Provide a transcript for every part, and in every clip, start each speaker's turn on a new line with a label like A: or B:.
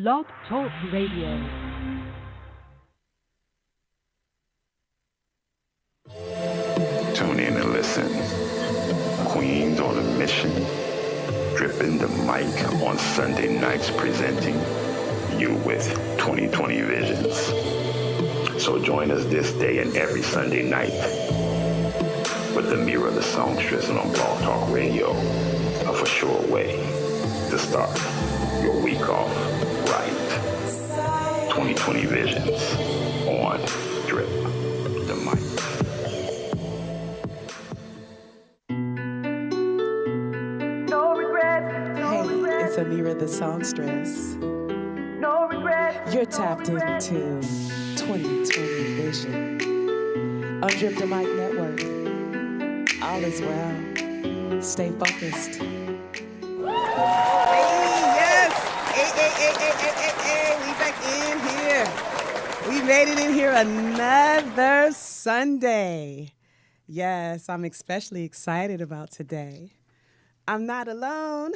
A: Blog Talk Radio.
B: Tune in and listen. Queens on a mission, dripping the mic on Sunday nights, presenting you with 2020 visions. So join us this day and every Sunday night with the Mirror the Songstress on Blog Talk Radio, a for sure way to start your week off right. 2020 visions on Drip the Mic.
C: It's Amira the Songstress. No regret. You're tapped into 2020 Vision on Drip the Mic Network. All is well. Stay focused.
D: Yes! Hey. We back in here. We made it in here another Sunday. Yes, I'm especially excited about today. I'm not alone.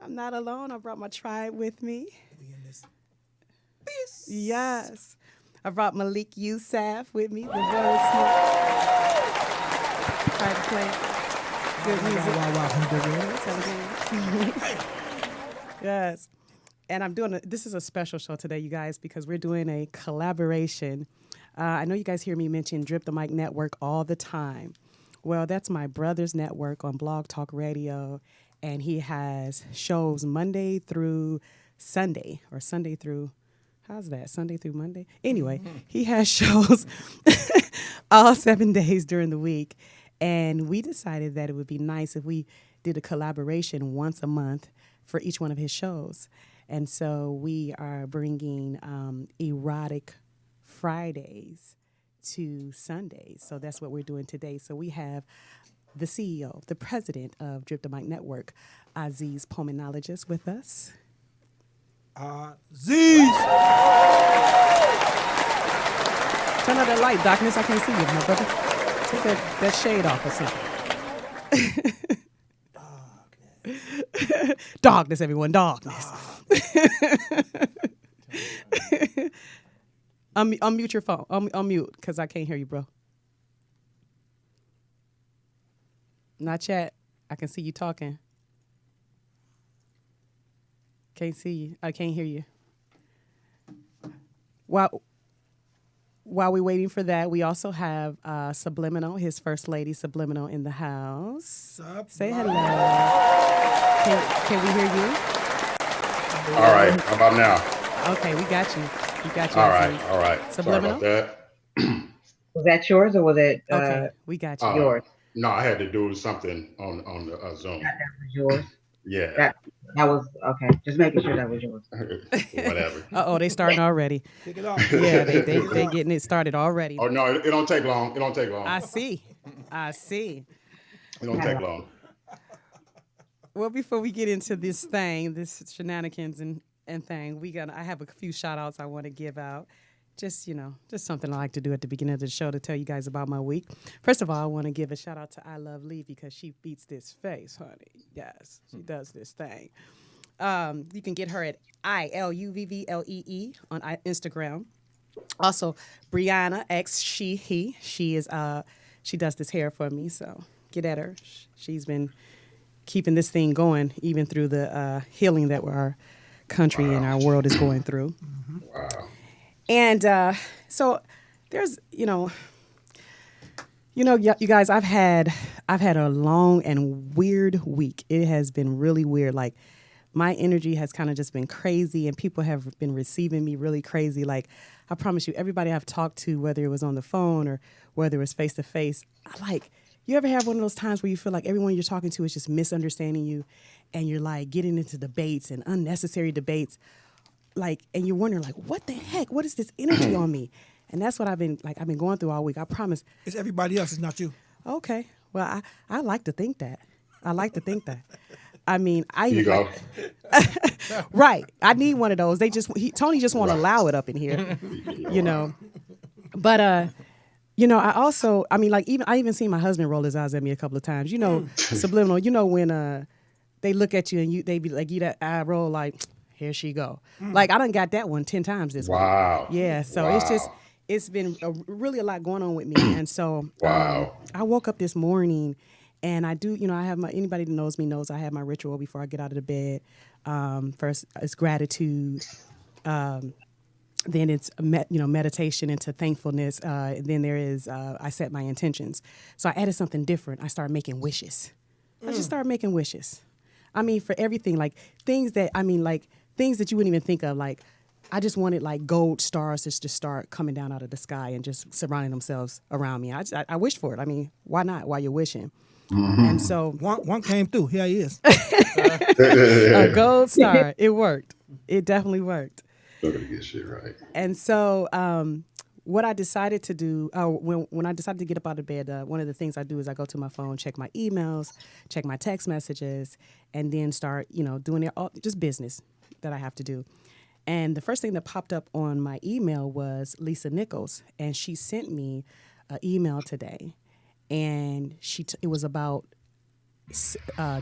D: I brought my tribe with me.
E: We in this.
D: Yes. I brought Malik Yousaf with me. The wordsmith. Try to play good music. Yes. And I'm doing this is a special show today, you guys, because we're doing a collaboration. I know you guys hear me mention Drip the Mic Network all the time. Well, that's my brother's network on Blog Talk Radio. And he has shows Monday through Sunday, or Sunday through, how's that? Sunday through Monday? Anyway, he has shows all 7 days during the week. And we decided that it would be nice if we did a collaboration once a month for each one of his shows. And so we are bringing Erotic Fridays to Sundays. So that's what we're doing today. So we have the CEO, the president of Drip the Mic Network, Aziz Pulmonologist, with us.
E: Aziz!
D: Turn on that light, darkness. I can't see you, my brother. Take that shade off or something. Darkness, everyone. Darkness. Unmute your phone. Unmute, because I can't hear you, bro. Not yet. I can see you talking. Can't see you. I can't hear you. While we're waiting for that, we also have Subliminal, his first lady, Subliminal, in the house. Say hello. Can we hear you?
F: All right. How about now?
D: Okay, we got you. We got you.
F: All right.
D: Subliminal?
F: Sorry about that.
G: Was that yours or was it
D: okay, we got you.
G: yours?
F: No, I had to do something on the Zoom.
G: That was yours.
F: Yeah.
G: That was okay. Just making sure that was yours.
F: Whatever.
D: They starting already.
E: Kick it off.
D: Yeah, they getting it started already.
F: Oh no, it don't take long. It don't take long.
D: I see.
F: It don't take long.
D: Well, before we get into this shenanigans and thing, I have a few shout outs I want to give out. Just something I like to do at the beginning of the show to tell you guys about my week. First of all, I want to give a shout out to I Love Lee because she beats this face, honey. Yes, she does this thing. You can get her at ILUVVLEE on Instagram. Also, Brianna X She He. She does this hair for me, so get at her. She's been keeping this thing going even through the healing that our country and our world is going through.
F: Mm-hmm. Wow.
D: And so there's, you guys, I've had a long and weird week. It has been really weird. Like my energy has kind of just been crazy and people have been receiving me really crazy. Like I promise you, everybody I've talked to, whether it was on the phone or whether it was face to face, you ever have one of those times where you feel like everyone you're talking to is just misunderstanding you and you're like getting into debates and unnecessary debates. And you're wondering, what the heck? What is this energy on me? And that's what I've been going through all week. I promise.
E: It's everybody else. It's not you.
D: Okay. Well, I like to think that. I mean,
F: You go.
D: Right. I need one of those. Tony just won't allow it up in here, But I even seen my husband roll his eyes at me a couple of times. Subliminal. When they look at you and they be like, you that eye roll like. here she go. Like, I done got that one 10 times this week.
F: Wow.
D: Yeah, so it's been really a lot going on with me. And so I woke up this morning and I do, I have anybody that knows me knows I have my ritual before I get out of the bed. First, it's gratitude. Then it's meditation into thankfulness. Then there is I set my intentions. So I added something different. I started making wishes. I just started making wishes. I mean, for everything, like things that you wouldn't even think of. Like I just wanted like gold stars just to start coming down out of the sky and just surrounding themselves around me. I wished for it. I mean, why not? While you're wishing. And so
E: one came through. Here he is.
D: A gold star. It worked. It definitely worked.
F: Look at get shit right.
D: And so what I decided to do, when I decided to get up out of bed, one of the things I do is I go to my phone, check my emails, check my text messages, and then start, doing just business that I have to do. And the first thing that popped up on my email was Lisa Nichols, and she sent me an email today, and it was about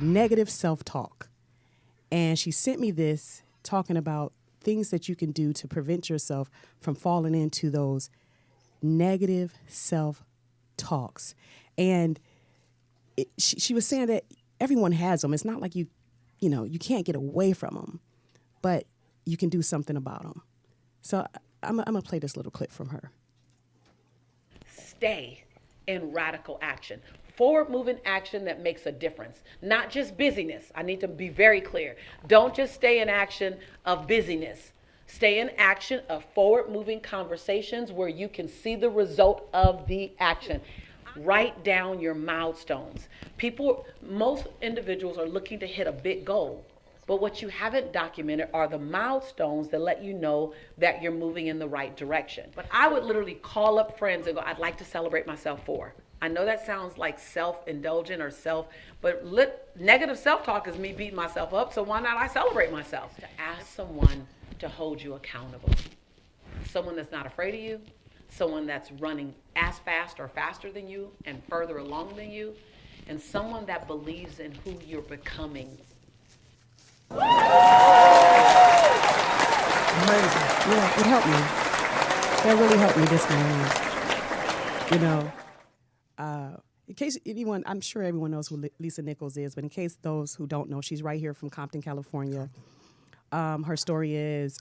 D: negative self-talk. And she sent me this talking about things that you can do to prevent yourself from falling into those negative self-talks. And she was saying that everyone has them. It's not like you can't get away from them, but you can do something about them. So I'm going to play this little clip from her.
H: Stay in radical action. Forward-moving action that makes a difference, not just busyness. I need to be very clear. Don't just stay in action of busyness. Stay in action of forward-moving conversations where you can see the result of the action. Write down your milestones. Most individuals are looking to hit a big goal, but what you haven't documented are the milestones that let you know that you're moving in the right direction. But I would literally call up friends and go, I'd like to celebrate myself for. I know that sounds like self-indulgent or but negative self-talk is me beating myself up, so why not I celebrate myself? To ask someone to hold you accountable. Someone that's not afraid of you, someone that's running as fast or faster than you and further along than you, and someone that believes in who you're becoming.
E: Amazing.
D: Yeah, it helped me. That really helped me this morning. In case anyone, I'm sure everyone knows who Lisa Nichols is, but in case those who don't know, she's right here from Compton, California. Her story is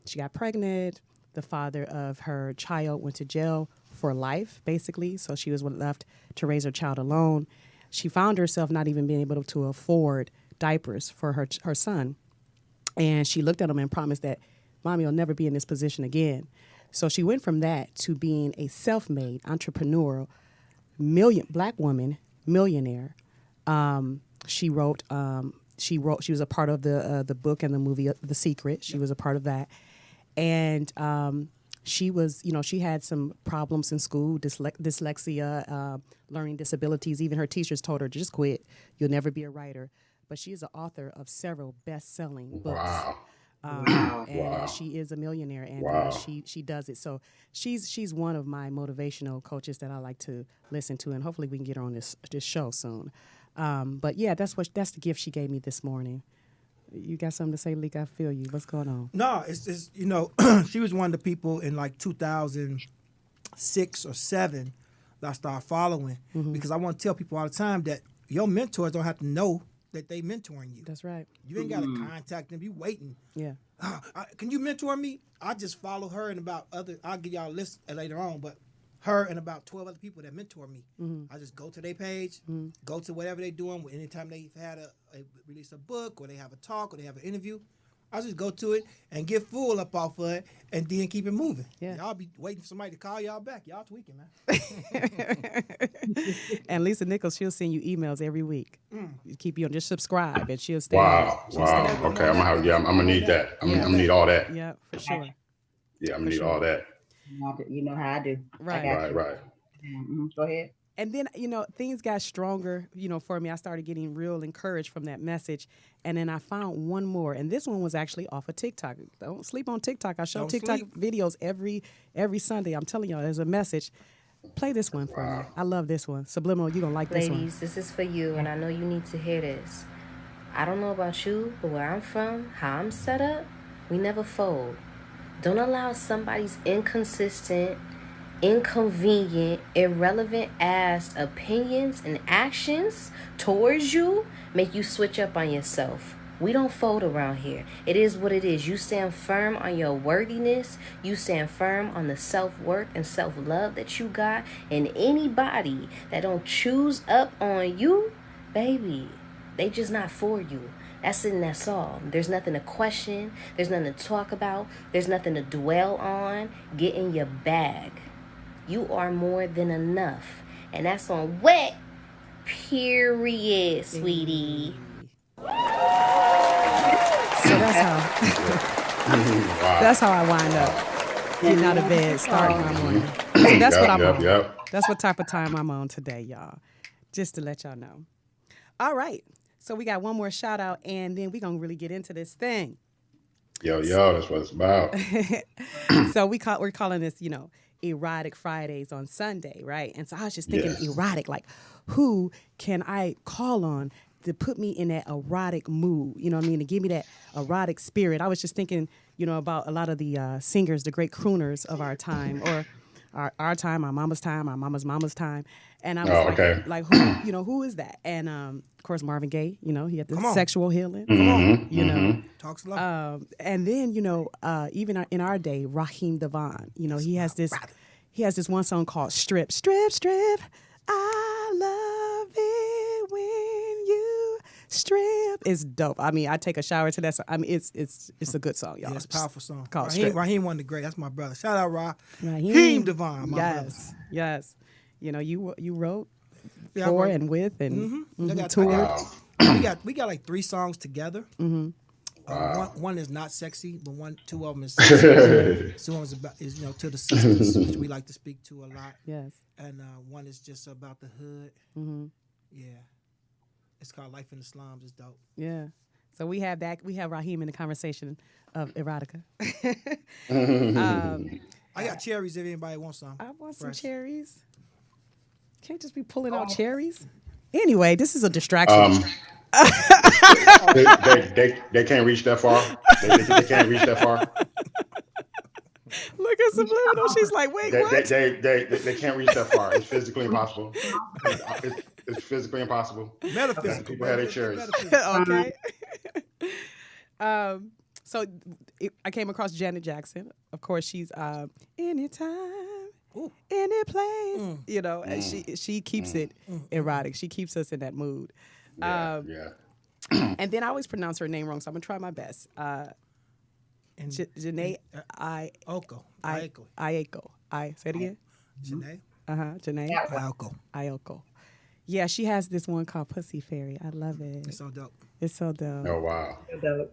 D: she got pregnant. The father of her child went to jail for life, basically, so she was left to raise her child alone. She found herself not even being able to afford diapers for her son. And she looked at him and promised that Mommy will never be in this position again. So she went from that to being a self-made entrepreneurial Black woman, millionaire. She was a part of the book and the movie The Secret. She was a part of that. And she was, she had some problems in school, dyslexia, learning disabilities. Even her teachers told her, just quit. You'll never be a writer. But she is the author of several best-selling books.
F: Wow.
D: And she is a millionaire, and she does it. So she's one of my motivational coaches that I like to listen to, and hopefully we can get her on this show soon. But yeah, that's the gift she gave me this morning. You got something to say, Leek? I feel you. What's going on?
E: No, it's she was one of the people in like 2006 or 7 that I started following because I want to tell people all the time that your mentors don't have to know that they mentoring you.
D: That's right.
E: You ain't got to contact them. You waiting.
D: Yeah.
E: Can you mentor me? I just follow her and I'll give y'all a list later on, but her and about 12 other people that mentor me. I just go to their page, go to whatever they're doing. Anytime they've had release a book or they have a talk or they have an interview, I just go to it and get full up off of it and then keep it moving. Yeah. Y'all be waiting for somebody to call y'all back. Y'all tweaking, man.
D: And Lisa Nichols, she'll send you emails every week. Keep you on, just subscribe and she'll stay.
F: Wow. Okay, I'm gonna need that. I'm gonna need all that.
D: Yeah, for sure.
F: Yeah, I'm gonna need all that.
G: You know how I do.
F: Right.
G: Go ahead.
D: And then, things got stronger, for me. I started getting real encouraged from that message. And then I found one more. And this one was actually off of TikTok. Don't sleep on TikTok. I show TikTok videos every Sunday. I'm telling y'all, there's a message. Play this one for me. I love this one. Subliminal, you're going to like this one.
I: Ladies, this is for you, and I know you need to hear this. I don't know about you, but where I'm from, how I'm set up, we never fold. Don't allow somebody's inconsistent, inconvenient, irrelevant ass opinions and actions towards you make you switch up on yourself. We don't fold around here. It is what it is. You stand firm on your worthiness. You stand firm on the self-worth and self-love that you got. And anybody that don't choose up on you, baby, they just not for you. That's it and that's all. There's nothing to question. There's nothing to talk about. There's nothing to dwell on. Get in your bag. You are more than enough. And that's on wet, period, sweetie.
D: So that's how I wind up getting out of bed, starting my morning. So that's what I'm on. That's what type of time I'm on today, y'all. Just to let y'all know. All right. So we got one more shout out, and then we're going to really get into this thing.
F: Yo, that's what it's about.
D: So we're calling this, Erotic Fridays on Sunday, right? And so I was just thinking erotic, like who can I call on to put me in that erotic mood, you know what I mean, to give me that erotic spirit. I was just thinking, about a lot of the singers, the great crooners of our time, or our time, our mama's time. And I was like who, who is that? And of course, Marvin Gaye, he had the sexual healing.
E: Talk slow.
D: And then, even in our day, Raheem Devon, he has this one song called Strip, Strip, Strip. I love it when you strip. It's dope. I mean, I take a shower to that song. I mean, it's a good song, y'all.
E: Yeah, it's a powerful song.
D: Raheem
E: one of the great. That's my brother. Shout out Raheem Devon, my brother.
D: Yes. You wrote for and with and toured.
E: We got like 3 songs together.
D: Mm-hmm.
E: One is not sexy, but two of them is sexy. So one's about to the sisters, which we like to speak to a lot.
D: Yes.
E: And one is just about the hood.
D: Mm-hmm.
E: Yeah. It's called Life in the Slums. It's dope.
D: Yeah. So we have Raheem in the conversation of erotica.
E: I got cherries if anybody wants some.
D: I want some cherries. Can't just be pulling out cherries. Anyway, this is a distraction.
F: They can't reach that far. They can't reach that far.
D: Look at Subliminal. She's like, wait, what?
F: They can't reach that far. It's physically impossible. It's physically impossible.
E: Metaphysical.
F: People had their cherries.
D: Okay. So I came across Janet Jackson. Of course, she's anytime, any place. And she keeps it erotic. She keeps us in that mood.
F: Yeah.
D: And then I always pronounce her name wrong, so I'm gonna try my best. Janae
E: Aiko.
D: Say it again.
E: Janae.
D: Janae Aiko. Yeah, she has this one called Pussy Fairy. I love it.
E: It's so dope.
F: Oh wow.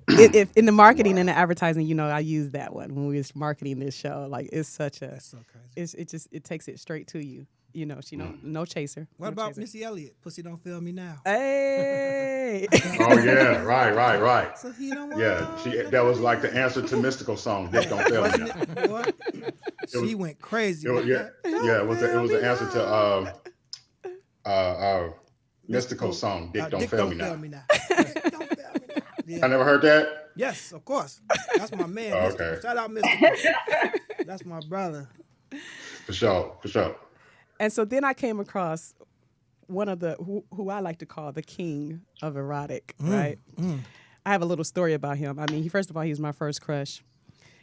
D: If in the marketing and the advertising, I use that one when we was marketing this show. Like it's such a.
E: That's so crazy.
D: It takes it straight to you. She no chaser.
E: What about Missy Elliott? Pussy don't fail me now.
D: Hey.
F: Oh yeah, right.
E: So he don't want.
F: Yeah, that was like the answer to Mystical song. Dick don't fail me now.
E: What? She went crazy.
F: It was the answer to Mystical song. Dick don't fail me now.
E: Yeah.
F: I never heard that.
E: Yes, of course. That's my man.
F: Okay.
E: Shout out Mystical. That's my brother.
F: For sure.
D: And so then I came across one of the who I like to call the king of erotic, right? I have a little story about him. I mean, first of all, he was my first crush.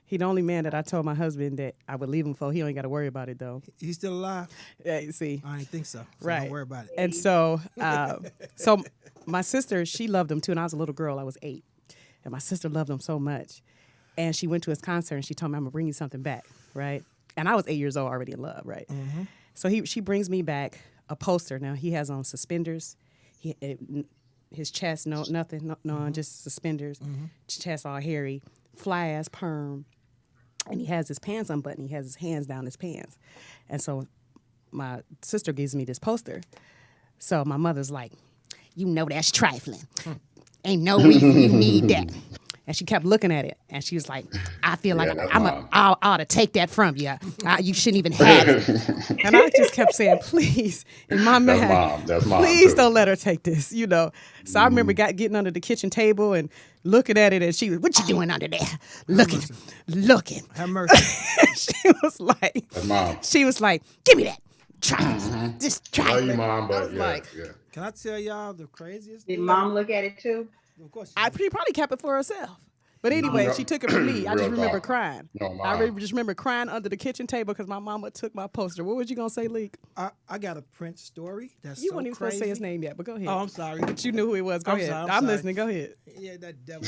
D: He the only man that I told my husband that I would leave him for. He don't got to worry about it though.
E: He's still alive?
D: Yeah, you see.
E: I didn't think so.
D: Right.
E: Don't worry about it.
D: And so, so my sister, she loved him too. And I was a little girl. I was 8, and my sister loved him so much. And she went to his concert and she told me, "I'm gonna bring you something back," right? And I was 8 years old, already in love, right?
E: Mm-hmm.
D: So she brings me back a poster. Now he has on suspenders. His chest, nothing, just suspenders. Mm-hmm. Chest all hairy, fly ass perm, and he has his pants unbuttoned. He has his hands down his pants, and so my sister gives me this poster. So my mother's like, "You know that's trifling. Ain't no reason you need that." And she kept looking at it, and she was like, "I feel like
B: that's
D: I ought to take that from you. You shouldn't even have it." And I just kept saying, "Please," in my mind,
B: That's mom.
D: "Please
B: too.
D: don't let her take this." You know. So I remember getting under the kitchen table and looking at it, and she was, "What you doing under there?" Looking.
E: Have mercy.
D: She was like,
B: That's mom.
D: "She was like, give me that. Try it. Just try
B: Love
D: it."
B: you, mom,
D: I
B: but
D: was
B: yeah,
D: like,
B: yeah.
E: Can I tell y'all the craziest
G: Did
E: thing?
G: mom look at it too?
E: Of course.
D: She probably kept it for herself. But anyway,
B: No.
D: she took it from me. I just
B: Real
D: remember
B: talk.
D: crying.
B: No, Mom.
D: Just remember crying under the kitchen table because my mama took my poster. What was you gonna say, Leek?
E: I got a Prince story. That's
D: You
E: so
D: weren't even
E: crazy.
D: supposed to say his name yet, but go ahead.
E: Oh, I'm sorry.
D: But you knew who he was. Go
E: I'm
D: ahead.
E: sorry, I'm
D: I'm
E: sorry.
D: listening. Go ahead.
E: Yeah, that devil.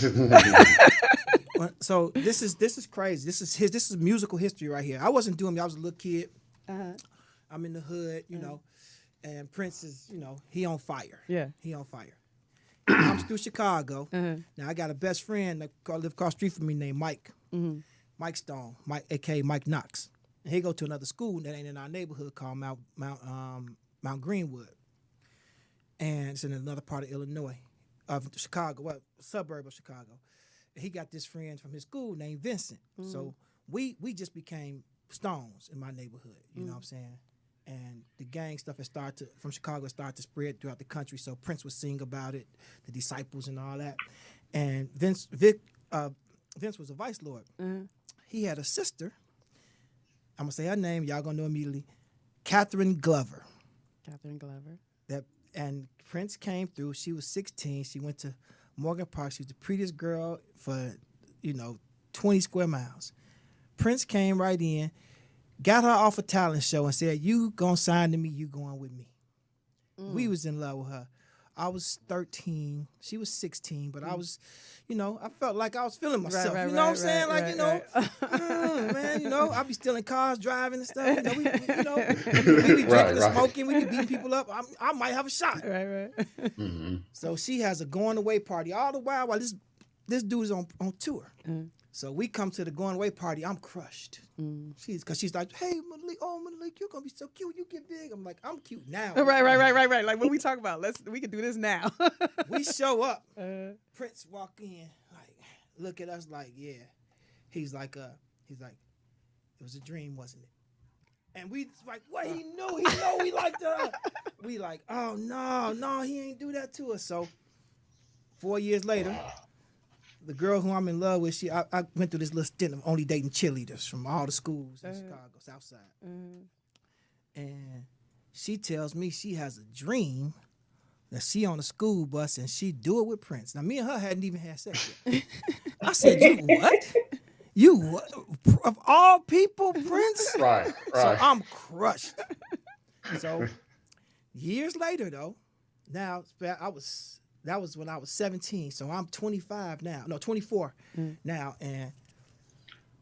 E: So this is crazy. This is musical history right here. I wasn't doing. I was a little kid.
D: Uh-huh.
E: I'm in the hood, you know, and Prince is, he on fire.
D: Yeah.
E: He on fire. He comes through Chicago.
D: Uh-huh.
E: Now I got a best friend that lived across the street from me named Mike.
D: Mm-hmm.
E: Mike Stone, aka Mike Knox. And he go to another school that ain't in our neighborhood called Mount Greenwood, and it's in another part of Illinois, of Chicago, suburb of Chicago. And he got this friend from his school named Vincent. So we just became stones in my neighborhood. You know what I'm saying? And the gang stuff from Chicago started to spread throughout the country. So Prince would sing about it, the disciples and all that. And Vince was a vice lord. He had a sister. I'm gonna say her name. Y'all gonna know immediately. Catherine Glover.
D: Catherine Glover.
E: And Prince came through. She was 16. She went to Morgan Park. She was the prettiest girl for 20 square miles. Prince came right in, got her off a talent show and said, "You gonna sign to me, you going with me." We was in love with her. I was 13. She was 16, but I was, I felt like I was feeling myself.
D: Right,
E: you know what I'm saying?
D: right.
E: I'd be stealing cars, driving and stuff. We be drinking and smoking. We be beating people up. I might have a shot.
D: Right.
B: Mm-hmm.
E: So she has a going away party all the while this dude is on tour. So we come to the going away party. I'm crushed. She's like, "Hey, Malik, you're gonna be so cute. You get big." I'm like, "I'm cute now."
D: Right. Like what we talk about? We can do this now.
E: We show up. Prince walk in, like, look at us, like, yeah. He's like, it was a dream, wasn't it? And we like, what? He knew we liked her. We like, oh no, he ain't do that to us. So 4 years later, the girl who I'm in love with, I went through this little stint of only dating cheerleaders from all the schools in Chicago, South Side. And she tells me she has a dream that she on a school bus and she do it with Prince. Now, me and her hadn't even had sex yet. I said, "You what? You what? Of all people, Prince?"
B: Right.
E: So I'm crushed. So years later, though, now that was when I was 17. So I'm 25 now. No, 24 now. And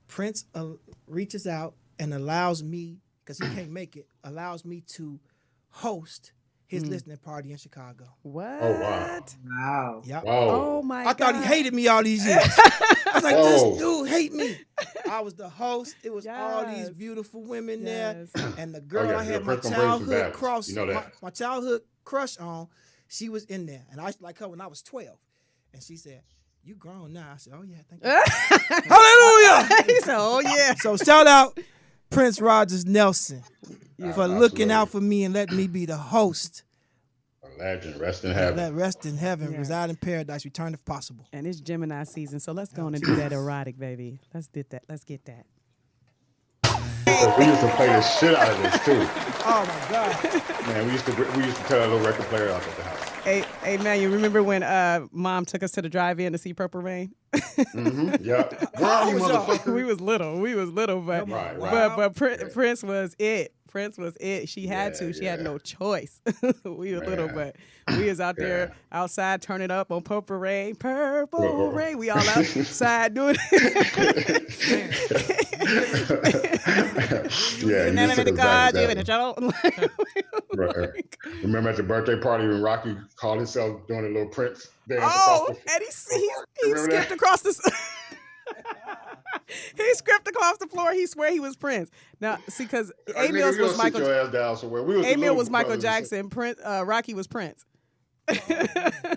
E: Prince reaches out and allows me, because he can't make it, allows me to host his listening party in Chicago.
D: What?
B: Oh, wow.
G: Wow.
E: Yep.
D: Oh my God.
E: I thought he hated me all these years. I was like,
B: Whoa.
E: this dude hate me. I was the host. It was all these
D: Yes.
E: beautiful women there. And the girl
B: yeah,
E: I
B: you're
E: had my
B: Prince from Braves and
E: childhood
B: Babs. You know that.
E: my childhood crush on, she was in there. And I used to like her when I was 12. And she said, "You grown now." I said, "Oh yeah, thank you." Hallelujah.
D: He said, "Oh yeah."
E: So shout out Prince Rogers Nelson for looking
B: Absolutely.
E: out for me and letting me be the host.
B: A legend, rest in heaven.
E: Let rest in heaven,
D: Yeah.
E: reside in paradise, return if possible.
D: And it's Gemini season, so let's go on and do that erotic, baby. Let's get that.
B: We used to play the shit out of this too.
E: Oh my God.
B: Man, we used to tell a little record player out at the house.
D: Hey man, you remember when Mom took us to the drive-in to see Purple Rain?
B: Mm-hmm. Yeah. Where are you, motherfucker?
D: We was little, but
B: Right.
D: Prince was it. Prince was it. She had to. She had
B: yeah.
D: no choice. We were little,
B: Man.
D: but we was out there outside turning up on Purple Rain. Purple
B: Uh-oh.
D: Rain. We all outside doing it.
B: Yeah, you
D: None
B: just
D: of
B: took
D: the
B: us back
D: cards,
B: to
D: even
B: that
D: the show.
B: Right. Remember at the birthday party when Rocky called himself doing a little Prince dance?
D: Oh,
B: across the-
D: and he
B: Remember
D: skipped
B: that?
D: across the. He skipped across the floor. He swear he was Prince. Now, see, because
B: Like, nigga,
D: Emil's
B: you
D: was
B: don't sit
D: Michael.
B: your ass down somewhere. We was the
D: Emil
B: little
D: was Michael
B: brothers.
D: Jackson. Rocky was Prince.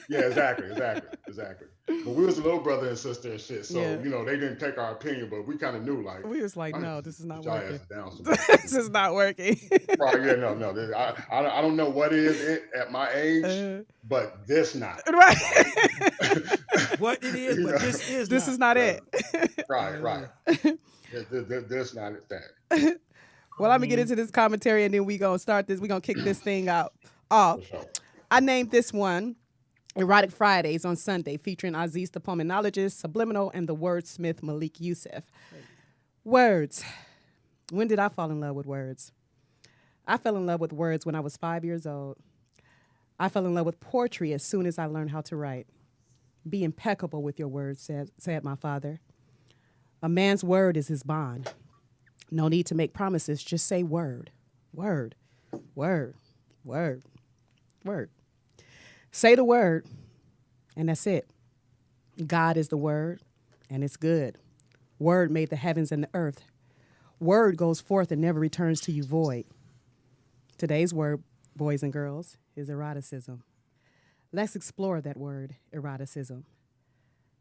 F: Yeah, exactly. But we was a little brother and sister and shit, so
D: Yeah.
F: you know they didn't take our opinion, but we kind of knew like
D: We was like,
F: I
D: no,
F: need
D: this is
F: to
D: not
F: put y'all
D: working.
F: asses down somewhere.
D: This is not working.
F: Right? Yeah, no. I don't know what is it at my age, but this not
D: Right.
E: What it is,
F: You
E: but
F: know?
E: this is not.
D: it.
F: right. This not it. That
D: Well, I'm gonna get into this commentary and then we gonna start this. We gonna kick this thing off.
F: for sure.
D: I named this one Erotic Fridays on Sunday, featuring Aziz the Pulmonologist, Subliminal, and the wordsmith Malik Yusuf. Words. When did I fall in love with words? I fell in love with words when I was 5 years old. I fell in love with poetry as soon as I learned how to write. Be impeccable with your words, said my father. A man's word is his bond. No need to make promises, just say word. Word. Word. Word. Word. Say the word, and that's it. God is the word, and it's good. Word made the heavens and the earth. Word goes forth and never returns to you void. Today's word, boys and girls, is eroticism. Let's explore that word, eroticism.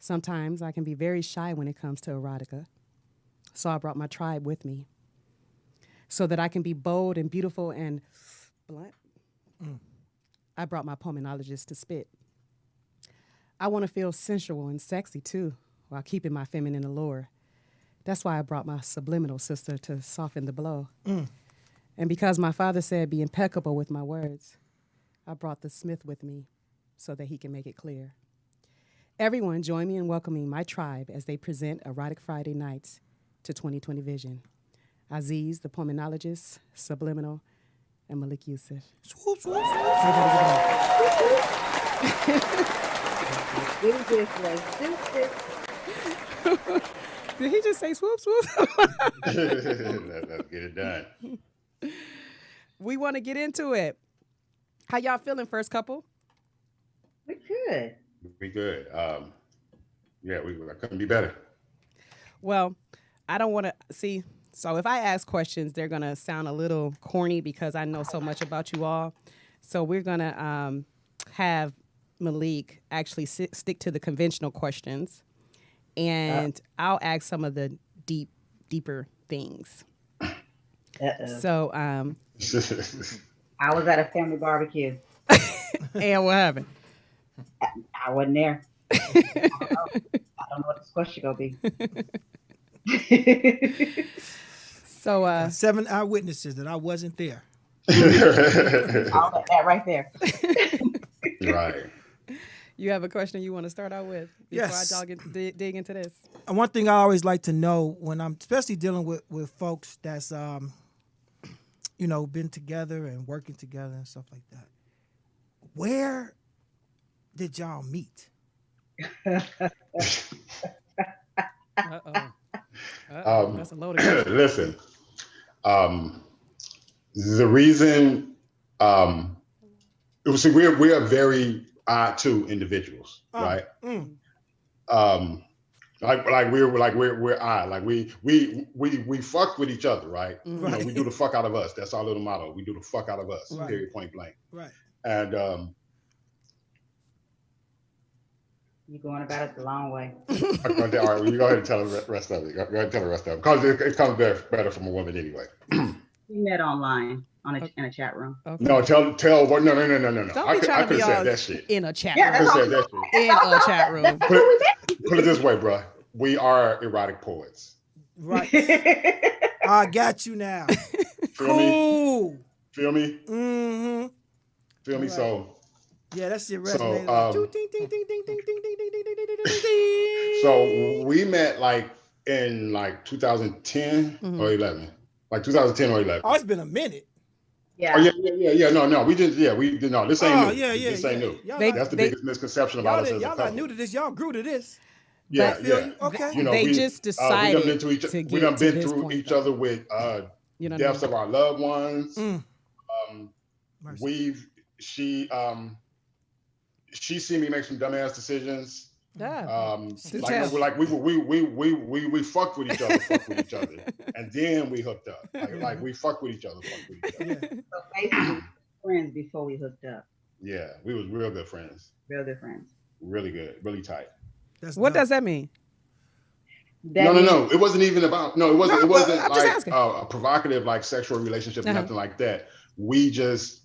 D: Sometimes I can be very shy when it comes to erotica, so I brought my tribe with me so that I can be bold and beautiful and blunt. I brought my pulmonologist to spit. I want to feel sensual and sexy, too, while keeping my feminine allure. That's why I brought my subliminal sister to soften the blow. And because my father said be impeccable with my words, I brought the Smyth with me so that he can make it clear. Everyone join me in welcoming my tribe as they present Erotic Friday nights to 2020 Vision. Aziz, the pulmonologist, Subliminal, and Malik Yusuf.
E: Swoop, swoop, swoop.
D: Did he just say swoop, swoop?
F: Let's get it done.
D: We want to get into it. How y'all feeling, first couple?
G: We good.
F: We good. Yeah, I couldn't be better.
D: Well, I don't want to see. So if I ask questions, they're going to sound a little corny because I know so much about you all. So we're going to have Malik actually stick to the conventional questions. And I'll ask some of the deeper things. So
G: I was at a family barbecue.
D: And what happened?
G: I wasn't there. I don't know what this question gonna be.
D: So
E: 7 eyewitnesses that I wasn't there.
G: All that right there.
F: Right.
D: You have a question you want to start out with before
E: Yes.
D: I dig into this?
E: And one thing I always like to know when I'm especially dealing with folks that's been together and working together and stuff like that. Where did y'all meet?
D: That's a loaded question.
F: Listen, the reason we are very odd two individuals, right? We're odd. Like we fuck with each other, right? You know, we do the fuck out of us. That's our little motto. We do the fuck out of us.
E: Right.
F: Period. Point blank.
E: Right.
F: And
G: You're going about it the long way.
F: all right, well, you go ahead and tell the rest of it. Go ahead and tell the rest of it because it comes better from a woman anyway.
G: We met online in a chat room.
D: Okay.
F: No, tell what? No.
D: Don't
F: I
D: be trying to
F: could
D: be
F: have
D: all
F: said that shit.
D: in a chat
G: Yeah,
F: I
D: room.
F: could have said that shit.
D: In a chat room.
F: Put it this way, bro. We are erotic poets.
E: Right. I got you now.
F: Feel me?
E: Cool.
F: Feel me?
E: Mm-hmm.
F: Feel me?
E: Right.
F: So
E: Yeah, that shit resonated.
F: so we met like in like 2010 or 11. Like 2010 or 11.
E: Oh, it's been a minute.
G: Yeah.
F: Oh yeah. No, we did no. This ain't new.
E: Yeah.
F: This ain't new.
E: Y'all
F: That's the biggest misconception about us as a
E: y'all
F: couple.
E: not new to this. Y'all grew to this.
F: Yeah,
E: I feel
F: yeah.
E: you. Okay.
F: You know,
D: They
F: we
D: just decided
F: we done been
D: to get
F: we done
D: to
F: been
D: this
F: through
D: point,
F: each
D: though.
F: other with
D: You know what I
F: deaths
D: mean?
F: of our loved ones.
E: Mercy.
F: She seen me make some dumbass decisions.
D: Yeah.
F: We fucked with each other, and then we hooked up. Like we fucked with each other,
E: Yeah.
G: So basically, friends before we hooked up.
F: Yeah, we was real good friends.
G: Real good friends.
F: Really good, really tight.
D: What does that mean?
F: No. It wasn't even about. No, it wasn't.
D: No,
F: it wasn't
D: I'm just
F: like
D: asking.
F: a provocative, like sexual relationship, nothing like that. We just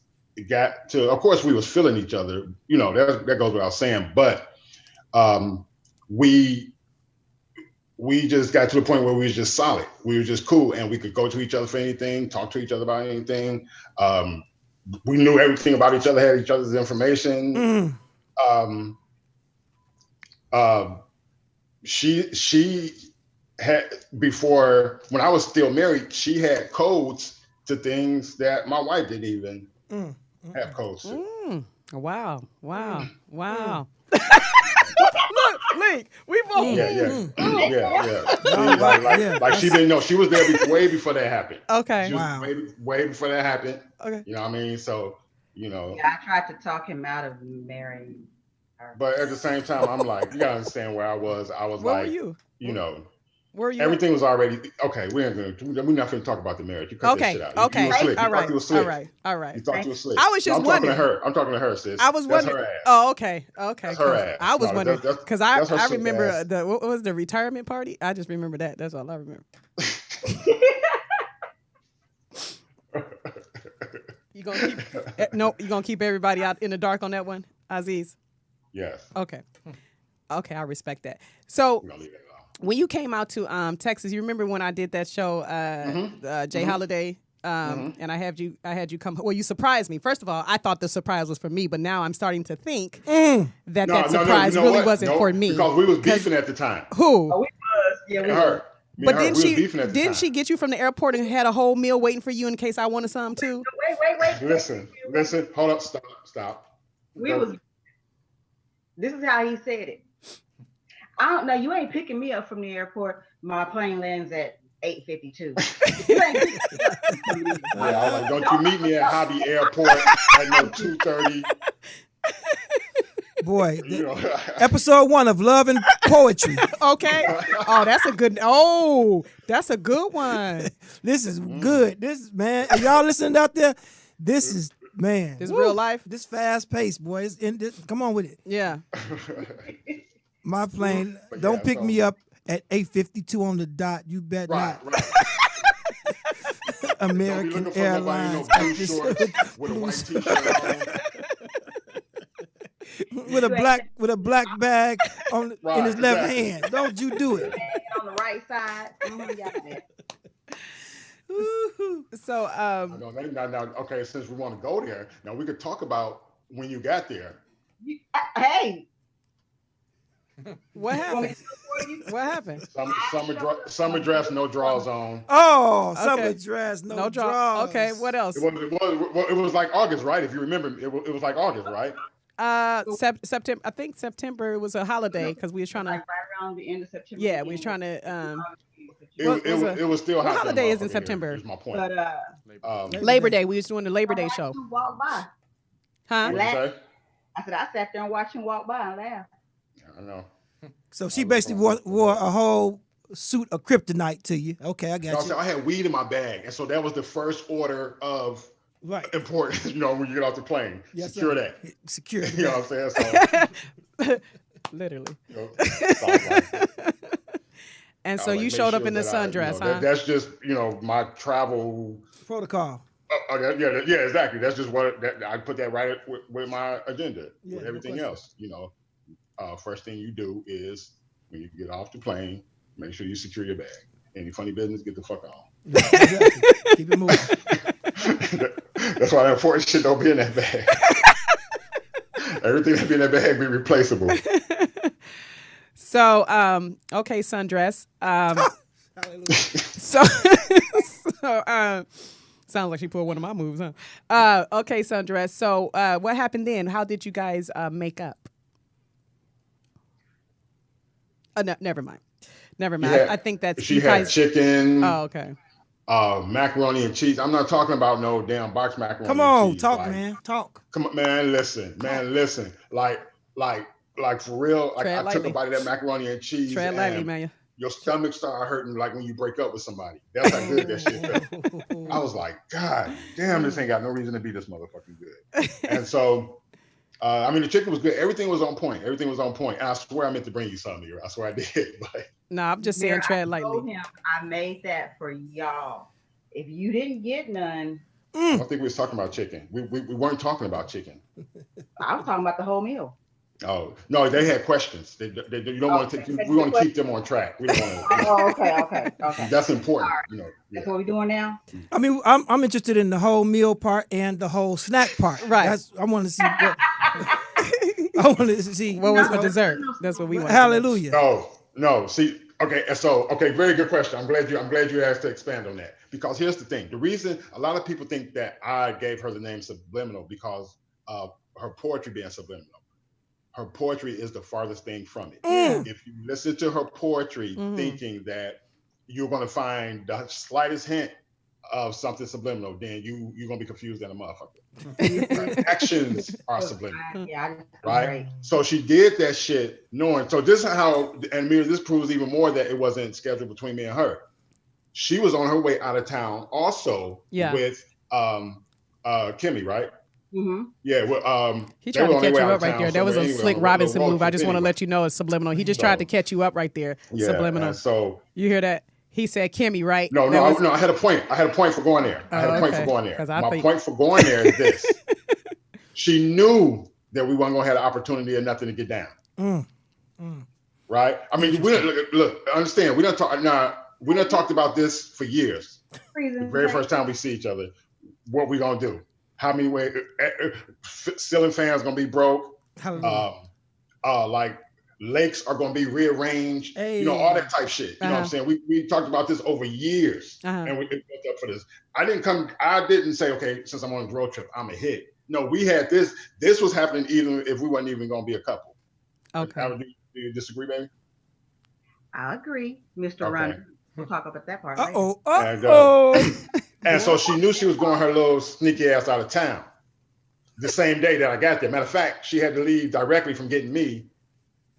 F: got to. Of course, we was feeling each other. You know, that goes without saying. But we just got to the point where we was just solid. We were just cool, and we could go to each other for anything, talk to each other about anything. We knew everything about each other, had each other's information. She had, before, when I was still married, she had codes to things that my wife didn't even have codes to.
D: Wow. Look, we both.
F: Yeah. Like she didn't know. She was there way before that happened.
D: Okay.
F: She was way before that happened.
D: Okay.
F: You know what I mean? So, you know.
G: Yeah, I tried to talk him out of marrying her.
F: But at the same time, I'm like, you gotta understand where I was. I was
D: where
F: like,
D: were you?
F: You know.
D: Where you?
F: Everything was already okay. We're not going to talk about the marriage. You cut that shit out.
D: Okay.
F: You were slick.
D: All right.
F: You thought you were slick.
D: All right.
F: You thought you were slick.
D: I was just wondering.
F: I'm talking to her, sis.
D: I was wondering.
F: That's her ass.
D: Oh, okay.
F: That's her ass.
D: I was wondering because I remember
F: ass.
D: what was the retirement party? I just remember that. That's all I remember. You gonna keep everybody out in the dark on that one, Aziz?
F: Yes.
D: Okay, I respect that. So when you came out to Texas, you remember when I did that show, Jay Holiday, and I had you come. Well, you surprised me. First of all, I thought the surprise was for me, but now I'm starting to think that surprise really wasn't for me
F: because we was beefing at the time.
D: Who?
G: Oh, we was. Yeah, we
F: her.
G: was.
D: But didn't she get you from the airport and had a whole meal waiting for you in case I wanted some too?
G: Wait.
F: Listen. Hold up. Stop.
G: This is how he said it. I don't know. You ain't picking me up from the airport. My plane lands at 8:52. You ain't picking me up.
F: Yeah, I was like, don't you meet me at Hobby Airport at no 2:30.
E: Boy, episode 1 of Love and Poetry.
D: Okay. That's a good one.
E: This is good. This, man, if y'all listening out there, this is, man.
D: This real life.
E: This fast pace, boy. Come on with it.
D: Yeah.
E: My plane, don't pick me up at 8:52 on the dot. You bet not.
F: Right.
E: American Airlines.
F: With a white t-shirt on.
E: With a black bag in his left hand. Don't you do it.
G: On the right side.
D: So
F: now, okay, since we want to go there, now we could talk about when you got there.
G: Hey.
D: What happened? What happened?
F: Summer dress, no drawers on.
E: Oh, summer dress, no drawers.
D: Okay, what else?
F: It was like August, right? If you remember, it was like August, right?
D: September. I think September was a holiday because we were trying to.
G: Like right around the end of September.
D: Yeah, we were trying to.
F: It was still.
D: What holiday is in September?
F: Is my point.
G: But,
D: Labor Day. We was doing the Labor Day show.
G: Walk by.
D: Huh?
F: What did you say?
G: I said I sat there and watched him walk by and laugh.
F: I know.
E: So she basically wore a whole suit of kryptonite to you. Okay, I got you.
F: I had weed in my bag, and so that was the first order of important. When you get off the plane, secure that.
E: Secure that.
F: You know what I'm saying? So,
D: literally.
F: Like,
D: and so you showed up in the sundress, huh?
F: That's just my travel
E: protocol.
F: Yeah, exactly. That's just what I put that right with my agenda.
E: Yeah,
F: with everything else, first thing you do is when you get off the plane, make sure you secure your bag. Any funny business, get the fuck on.
E: Yeah, exactly. Keep it moving.
F: That's why that important shit don't be in that bag. Everything that be in that bag be replaceable.
D: So, okay, sundress. Sounds like she pulled one of my moves, huh? Okay, sundress. So, what happened then? How did you guys make up? No, never mind. I think that's
F: she had chicken.
D: Oh, okay.
F: Macaroni and cheese. I'm not talking about no damn box macaroni.
E: Come on,
F: and cheese.
E: talk, man. Talk.
F: Come on, man. Listen. Like for real. Like I took a bite of that macaroni and cheese.
D: Tread lightly, man.
F: Your stomach started hurting like when you break up with somebody. That's how good that shit felt. I was like, God damn, this ain't got no reason to be this motherfucking good. And so I mean, the chicken was good. Everything was on point. Everything was on point. And I swear I meent to bring you something here. I swear I did. But
D: No, I'm just saying tread
G: I told
D: lightly.
G: him I made that for y'all. If you didn't get none,
F: I don't think we was talking about chicken. We weren't talking about chicken.
G: I was talking about the whole meal.
F: Oh no, they had questions. You don't want to. We want to keep them on track. We don't want to.
G: Oh, okay.
F: That's important.
G: Right.
F: You know.
G: That's what we're doing now.
E: I mean, I'm interested in the whole meal part and the whole snack part.
D: Right.
E: I want to see. I want to see
D: What was the dessert? That's what we want.
E: Hallelujah.
F: No. See, okay, very good question. I'm glad you asked to expand on that, because here's the thing. The reason a lot of people think that I gave her the name Subliminal because of her poetry being subliminal. Her poetry is the farthest thing from it. If you listen to her poetry thinking that you're going to find the slightest hint of something subliminal, then you're going to be confused in a motherfucker. Right? Actions are subliminal.
G: Yeah,
F: right? So she did that shit knowing. So this is how, and this proves even more that it wasn't scheduled between me and her. She was on her way out of town also with Kimmy, right?
G: Mm-hmm.
F: Yeah, well,
D: he tried to catch you up right there. That was a slick Robinson move. I just want to let you know it's subliminal. He just tried to catch you up right there.
F: Yeah,
D: subliminal.
F: So
D: you hear that? He said Kimmy, right?
F: No. I had a point. I had a point for going there. My point for going there is this. She knew that we weren't going to have the opportunity or nothing to get down. Right? I mean, look, understand. We don't talked about this for years. The very first time we see each other, what we going to do? How many ways? Ceiling fans going to be broke. Like lakes are going to be rearranged. Hey. You know, all that type shit. You know what I'm saying? We talked about this over years, and we built up for this. I didn't say, okay, since I'm on a road trip, I'm a hit. No, we had this. This was happening even if we weren't even going to be a couple.
D: Okay.
F: Do you disagree, baby?
G: I agree, Mr. Runner. We'll talk about that part.
F: And so she knew she was going her little sneaky ass out of town the same day that I got there. Matter of fact, she had to leave directly from getting me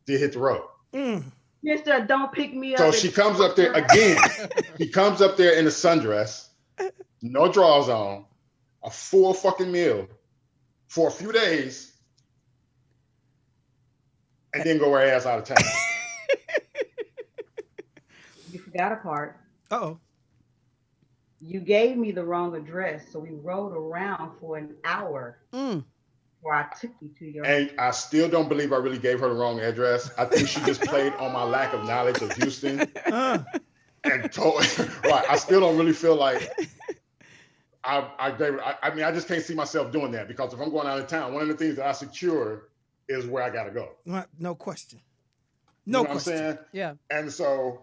F: to hit the road.
G: Mr. Don't pick me up.
F: So she comes up there again. She comes up there in a sundress, no drawers on, a full fucking meal for a few days, and then go her ass out of town.
G: You forgot a part.
E: Uh-oh.
G: You gave me the wrong address, so we rode around for an hour before I took you to your.
F: And I still don't believe I really gave her the wrong address. I think she just played on my lack of knowledge of Houston. And told, right, I still don't really feel like I gave her. I mean, I just can't see myself doing that, because if I'm going out of town, one of the things that I secure is where I got to go.
E: No question.
F: No question. What I'm saying?
D: Yeah.
F: And so,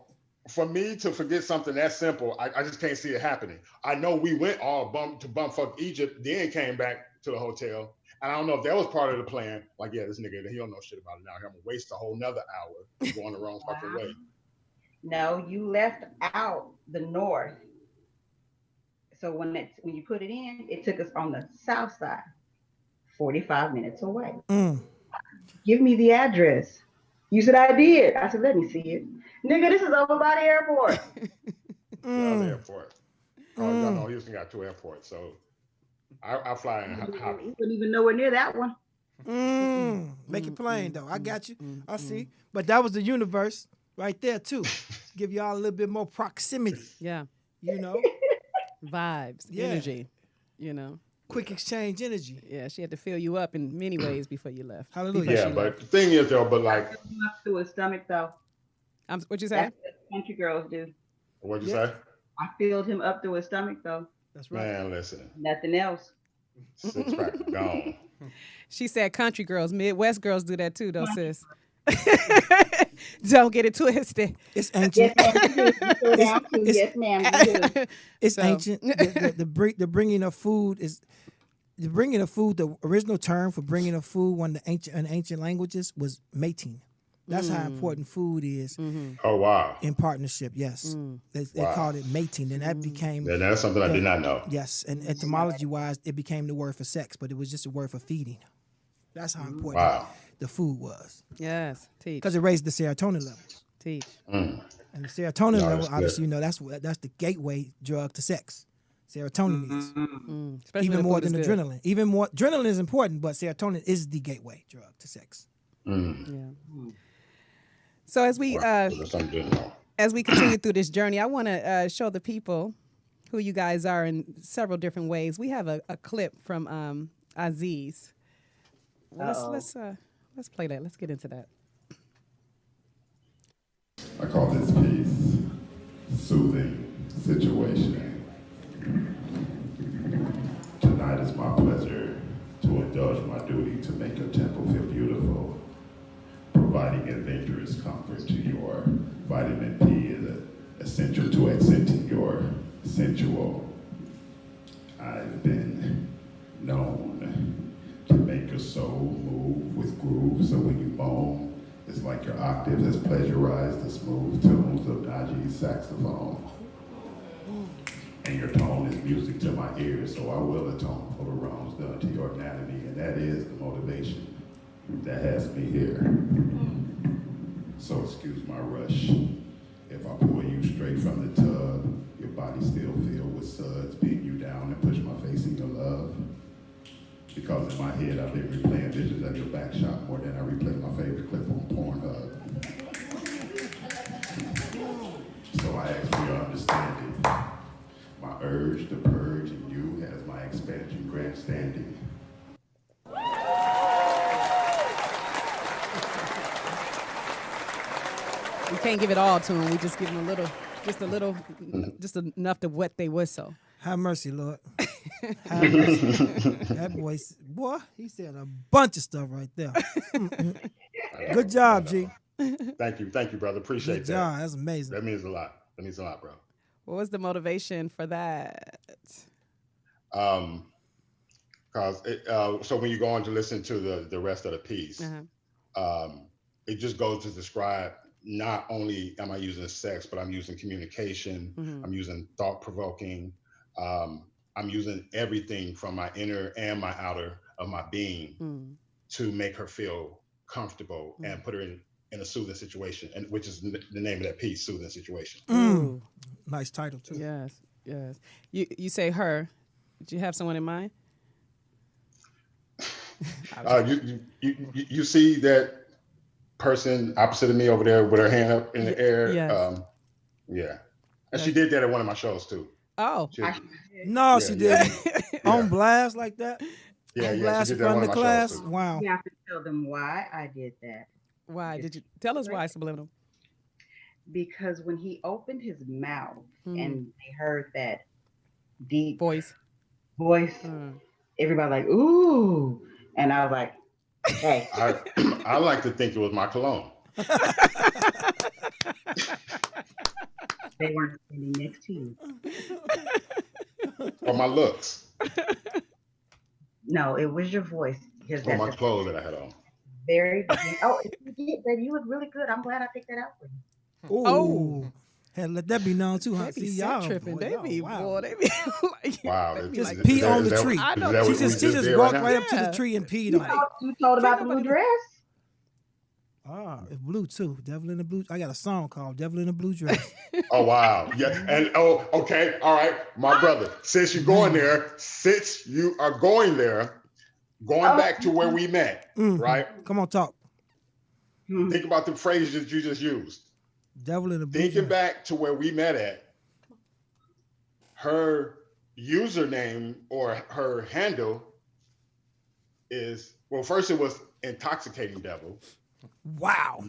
F: for me to forget something that simple, I just can't see it happening. I know we went all to bumfuck Egypt, then came back to the hotel. And I don't know if that was part of the plan. Like, yeah, this nigga, he don't know shit about it now. I'm going to waste a whole nother hour going the wrong fucking way.
G: No, you left out the north. So when you put it in, it took us on the south side, 45 minutes away. Give me the address. You said I did. I said, let me see it. Nigga, this is over by the airport.
F: The other airport. Oh, y'all know Houston got 2 airports, so I fly in Hobby.
G: You couldn't even nowhere near that one.
E: Make it plain, though. I got you. I see. But that was the universe right there, too. Give y'all a little bit more proximity.
D: Yeah.
E: You know?
D: Vibes, energy, you know.
E: Quick exchange energy.
D: Yeah, she had to fill you up in many ways before you left.
E: Hallelujah.
F: Yeah, but the thing is, though,
G: Up through his stomach, though.
D: What'd you say?
G: That's what country girls do.
F: What'd you say?
G: I filled him up through his stomach, though.
E: That's right.
F: Man, listen.
G: Nothing else.
F: 6 pack gone.
D: She said country girls, Midwest girls do that too, though, sis. Don't get it twisted.
E: It's ancient.
G: Yes, ma'am.
E: It's ancient. The bringing of food is the bringing of food. The original term for bringing of food in ancient languages was mating. That's how important food is.
F: Oh, wow.
E: In partnership, yes. They called it mating, and that became...
F: Yeah, that's something I did not know.
E: Yes, and etymology-wise, it became the word for sex, but it was just a word for feeding. That's how important the food was.
D: Yes, teach.
E: Because it raised the serotonin levels.
D: Teach.
E: And the serotonin level, obviously, you know, that's the gateway drug to sex. Serotonin is.
D: Especially
E: Even
D: when
E: more
D: food is
E: than
D: good.
E: adrenaline. Even more, adrenaline is important, but serotonin is the gateway drug to sex.
D: Yeah. So as we
F: That's something good to know.
D: as we continue through this journey, I want to show the people who you guys are in several different ways. We have a clip from Aziz. Let's play that. Let's get into that.
B: I call this piece Soothing Situation. Tonight it's my pleasure to indulge my duty to make your temple feel beautiful. Providing adventurous comfort to your vitamin P is essential to accenting your sensual. I've been known to make your soul move with groove, so when you moan, it's like your octave has pleasurized the smooth tunes of Najee's saxophone. And your tone is music to my ears, so I will atone for the wrongs done to your anatomy, and that is the motivation that has me here. So excuse my rush. If I pull you straight from the tub, your body still filled with suds, beat you down and push my face in your love. Because in my head, I've been replaying visions of your back shot more than I replay my favorite clip on Pornhub. So I ask for your understanding. My urge to purge in you has my expansion grandstanding.
D: We can't give it all to them. We just give them a little, just enough to what they whistle.
E: Have mercy, Lord. Have mercy. That boy, he said a bunch of stuff right there. Good job, G.
F: Thank you, brother. Appreciate
E: Good
F: that.
E: job. That's amazing.
F: That means a lot. That means a lot, bro.
D: What was the motivation for that?
F: Cause so when you go on to listen to the rest of the piece, it just goes to describe not only am I using sex, but I'm using communication. I'm using thought provoking. I'm using everything from my inner and my outer of my being to make her feel comfortable and put her in a soothing situation, and which is the name of that piece, Soothing Situation.
E: Nice title too.
D: Yes. You say her. Did you have someone in mind?
F: You see that person opposite of me over there with her hand up in the air?
D: Yes.
F: Yeah. And she did that at one of my shows too.
D: Oh.
E: She did. On blast like that?
F: Yeah,
E: on
F: she
E: blast
F: did
E: in
F: that at
E: front
F: one
E: of
F: of
E: the
F: my
E: class?
F: shows too.
E: Wow.
G: You have to tell them why I did that.
D: Why did you tell us why, Subliminal?
G: Because when he opened his mouth and they heard that deep
D: voice,
G: everybody like, ooh. And I was like, hey.
F: I like to think it was my cologne.
G: They weren't standing next to you.
F: Or my looks.
G: No, it was your voice.
F: Or my clothes that I had on.
G: Very oh, you did, baby. You look really good. I'm glad I picked that out for you.
E: Oh. Had let that be known too, huh?
D: They be
E: See,
D: set
E: y'all
D: tripping.
E: They be like,
F: wow.
E: Just pee on the tree.
D: I know.
E: She just walked right up to the tree and peed on it.
G: You told about the blue dress?
E: It's blue too. Devil in the Blue. I got a song called Devil in the Blue Dress.
F: Oh, wow. Yeah. And okay. All right. My brother, since you're going there, going back to where we met, right?
E: Come on, talk.
F: Think about the phrases you just used.
E: Devil in the Blue
F: Thinking
E: Dress.
F: back to where we met at, her username or her handle is, well, first it was Intoxicating Devil.
E: Wow.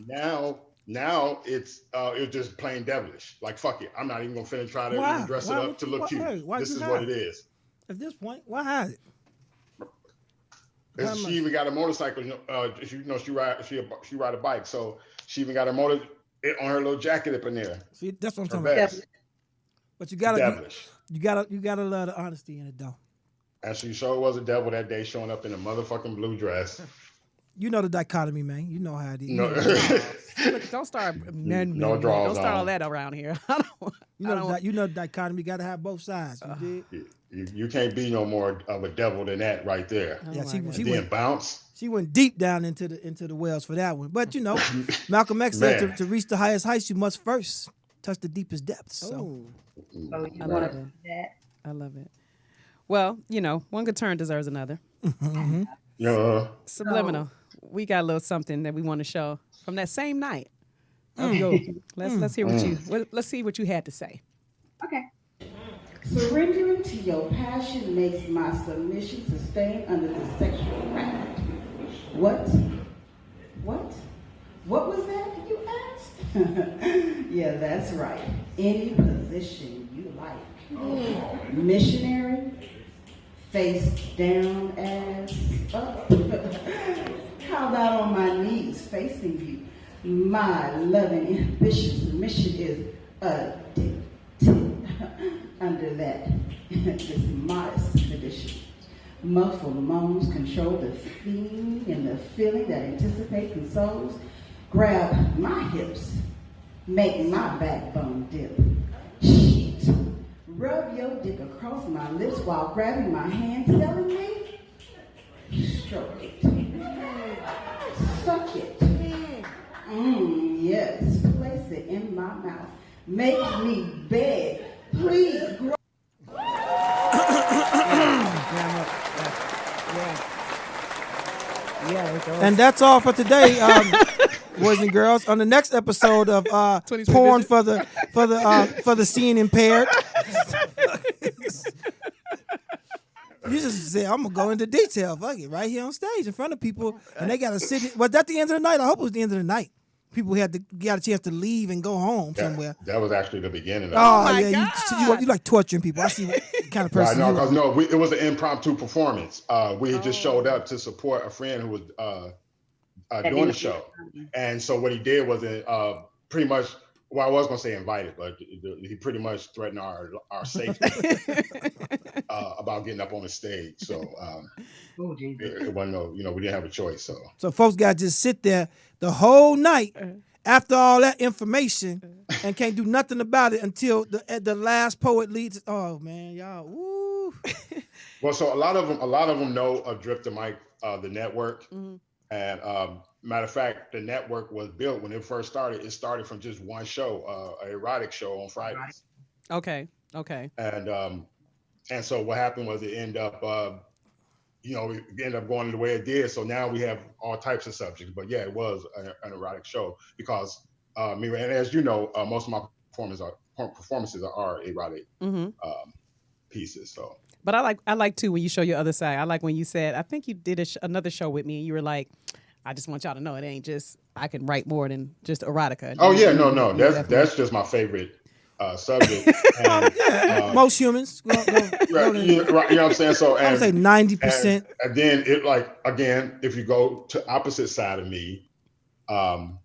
F: Now it's just plain devilish. Like, fuck it. I'm not even gonna finna try to even dress it up to look cute. This is what it is.
E: At this point, why hide it?
F: She even got a motorcycle. She ride a bike, so she even got a motor on her little jacket up in there.
E: See, that's what I'm talking about. But you gotta love the honesty in it though.
F: And she sure was a devil that day, showing up in a motherfucking blue dress.
E: You know the dichotomy, man. You know how it is.
F: No.
D: Look, don't start.
F: No draws.
D: Don't start all that around here.
E: You know the dichotomy. Got to have both sides. You did.
F: You can't be no more of a devil than that right there. She went bounce.
E: She went deep down into the wells for that one. But Malcolm X said to reach the highest heights, you must first touch the deepest depths. So
G: you want to do that?
D: I love it. Well, one good turn deserves another.
F: Yeah.
D: Subliminal. We got a little something that we want to show from that same night. Let's hear let's see what you had to say.
J: Okay. Surrendering to your passion makes my submission sustain under the sexual racket. What? What was that you asked? Yeah, that's right. Any position you like. Missionary, face down, ass up. How about on my knees facing you? My loving, ambitious mission is addicted under that this modest condition. Muffled moans control the feeling and the feeling that anticipate consoles. Grab my hips, make my backbone dip. Shit. Rub your dick across my lips while grabbing my hand, telling me, stroke it. Suck it. Yes, place it in my mouth. Make me beg. Please grow.
E: And that's all for today, boys and girls. On the next episode of Porn for the Seeing Impaired. You just say, I'm gonna go into detail. Fuck it, right here on stage in front of people, and they gotta sit. Was that the end of the night? I hope it was the end of the night. People got a chance to leave and go home somewhere.
F: That was actually the beginning.
E: Oh yeah, you like torturing people. I see what kind of person.
F: Right, it was an impromptu performance. We had just showed up to support a friend who was doing the show, and so what he did was pretty much. Well, I was gonna say invited, but he pretty much threatened our safety about getting up on the stage. So it wasn't we didn't have a choice.
E: So folks got to just sit there the whole night after all that information and can't do nothing about it until the last poet leads. Oh man, y'all, woo.
F: Well, so a lot of them know of Drip the Mic, the network, and matter of fact, the network was built when it first started. It started from just one show, an erotic show on Fridays.
D: Okay.
F: And so what happened was it ended up, it ended up going the way it did. So now we have all types of subjects. But yeah, it was an erotic show because and as you know, most of my performances are erotic pieces. So.
D: But I like too when you show your other side. I like when you said, I think you did another show with me, and you were like, I just want y'all to know it ain't just I can write more than just erotica.
F: Oh yeah, no, that's just my favorite subject. And,
E: most humans.
F: Right, you know what I'm saying? So
E: I would say 90%.
F: And then if you go to opposite side of me, I'm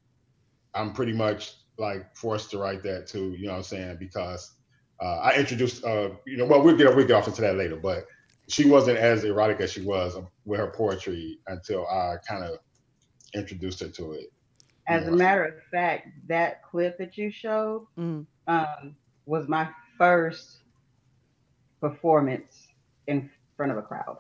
F: pretty much like forced to write that too. You know what I'm saying? Because I introduced, we'll get off into that later, but she wasn't as erotic as she was with her poetry until I kind of introduced her to it.
G: As a matter of fact, that clip that you showed was my first performance in front of a crowd.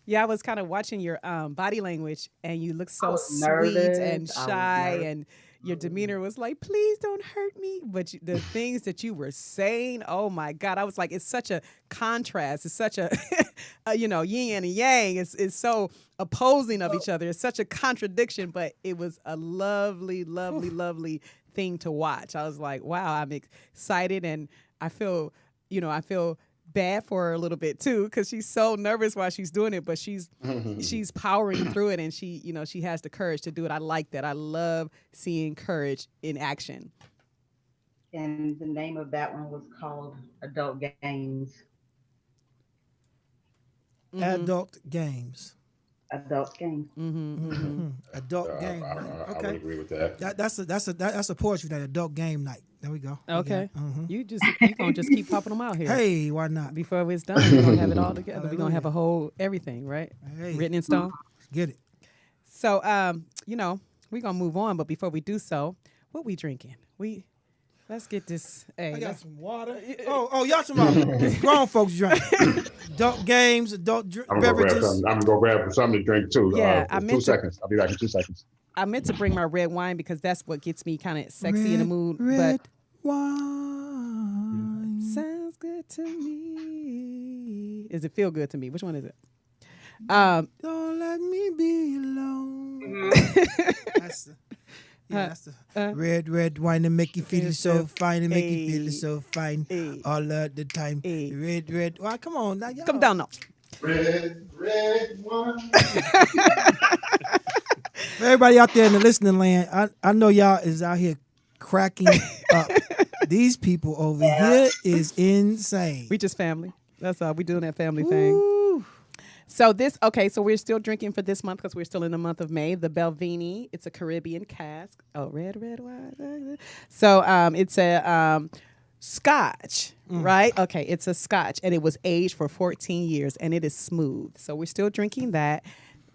D: Yeah, I was kind of watching your body language, and you look so sweet and shy, and your demeanor was like, please don't hurt me. But the things that you were saying, oh my God, I was like, it's such a contrast. It's such a, yin and yang. It's so opposing of each other. It's such a contradiction, but it was a lovely, lovely, lovely thing to watch. I was like, wow, I'm excited, and I feel bad for her a little bit too, because she's so nervous while she's doing it, but she's powering through it, and she has the courage to do it. I like that. I love seeing courage in action.
G: And the name of that one was called Adult Games.
E: Adult Games.
G: Adult Games.
E: Adult Game.
F: I would agree with that.
E: That's a poetry night. Adult Game Night. There we go.
D: Okay. You gonna just keep popping them out here.
E: Hey, why not?
D: Before it's done, we're gonna have it all together. We're gonna have a whole everything, right?
E: Hey.
D: Written in stone.
E: Get it.
D: So we're gonna move on, but before we do so, what we drinking? Let's get this. Hey,
E: I got some water. Oh, y'all talking about grown folks drink. Adult games, beverages.
F: I'm gonna grab something to drink too.
D: Yeah,
F: 2 seconds. I'll be back in 2 seconds.
D: I meant to bring my red wine because that's what gets me kind of sexy in the mood.
E: Red
D: but
E: wine
D: sounds good to me. Is it Feel Good to Me? Which one is it?
E: Don't let me be alone. That's the red wine and make you feel so fine and make you feel so fine all of the time. Red. Well, come on now, y'all.
D: Come down now.
F: Red wine.
E: Everybody out there in the listening land, I know y'all is out here cracking up. These people over here is insane.
D: We just family. That's all. We doing that family thing. So so we're still drinking for this month because we're still in the month of May. The Belvini, it's a Caribbean cask. Oh, red wine. So it's a Scotch, right? Okay, it's a Scotch, and it was aged for 14 years, and it is smooth. So we're still drinking that.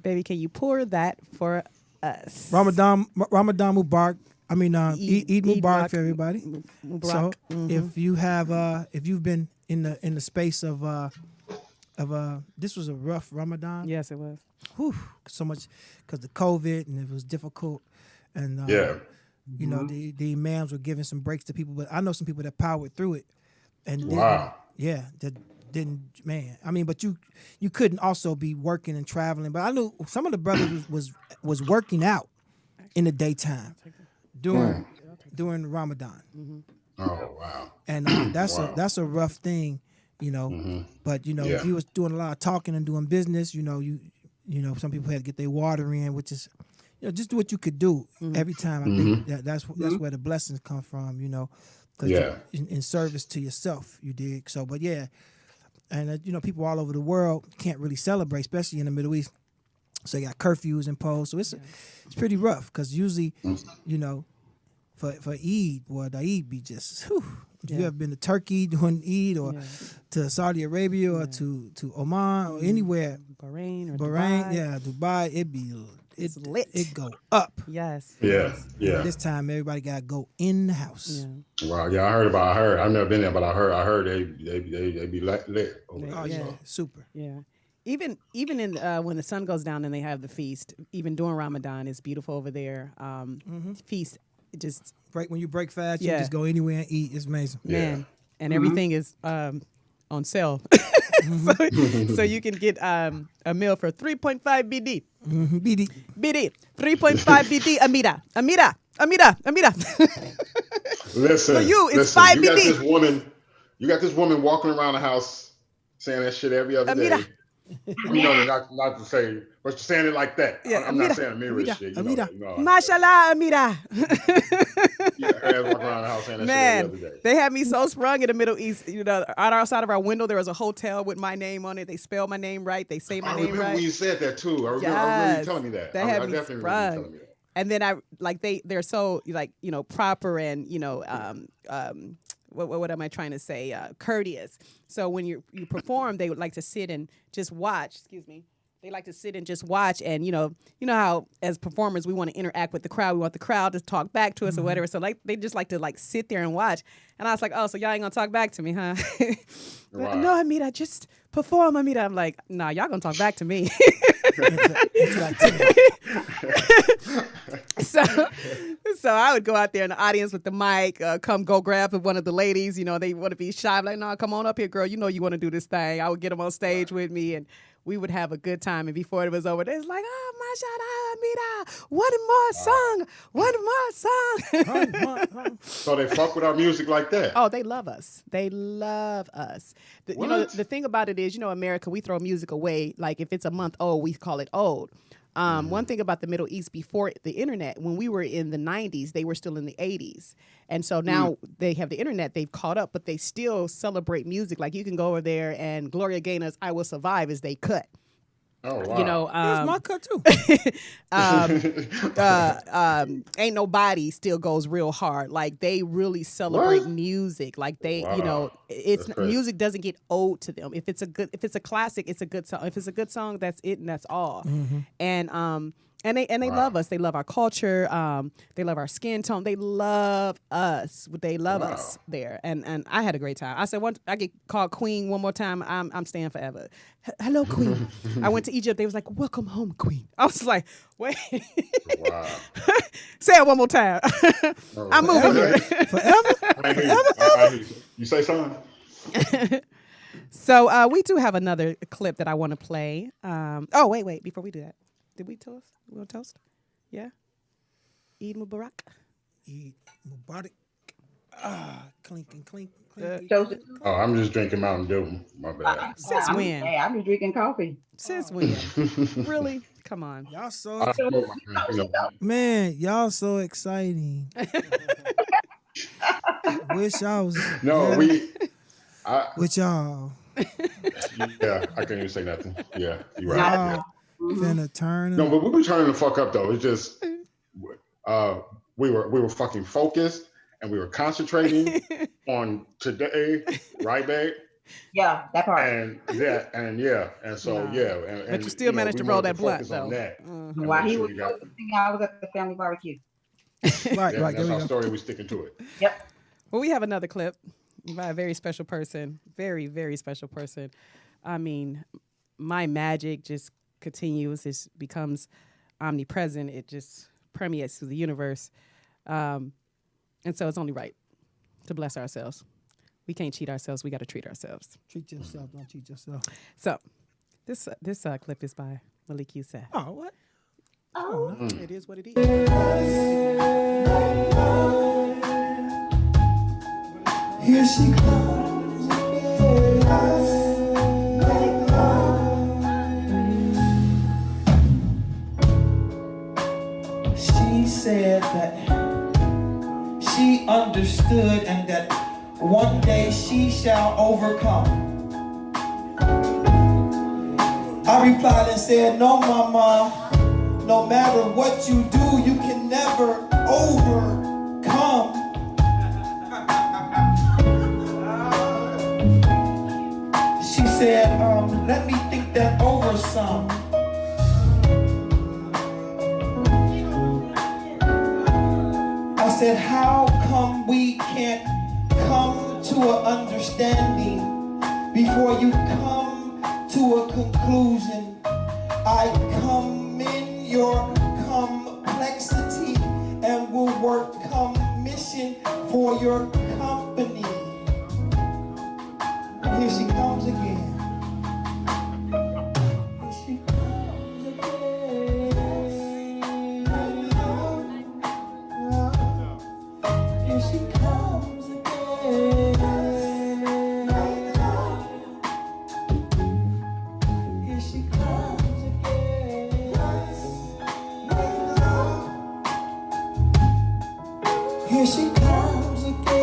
D: Baby, can you pour that for us?
E: Ramadan Mubarak. I mean, Eid Mubarak for everybody.
D: Mubarak.
E: So if you have, if you've been in the space of this was a rough Ramadan.
D: Yes, it was.
E: Whew, so much because the COVID and it was difficult, and you know the imams were giving some breaks to people, but I know some people that powered through it, and that didn't, man. I mean, but you couldn't also be working and traveling. But I knew some of the brothers was working out in the daytime during Ramadan.
F: Oh wow!
E: And that's a rough thing, you know. But you know, if you was doing a lot of talking and doing business, you know, you know, some people had to get their water in, which is, you know, just do what you could do every time. I think that's where the blessings come from, you know. In service to yourself, you dig. So, but yeah, and you know, people all over the world can't really celebrate, especially in the Middle East. So you got curfews imposed. So it's pretty rough because usually, you know, for Eid, boy, the Eid be just. Whew. If you ever been to Turkey doing Eid or to Saudi Arabia or to Oman or anywhere,
D: Bahrain,
E: Dubai, it's lit. It go up.
D: Yes.
F: Yeah.
E: This time everybody gotta go in the house.
F: Yeah. Wow. Yeah, I heard. I've never been there, but I heard they be lit.
E: Oh yeah, super.
D: Yeah. Even in when the sun goes down and they have the feast, even during Ramadan, it's beautiful over there. Feast, just
E: when you break fast, you just go anywhere and eat. It's amazing,
D: man. And everything is on sale, so you can get a meal for 3.5 BD. BD 3.5 BD. Amira.
F: Listen,
D: for you, it's 5
F: BD. You got this woman walking around the house saying that shit every other day. You know, not to say, but you're saying it like that.
D: Yeah,
F: I'm not saying Amira shit. You know,
D: Mashallah, Amira.
F: Her ass walking around the house saying that shit every other day.
D: They had me so sprung in the Middle East. You know, outside of our window, there was a hotel with my name on it. They spell my name right. They say my name right. I remember
F: when you said that too. I remember you telling me that.
D: They had me sprung. And then they're so like, you know, proper and, you know, what am I trying to say? Courteous. So when you perform, they would like to sit and just watch. Excuse me. They like to sit and just watch, and you know how as performers we want to interact with the crowd. We want the crowd to talk back to us or whatever. So like they just like to like sit there and watch. And I was like, oh, so y'all ain't gonna talk back to me, huh? Wow. No, Amita, just perform, Amita. I'm like, nah, y'all gonna talk back to me. So I would go out there in the audience with the mic, come go grab one of the ladies. You know, they want to be shy. I'm like, no, come on up here, girl. You know you want to do this thing. I would get them on stage with me, and we would have a good time. And before it was over, they was like, oh, mashallah, Amira, one more song.
F: So they fuck with our music like that?
D: Oh, they love us. They love us. You know, the thing about it is, you know, America, we throw music away. Like if it's a month old, we call it old. One thing about the Middle East before the internet, when we were in the 90s, they were still in the 80s. And so now they have the internet, they've caught up, but they still celebrate music. Like you can go over there and Gloria Gaynor's I Will Survive is they cut.
F: Oh, wow.
E: You know, here's my cut
D: too. Ain't Nobody still goes real hard. Like they really celebrate music. Like they, you know, music doesn't get old to them. If it's a classic, it's a good song. If it's a good song, that's it and that's all. And they love us. They love our culture. They love our skin tone. They love us. They love us there. And I had a great time. I said, once I get called Queen one more time, I'm staying forever. Hello, Queen. I went to Egypt. They was like, welcome home, Queen. I was like, wait.
F: Wow.
D: Say it one more time. I'm moving here.
E: Forever?
F: You say something?
D: So we do have another clip that I want to play. Oh, wait. Before we do that, did we toast? We want to toast? Yeah? Eid Mubarak?
E: Eid Mubarak. Clink, clink.
F: Oh, I'm just drinking Mountain Dew. My bad.
D: Since when?
G: Hey, I'll be drinking coffee.
D: Since when? Really? Come on.
E: Y'all so
F: I smoke my drink,
E: man, y'all so exciting. Wish I was
F: No,
E: with y'all.
F: Yeah, I can't even say nothing. Yeah, you're right.
E: Y'all finna turn.
F: No, but we were turning the fuck up though. It's just we were fucking focused and we were concentrating on today, right, babe?
G: Yeah, that part.
F: And so
D: but you still managed to roll that blunt though.
G: While he was I was at the family barbecue.
E: Right.
F: That's our story. We're sticking to it.
G: Yep.
D: Well, we have another clip by a very special person, very, very special person. I mean, my magic just continues. It becomes omnipresent. It just permeates through the universe. And so it's only right to bless ourselves. We can't cheat ourselves. We got to treat ourselves.
E: Treat yourself. Don't cheat yourself.
D: So this clip is by Malik Youssef.
E: Oh, what?
D: Oh, it is what it is.
K: Here she comes again. She said that she understood and that one day she shall overcome. I replied and said, no, mama, no matter what you do, you can never overcome. She said, let me think that over some. I said, how come we can't come to an understanding before you come to a conclusion? I come in your complexity and will work commission for your company. Here she comes again. Here she comes again. Here she comes again. Here she comes again. Here she comes again.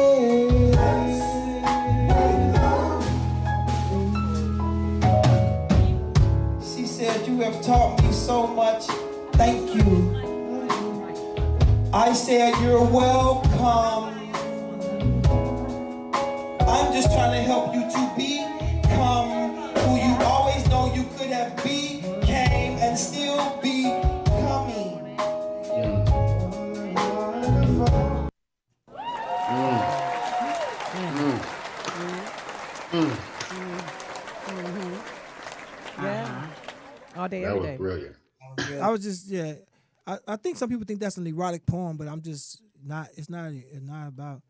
K: She said, you have taught me so much. Thank you. I said, you're welcome. I'm just trying to help you to become who you always know you could have became and still becoming.
D: Yeah. All day,
F: That
D: every
F: was
D: day.
F: brilliant.
E: I was just I think some people think that's an erotic poem, but I'm just not. It's not about.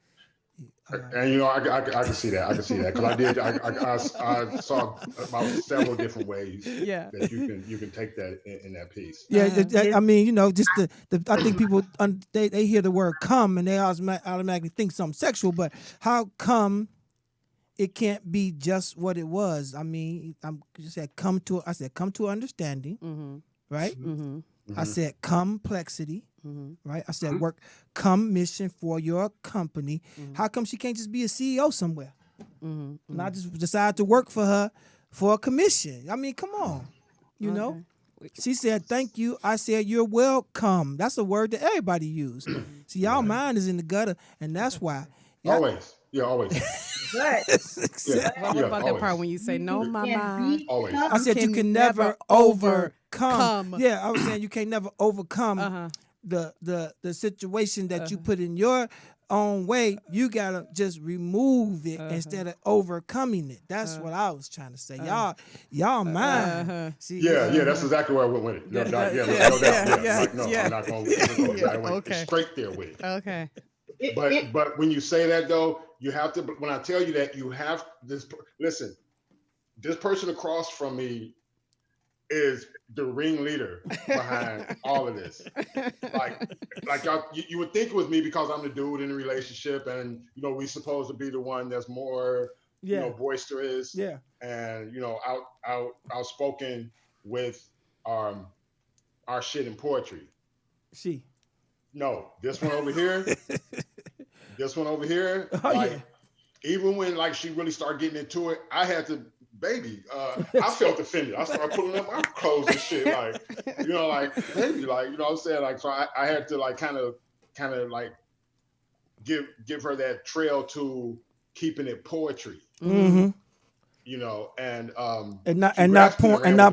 F: And you know, I can see that. I can see that because I saw about several different ways that you can take that in that piece.
E: Yeah, I mean, you know, just the I think people they hear the word "come" and they automatically think something sexual. But how come it can't be just what it was? I mean, I said come to understanding, right? I said complexity, right? I said work commission for your company. How come she can't just be a CEO somewhere? Not just decide to work for her for a commission? I mean, come on, you know. She said, thank you. I said, you're welcome. That's a word that everybody use. See, y'all mind is in the gutter, and that's why.
F: Always. Yeah, always.
G: But
D: What about that part when you say, no, mama?
F: Always.
E: I said you can never overcome. Yeah, I was saying you can never overcome the situation that you put in your own way. You gotta just remove it instead of overcoming it. That's what I was trying to say. Y'all mind. See,
F: that's exactly where I went with it. No doubt. I'm not going to. I went straight there with it.
D: Okay.
F: But when you say that though, you have to. When I tell you that, you have this. Listen, this person across from me is the ringleader behind all of this. Like y'all, you would think it was me because I'm the dude in the relationship, and we supposed to be the one that's more, boisterous, and outspoken with our shit in poetry. No, this one over here, even when she really started getting into it, I had to. Baby, I felt offended. I started pulling up my clothes and shit, baby, you know what I'm saying? So I had to kind of give her that trail to keeping it poetry.
E: Mm-hmm.
F: And
E: not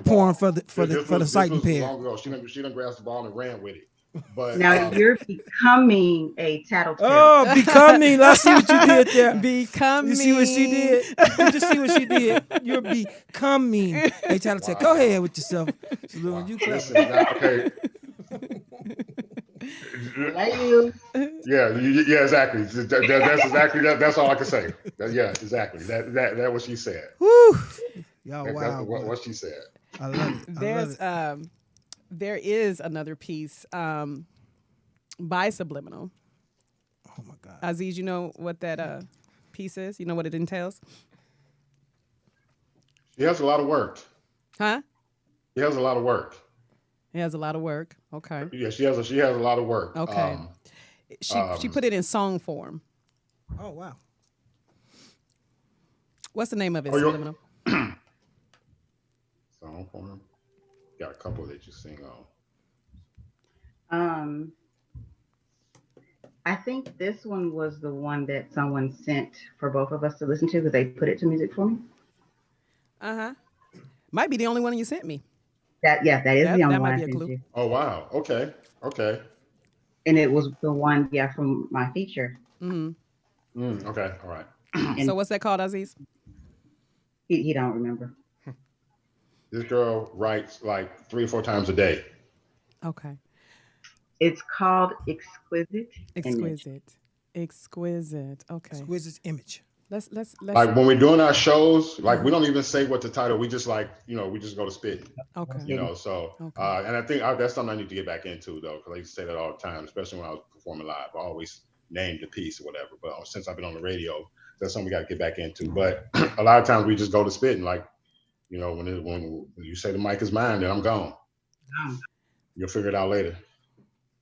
E: pouring for the sight impaired.
F: Long ago, she done grasped the ball and ran with it. But
G: now you're becoming a tattletale.
E: Oh, becoming! Let's see what you did there.
D: Becoming.
E: You see what she did? You just see what she did. You're becoming a tattletale. Wow. Go ahead with yourself.
F: Wow. You listen, okay. Yeah, exactly. That's exactly that. That's all I can say. Exactly. That what she said.
E: Woo! Y'all, wow.
F: What she said.
E: I love it.
D: There is another piece by Subliminal.
E: Oh my God.
D: Aziz, you know what that piece is? You know what it entails?
F: He has a lot of work.
D: Huh?
F: He has a lot of work.
D: He has a lot of work. Okay.
F: Yeah, she has a lot of work.
D: Okay. She put it in song form.
E: Oh wow.
D: What's the name of it? Subliminal.
F: Song form. Got a couple that you sing
G: on. I think this one was the one that someone sent for both of us to listen to because they put it to music for me.
D: Might be the only one you sent me.
G: That is the only one I sent you.
F: Oh wow. Okay.
G: And it was the one, from my feature.
D: Mm-hmm.
F: Okay. All right.
D: So what's that called, Aziz?
G: He don't remember.
F: This girl writes 3 or 4 times a day.
D: Okay.
G: It's called Exquisite.
D: Okay.
E: Exquisite Image.
D: Let's
F: when we're doing our shows, we don't even say what the title. We just we just go to spit.
D: Okay.
F: And I think that's something I need to get back into though, because I used to say that all the time, especially when I was performing live. I always named the piece or whatever. But since I've been on the radio, that's something we got to get back into. But a lot of times we just go to spit and when you say the mic is mine, then I'm gone. You'll figure it out later.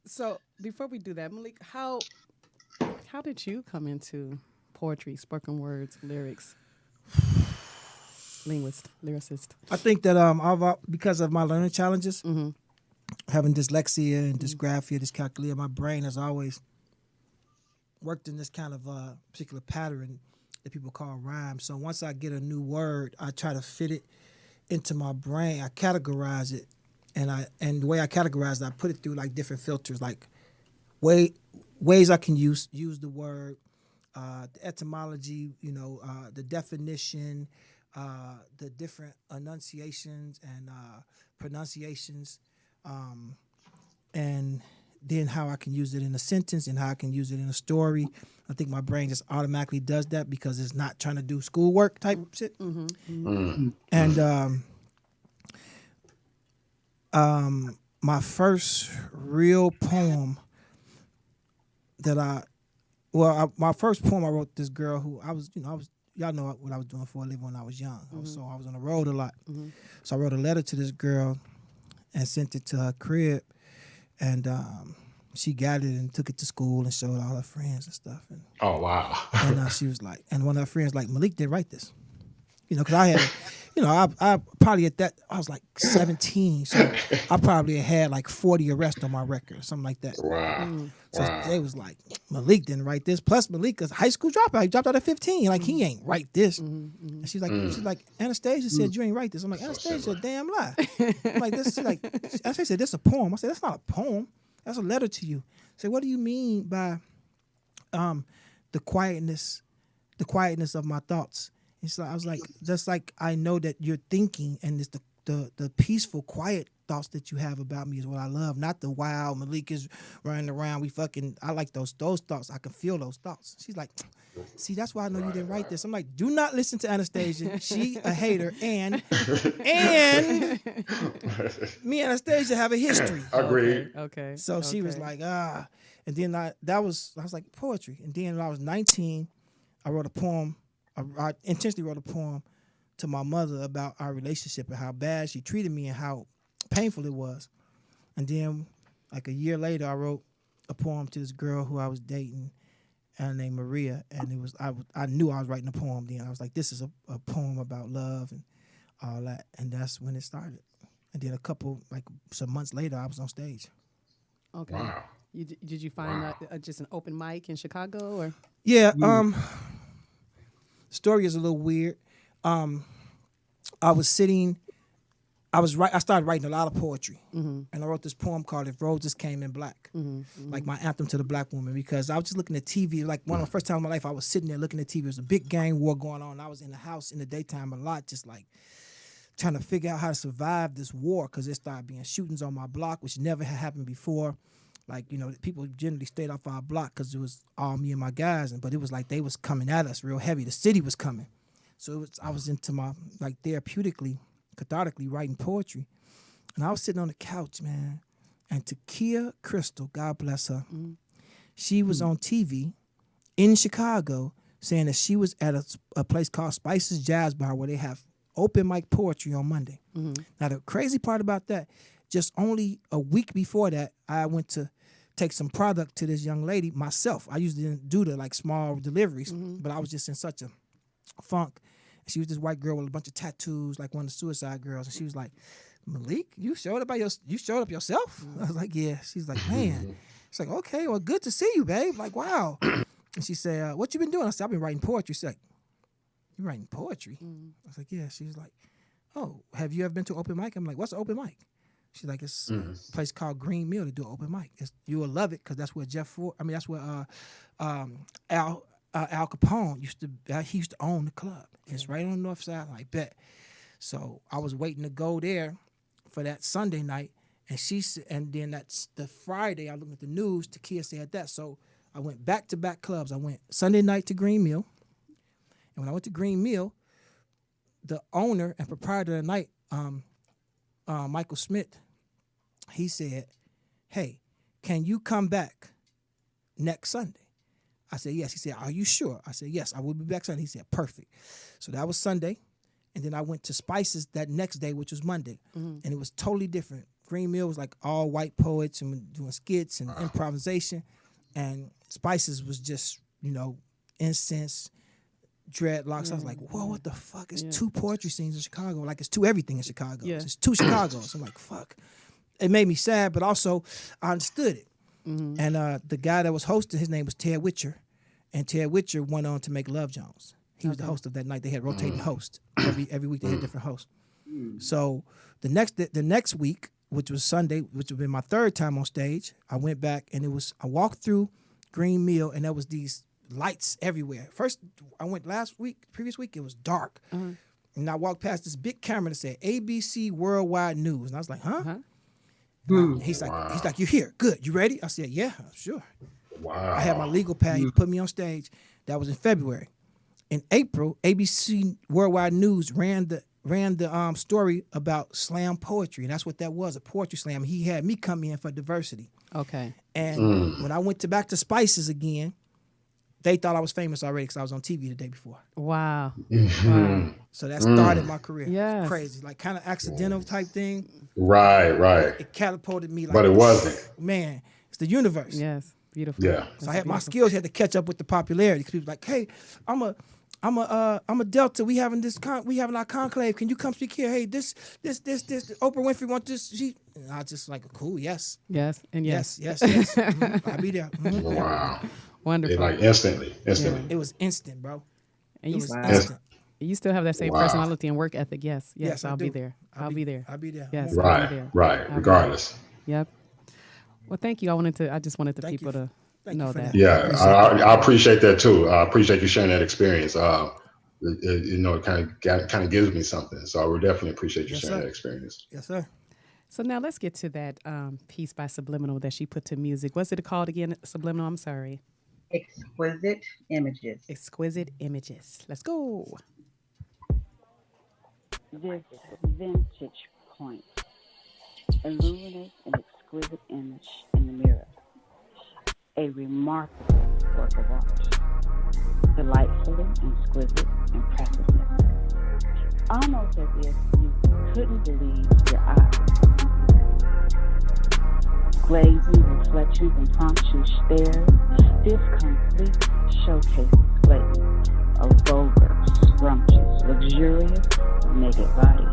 D: So before we do that, Malik, how did you come into poetry, spoken words, lyrics, lyricist?
E: I think that because of my learning challenges, having dyslexia and dysgraphia, dyscalculia, my brain has always worked in this kind of particular pattern that people call rhyme. So once I get a new word, I try to fit it into my brain. I categorize it, and the way I categorize it, I put it through different filters, ways I can use the word, the etymology, the definition, the different enunciations and pronunciations, and then how I can use it in a sentence and how I can use it in a story. I think my brain just automatically does that because it's not trying to do schoolwork type shit. And my first real poem my first poem I wrote this girl who y'all know what I was doing for a living when I was young. So I was on the road a lot. So I wrote a letter to this girl and sent it to her crib. And she got it and took it to school and showed all her friends and stuff. And,
F: oh, wow.
E: And she was like, and one of her friends Malik didn't write this. Because I had, I probably at that, I was 17. So I probably had 40 arrests on my record or something like that.
F: Wow.
E: So they was like, Malik didn't write this. Plus Malik is a high school dropout. He dropped out at 15. He ain't write this. And she's like, Anastasia said you ain't write this. I'm like, Anastasia, a damn lie. I'm like, Anastasia said, this is a poem. I said, that's not a poem. That's a letter to you. I said, what do you mean by the quietness of my thoughts? And so I was like, just like I know that you're thinking, and it's the peaceful, quiet thoughts that you have about me is what I love. Not the wow, Malik is running around. I like those thoughts. I can feel those thoughts. She's like, see, that's why I know you didn't write this. I'm like, do not listen to Anastasia. She a hater, and me and Anastasia have a history.
F: Agreed.
D: Okay.
E: So she was like, and then I was like, poetry. And then when I was 19, I wrote a poem. I intentionally wrote a poem to my mother about our relationship and how bad she treated me and how painful it was. And then like a year later, I wrote a poem to this girl who I was dating named Maria. And it was, I knew I was writing a poem then. I was like, this is a poem about love and all that. And that's when it started. And then some months later, I was on stage.
D: Okay.
F: Wow.
D: Did you find just an open mic in Chicago, or?
E: Yeah. Story is a little weird. I started writing a lot of poetry, and I wrote this poem called "If Roses Came in Black," like my anthem to the black woman. Because I was just looking at TV, like one of the first times in my life, I was sitting there looking at TV. There was a big gang war going on. I was in the house in the daytime a lot, just like trying to figure out how to survive this war, because there started being shootings on my block, which never had happened before. Like, people generally stayed off our block because it was all me and my guys, but it was like they was coming at us real heavy. The city was coming. So I was into my, like, therapeutically, cathartically writing poetry. And I was sitting on the couch, man, and Takia Crystal, God bless her, she was on TV in Chicago saying that she was at a place called Spice's Jazz Bar where they have open mic poetry on Monday. Now, the crazy part about that, just only a week before that, I went to take some product to this young lady myself. I usually didn't do the like small deliveries, but I was just in such a funk. She was this white girl with a bunch of tattoos, like one of the Suicide Girls, and she was like, "Malik, you showed up yourself?" I was like, "Yeah." She's like, "Man," it's like, "Okay, well, good to see you, babe." Like, wow. And she said, "What you been doing?" I said, "I've been writing poetry." She's like, "You writing poetry?" I was like, "Yeah." She was like, "Oh, have you ever been to an open mic?" I'm like, "What's an open mic?" She's like, "It's a place called Green Mill to do an open mic. You will love it because that's where Al Capone used to own the club. It's right on the north side." I bet. So I was waiting to go there for that Sunday night, and then that's the Friday. I looked at the news. Takia said that, so I went back-to-back clubs. I went Sunday night to Green Mill, and when I went to Green Mill, the owner and proprietor of the night, Michael Smyth, he said, "Hey, can you come back next Sunday?" I said, "Yes." He said, "Are you sure?" I said, "Yes, I will be back Sunday." He said, "Perfect." So that was Sunday. And then I went to Spice's that next day, which was Monday. And it was totally different. Green Mill was like all white poets and doing skits and improvisation. And Spice's was just, incense, dreadlocks. I was like, whoa, what the fuck? It's two poetry scenes in Chicago. Like, it's two everything in Chicago. Yeah. It's two Chicagos. I'm like, fuck. It made me sad, but also I understood it. And the guy that was hosting, his name was Ted Witcher. And Ted Witcher went on to make Love Jones. He was the host of that night. They had rotating hosts. Every week they had different hosts. So the next week, which was Sunday, which would have been my third time on stage, I went back and I walked through Green Mill and there was these lights everywhere. First, I went previous week, it was dark. And I walked past this big camera that said ABC Worldwide News. And I was like, huh? He's like, "You here? Good. You ready?" I said, "Yeah, sure." Wow. I had my legal pad. He put me on stage. That was in February. In April, ABC Worldwide News ran the story about slam poetry, and that's what that was, a poetry slam. He had me come in for diversity. Okay. And when I went back to Spice's again, they thought I was famous already because I was on TV the day before. Wow. Wow. So that started my career. Yeah. Crazy, like kind of accidental type thing.
F: Right.
E: It catapulted me. Like,
F: but it wasn't.
E: Man, it's the universe.
D: Yes. Beautiful.
F: Yeah.
E: So I had my skills had to catch up with the popularity. Because people were like, "Hey, I'm a Delta. We having our conclave. Can you come speak here? Hey, this Oprah Winfrey want this." And I was just like, "Cool, yes." Yes. I'll be there.
F: Wow.
D: Wonderful.
F: It like instantly.
E: Yeah. It was instant, bro.
D: And you still have that same personality and work ethic. Yes. I'll be there. I'll be there. Yes.
F: Right. Regardless.
D: Yep. Well, thank you. I just wanted the people to know that.
F: Yeah, I appreciate that too. I appreciate you sharing that experience. It kind of gives me something. So I would definitely appreciate you sharing that experience.
E: Yes, sir.
D: So now let's get to that piece by Subliminal that she put to music. What's it called again, Subliminal? I'm sorry.
G: Exquisite Images.
D: Exquisite Images. Let's go.
L: This vintage point illuminates an exquisite image in the mirror. A remarkable work of art. Delightfully exquisite impressiveness. Almost as if you couldn't believe your eyes. Glazing reflections and prompts you stare. This complete showcase display of vulgar, scrumptious, luxurious, naked body.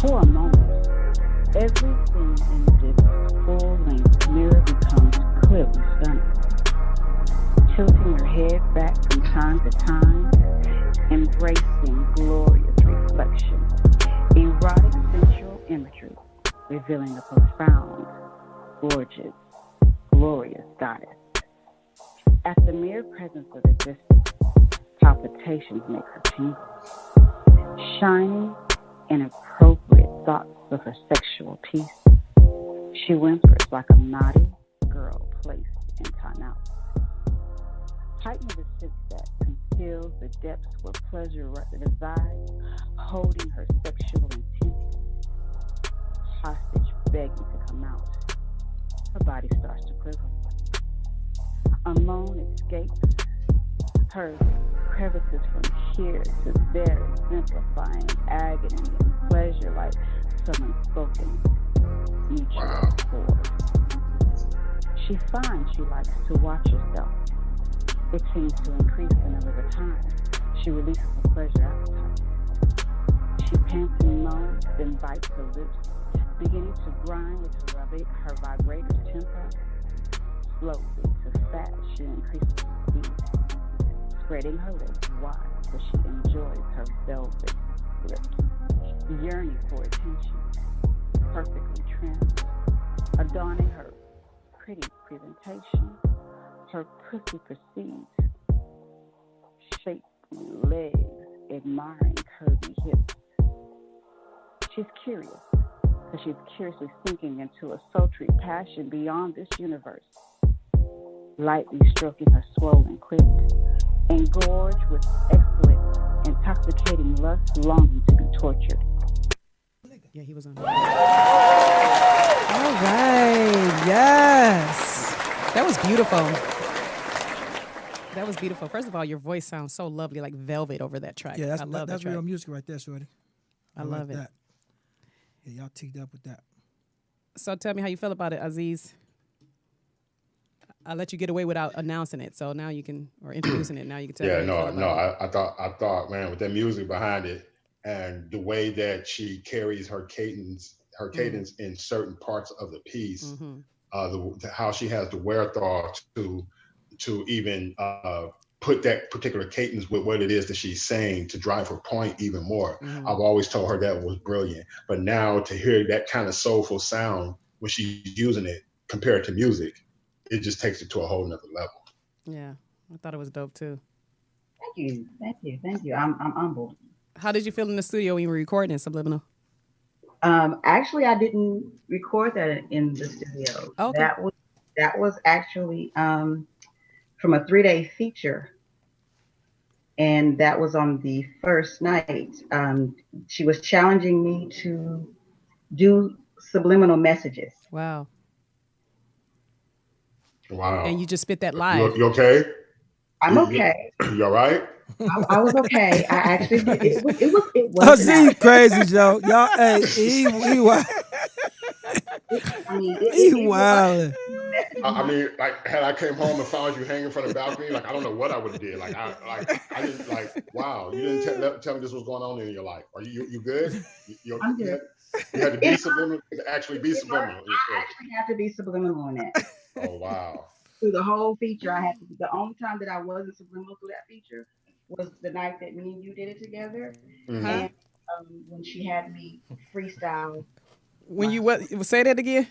L: For a moment, everything in this full-length mirror becomes clearly stunning. Tilting her head back from time to time, embracing glorious reflection, erotic sensual imagery, revealing a profound, gorgeous, glorious goddess. At the mere presence of existence, palpitations make her tingle. Shining inappropriate thoughts of her sexual peace, she whimpers like a naughty girl placed in timeout. Tightening the sense that conceals the depths where pleasure resides, holding her sexual intent, hostage begging to come out. Her body starts to quiver. A moan escapes, her crevices from here to there, exemplifying agony and pleasure like some unspoken mutual accord. She finds she likes to watch herself. It seems to increase whenever the time she releases her pleasure appetite. She pants and moans, then bites her lips, beginning to grind with her vibrator's tempo. Slowly to fast, she increases the speed, spreading her legs wide as she enjoys her velvet lips, yearning for attention, perfectly trimmed, adorning her pretty presentation. Her pussy proceeds, shaping legs, admiring curvy hips. She's curious, because she's curiously sinking into a sultry passion beyond this universe. Lightly stroking her swollen clit, engorged with excellent, intoxicating lust, longing to be tortured.
D: Yeah, he was on. All right, yes. That was beautiful. That was beautiful. First of all, your voice sounds so lovely, like velvet over that track.
E: Yeah,
D: I love
E: that's
D: that
E: real
D: track.
E: music right there, shorty.
D: I love it.
E: That. Yeah, y'all teed up with that.
D: So tell me how you feel about it, Aziz. I'll let you get away without announcing it. So now you can, or introducing it. Now you can tell me how you feel about it.
F: I thought, man, with that music behind it and the way that she carries her cadence in certain parts of the piece, how she has the wherewithal to even put that particular cadence with what it is that she's saying to drive her point even more. I've always told her that was brilliant. But now to hear that kind of soulful sound when she's using it compared to music, it just takes it to a whole nother level.
D: Yeah, I thought it was dope too.
G: Thank you. I'm humbled.
D: How did you feel in the studio when you were recording Subliminal?
G: Actually, I didn't record that in the studio.
D: Okay.
G: That was actually from a 3-day feature, and that was on the first night. She was challenging me to do subliminal messages.
D: Wow.
F: Wow.
D: And you just spit that live.
F: You okay?
G: I'm okay.
F: You all right?
G: I was okay. I actually did. It was.
E: Oh, see, crazy, Joe. Y'all, hey, he wild. He wild.
F: I mean, like, had I came home and found you hanging from the balcony, like, I don't know what I would have did. I didn't, like, wow, you didn't tell me this was going on in your life. Are you good?
G: I'm good.
F: You had to be subliminal, to actually be subliminal.
G: I actually had to be subliminal in that.
F: Oh, wow.
G: Through the whole feature, I had to. The only time that I wasn't subliminal through that feature was the night that me and you did it together, and when she had me freestyle.
D: When you say that again?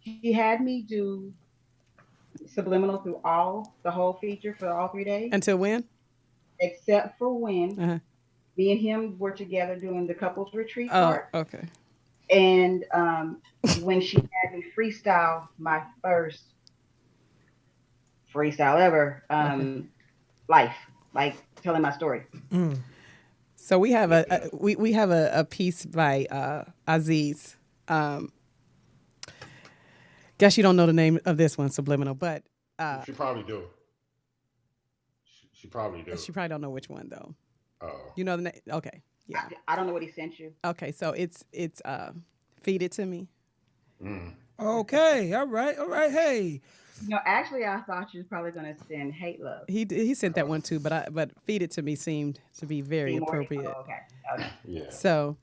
G: She had me do subliminal through the whole feature for all 3 days.
D: Until when?
G: Except for when me and him were together doing the couples retreat part.
D: Okay.
G: And when she had me freestyle my first freestyle ever, life, like telling my story.
D: So we have we have a piece by Aziz. Guess you don't know the name of this one, Subliminal, but
F: she probably do. She probably do.
D: She probably don't know which one though.
F: Oh.
D: You know the name? Okay. Yeah.
G: I don't know what he sent you.
D: Okay, so it's Feed It To Me.
E: Okay, all right. Hey.
G: No, actually, I thought you was probably gonna send Hate Love.
D: He sent that one too, but Feed It To Me seemed to be very appropriate.
G: Okay.
F: Yeah.
D: So,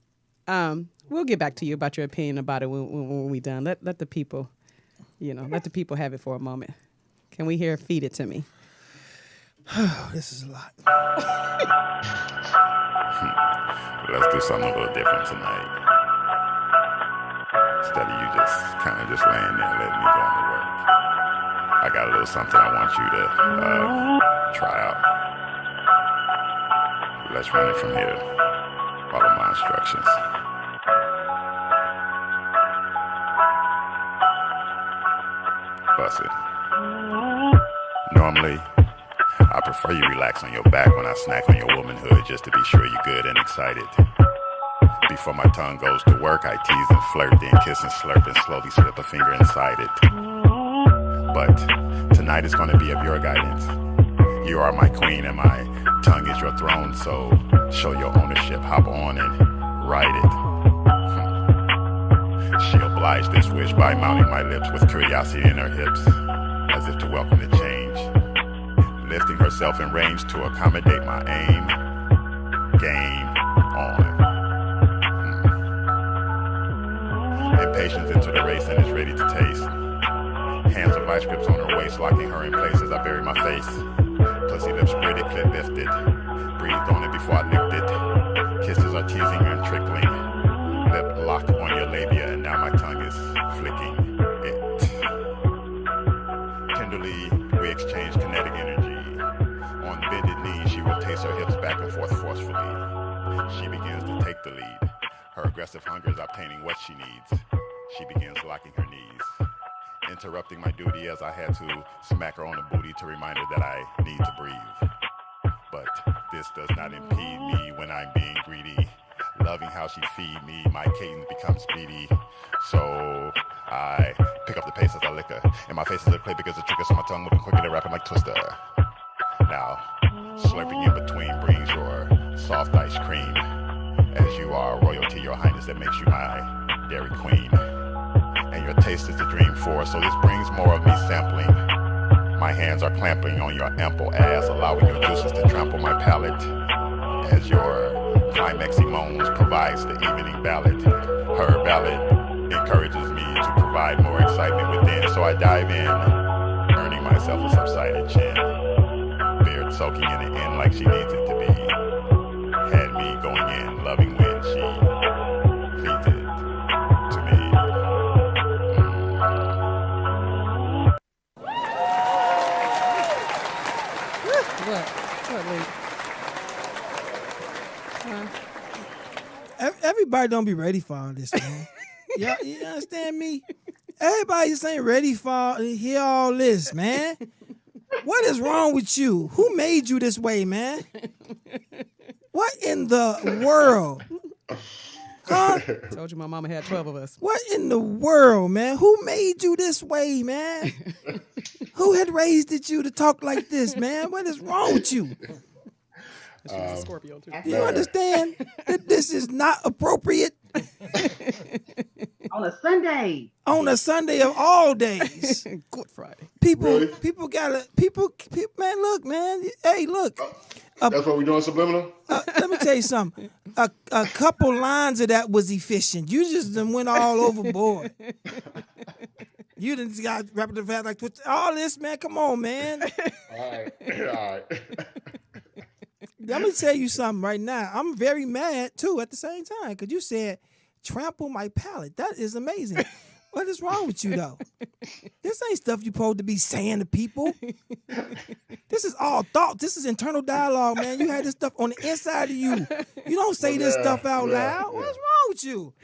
D: we'll get back to you about your opinion about it when we done. Let the people, let the people have it for a moment. Can we hear Feed It To Me?
E: This is a lot.
B: Let's do something a little different tonight. Instead of you just kind of just laying there and letting me go on to work. I got a little something I want you to try out. Let's run it from here. Follow my instructions. Bust it. Normally, I prefer you relax on your back when I snack on your womanhood just to be sure you're good and excited. Before my tongue goes to work, I tease and flirt, then kiss and slurp and slowly slip a finger inside it. But tonight is going to be of your guidance. You are my queen and my tongue is your throne, so show your ownership, hop on and ride it. She obliged this wish by mounting my lips with curiosity in her hips, as if to welcome the change. Lifting herself in range to accommodate my aim. Game on. Impatience into the race and is ready to taste. Hands of vice grips on her waist, locking her in place as I bury my face. Pussy lips spreaded, clit lifted. Breathed on it before I licked it. Kisses are teasing and trickling. Lip locked on your labia, and now my tongue is flicking it. Tenderly, we exchange kinetic energy. On bended knees, she rotates her hips back and forth forcefully. She begins to take the lead. Her aggressive hunger is obtaining what she needs. She begins locking her knees. Interrupting my duty as I had to smack her on the booty to remind her that I need to breathe. But this does not impede me when I'm being greedy. Loving how she feed me, my cadence becomes speedy. So I pick up the pace as I lick her. And my face is a play because the trigger, so my tongue moving quicker than rapping like Twister. Now, slurping in between brings your soft ice cream. As you are royalty, your highness, that makes you my dairy queen. And your taste is the dream for, so this brings more of me sampling. My hands are clamping on your ample ass, allowing your juices to trample my palate. As your climaxy moans provides the evening ballad. Her ballad encourages me to provide more excitement within, so I dive in, earning myself a subsided chin. Beard soaking in the end like she needs it to be. Had me going in, loving when she feeds it to me.
D: What, Lee?
E: Everybody don't be ready for all this, man. Yeah, you understand me? Everybody just ain't ready for hear all this, man. What is wrong with you? Who made you this way, man? What in the world? Huh?
D: Told you my mama had 12 of us.
E: What in the world, man? Who made you this way, man? Who had raised you to talk like this, man? What is wrong with you?
D: She was a Scorpio too.
E: Do you understand that this is not appropriate?
G: On a Sunday.
E: On a Sunday of all days.
D: Good Friday.
E: People gotta, man, look, man. Hey, look.
F: That's what we're doing, Subliminal?
E: Let me tell you something. A couple lines of that was efficient. You just done went all overboard. You done got wrapped the fact like all this, man. Come on, man.
F: All right.
E: Let me tell you something right now. I'm very mad too at the same time because you said trample my palate. That is amazing. What is wrong with you though? This ain't stuff you supposed to be saying to people. This is all thought. This is internal dialogue, man. You had this stuff on the inside of you. You don't say this stuff out loud. What's wrong with you?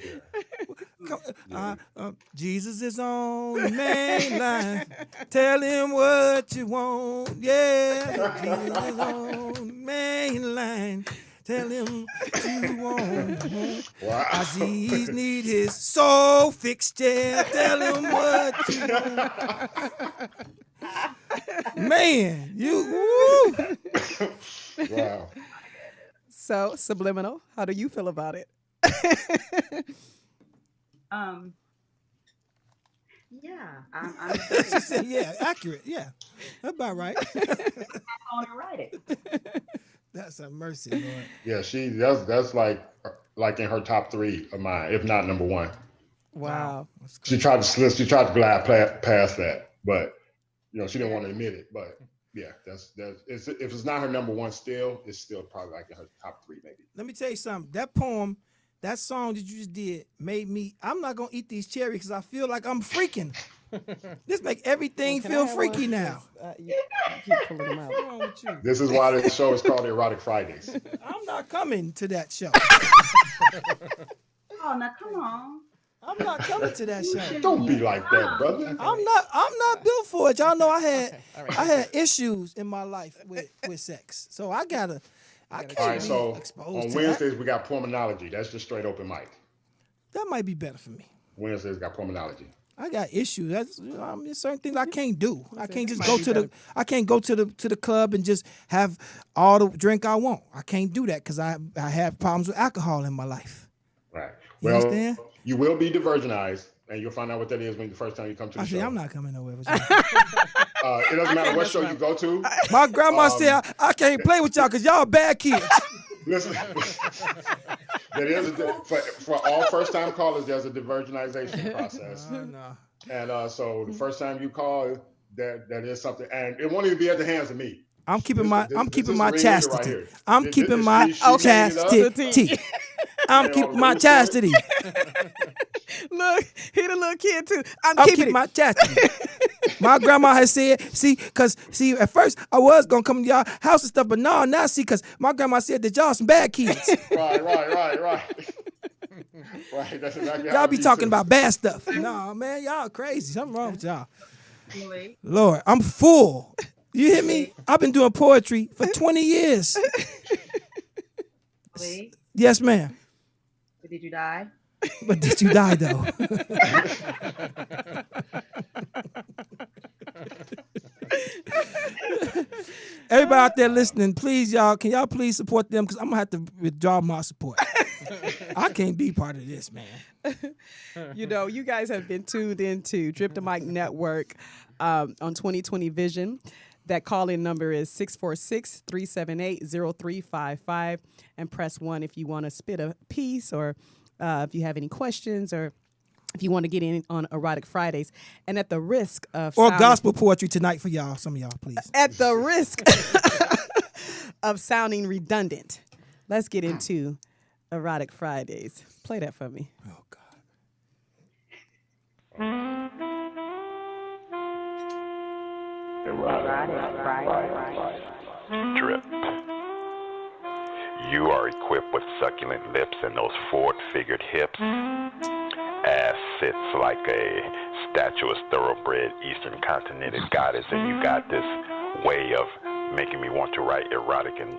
E: Jesus is on the main line. Tell him what you want. Yeah, Jesus is on the main line. Tell him what you want.
F: Wow.
E: Aziz need his soul fixed. Yeah, tell him what you want. Man, you. Woo.
F: Wow.
D: So, Subliminal, how do you feel about it?
G: Yeah,
E: She said, yeah, accurate. Yeah, that's about right.
G: I'm going to write it.
E: That's a mercy, Lord.
F: Yeah, that's like in her top 3 of mine, if not number 1.
D: Wow.
F: She tried to glide past that, but she didn't want to admit it. But yeah, if it's not her number 1 still, it's still probably like in her top 3 maybe.
E: Let me tell you something. That poem, that song that you just did made me, I'm not going to eat these cherries because I feel like I'm freaking. This make everything feel freaky now.
D: You keep pulling them out.
E: What's wrong with you?
F: This is why the show is called Erotic Fridays.
E: I'm not coming to that show.
G: Oh, now come on.
E: I'm not coming to that show.
F: Don't be like that, brother.
E: I'm not built for it. Y'all know I had issues in my life with sex. So I can't
F: All right, so
E: exposed
F: on
E: to
F: Wednesdays we got pulmonology. That's just straight open mic.
E: that might be better for me.
F: Wednesdays got pulmonology.
E: I got issues. There's certain things I can't do. I can't just go to the club and just have all the drink I want. I can't do that because I have problems with alcohol in my life.
F: Right.
E: You
F: Well,
E: understand?
F: you will be divergenized, and you'll find out what that is when the first time you come to the show.
E: I'm not coming nowhere with you.
F: It doesn't matter what show you go to.
E: My grandma said I can't play with y'all because y'all bad kids.
F: Listen, for all first-time callers, there's a divergenization process.
E: No.
F: And so the first time you call, that is something, and it won't even be at the hands of me.
E: I'm keeping my
F: Right
E: chastity.
F: here.
E: I'm keeping my chastity. I'm keeping my chastity.
D: Look, he the little kid too. I'm
E: keeping my chastity. My grandma has said, because at first I was gonna come to y'all house and stuff, but now because my grandma said that y'all some bad kids.
F: Right. Right, that's exactly
E: Y'all be talking about bad stuff. No, man, y'all crazy. Something wrong with y'all.
G: Really?
E: Lord, I'm full. You hear me? I've been doing poetry for 20 years.
G: Really?
E: Yes, ma'am.
G: But did you die?
E: But did you die, though? Everybody out there listening, please, can y'all please support them? Because I'm going to have to withdraw my support. I can't be part of this, man.
D: You guys have been tuned into Drip the Mic Network on 2020 Vision. That call-in number is 646-378-0355, and press 1 if you want to spit a piece, or if you have any questions, or if you want to get in on Erotic Fridays. And at the risk of
E: gospel poetry tonight for y'all, some of y'all, please.
D: At the risk of sounding redundant, let's get into Erotic Fridays. Play that for me.
E: Oh, God.
B: Drip. You are equipped with succulent lips and those forward-figured hips. Ass sits like a statuesque, thoroughbred Eastern continental goddess, and you got this way of making me want to write erotic and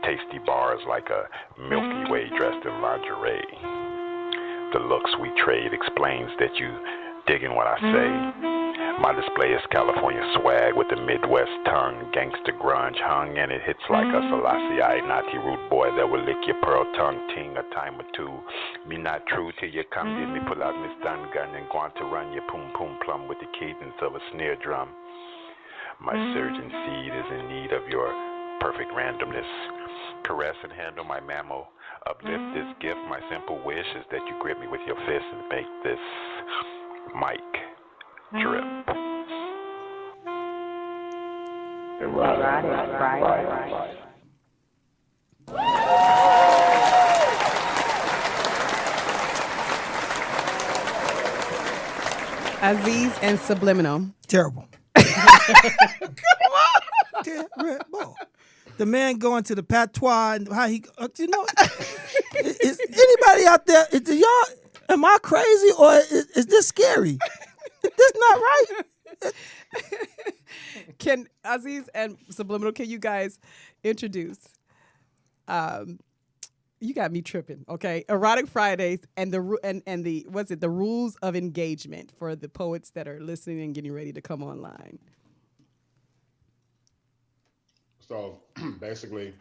B: tasty bars like a Milky Way dressed in lingerie. The looks we trade explains that you digging what I say. My display is California swag with the Midwest tongue, gangster grunge hung, and it hits like a Selassie naughty root boy that will lick your pearl tongue ting a time or two. Me not true till you come, did me pull out my stun gun and go on to run your poom poom plum with the cadence of a snare drum. My surgeon seed is in need of your perfect randomness. Caress and handle my mammal. Uplift this gift. My simple wish is that you grip me with your fist and make this mic drip. Erotic Friday.
D: Aziz and Subliminal.
E: Terrible. Come on. Terrible. The man going to the patois and how he, is anybody out there? Am I crazy or is this scary? Is this not right?
D: Can Aziz and Subliminal, can you guys introduce? You got me tripping. Okay, Erotic Fridays and the what's it? The rules of engagement for the poets that are listening and getting ready to come online.
F: So basically,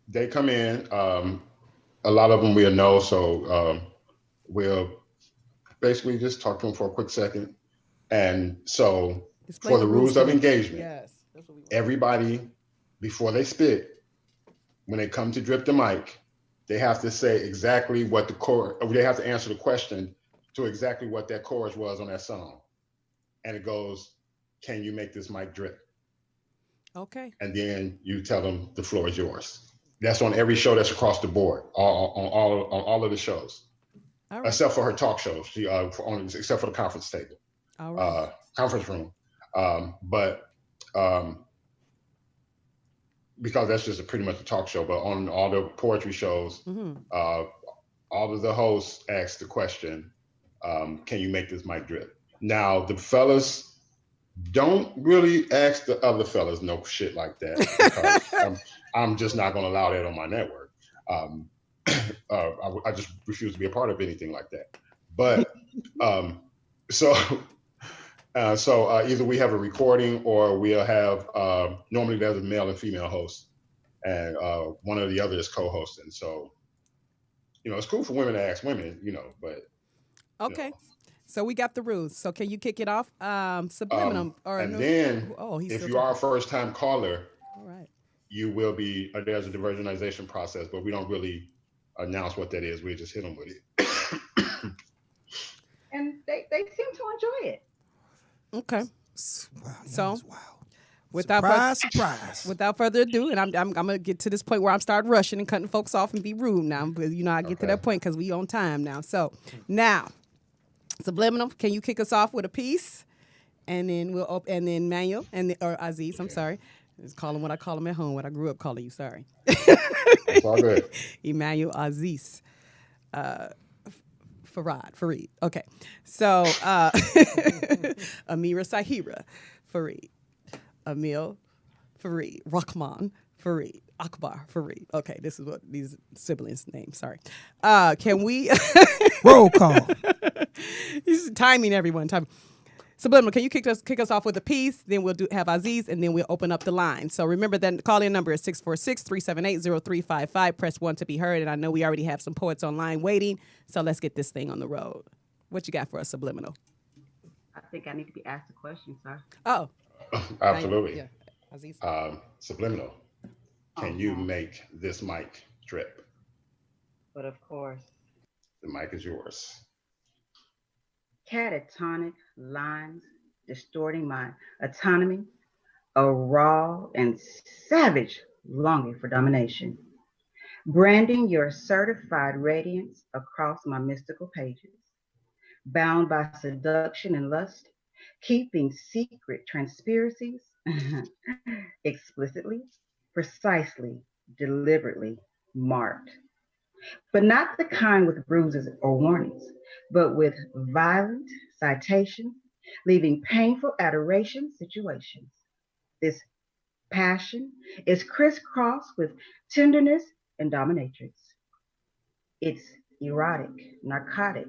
F: they come in. A lot of them we'll know, so we'll basically just talk to them for a quick second. And so
D: Explain
F: for the rules of engagement,
D: yes, that's what we want.
F: everybody, before they spit, when they come to drip the mic, they have to say exactly what the chorus, they have to answer the question to exactly what that chorus was on that song. And it goes, can you make this mic drip?
D: Okay.
F: And then you tell them the floor is yours. That's on every show that's across the board, on all of the shows,
D: All right.
F: except for her talk shows, except for the conference table,
D: All right.
F: conference room. But because that's just pretty much a talk show, but on all the poetry shows, all of the hosts ask the question, can you make this mic drip? Now, the fellas don't really ask the other fellas no shit like that, because I'm just not going to allow that on my network. I just refuse to be a part of anything like that. But so either we have a recording or we'll have, normally there's a male and female host, and one or the other is co-hosting. So, it's cool for women to ask women, but.
D: Okay. So we got the rules. So can you kick it off? Subliminal.
F: If you are a first-time caller,
D: all right,
F: you will be. There's a diversionization process, but we don't really announce what that is. We just hit them with it.
G: And they seem to enjoy it.
D: Okay.
E: Wow,
D: so,
E: wow.
D: Surprise. Without further ado, and I'm gonna get to this point where I'm start rushing and cutting folks off and be rude now, because I get to that point because we on time now. So now. Subliminal, can you kick us off with a piece, and then we'll and then Manuel or Aziz. I'm sorry, just call him what I call him at home. What I grew up calling you. Sorry.
F: It's all good.
D: Emmanuel Aziz, Fareed. Okay, so Amira Sahira, Fareed, Emil, Fareed, Rahman, Fareed, Akbar, Fareed. Okay, this is what these siblings' names. Sorry. Can we
E: roll call?
D: He's timing everyone. Subliminal, can you kick us off with a piece? Then we'll have Aziz, and then we'll open up the line. So remember that call-in number is 646-378-0355. Press 1 to be heard. And I know we already have some poets online waiting, so let's get this thing on the road. What you got for us, Subliminal?
G: I think I need to be asked a question, sir.
D: Oh.
F: Absolutely.
D: Yeah. Aziz.
F: Subliminal, can you make this mic drip?
G: But of course.
F: The mic is yours.
G: Catatonic lines distorting my autonomy, a raw and savage longing for domination, branding your certified radiance across my mystical pages, bound by seduction and lust, keeping secret conspiracies explicitly, precisely, deliberately marked. But not the kind with bruises or warnings, but with violent citation, leaving painful adoration situations. This passion is crisscrossed with tenderness and dominatrix. It's erotic, narcotic,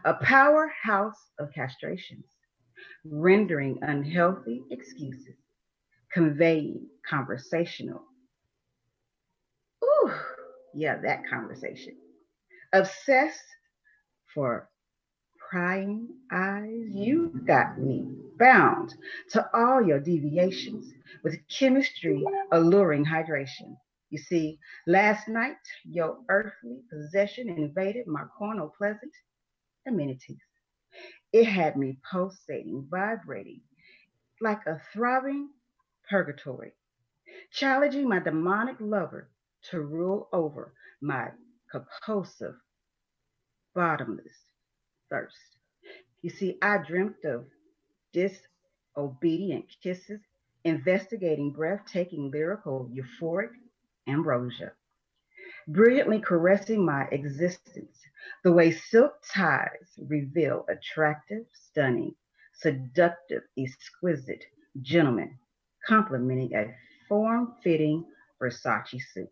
G: a powerhouse of castrations, rendering unhealthy excuses, conveying conversational. Ooh, yeah, that conversation. Obsessed for prying eyes, you got me bound to all your deviations with chemistry alluring hydration. You see, last night your earthly possession invaded my carnal pleasant amenities. It had me pulsating, vibrating like a throbbing purgatory, challenging my demonic lover to rule over my compulsive, bottomless thirst. You see, I dreamt of disobedient kisses, investigating breathtaking lyrical euphoric ambrosia,
J: brilliantly caressing my existence, the way silk ties reveal attractive, stunning, seductive, exquisite gentlemen complementing a form-fitting Versace suit.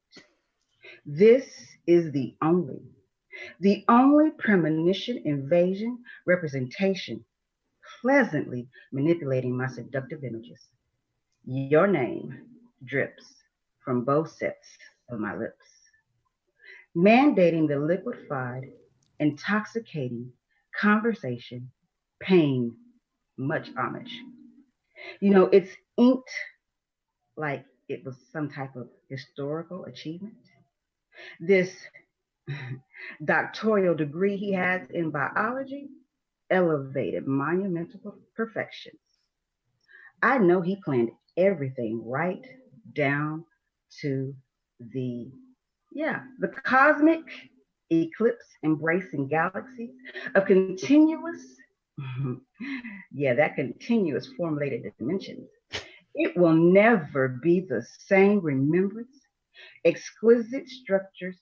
J: This is the only premonition, invasion, representation, pleasantly manipulating my seductive images. Your name drips from both sets of my lips, mandating the liquefied, intoxicating conversation, paying much homage. It's inked like it was some type of historical achievement. This doctoral degree he has in biology elevated monumental perfections. I know he planned everything right down to the, the cosmic eclipse embracing galaxies of continuous, that continuous formulated dimensions. It will never be the same remembrance, exquisite structures,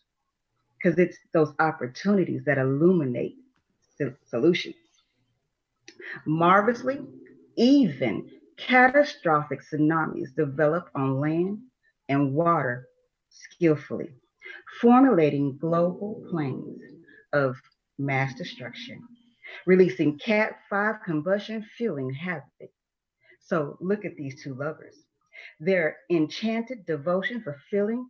J: because it's those opportunities that illuminate solutions. Marvelously, even catastrophic tsunamis develop on land and water skillfully, formulating global planes of mass destruction, releasing Cat 5 combustion, fueling havoc. So look at these two lovers. Their enchanted devotion fulfilling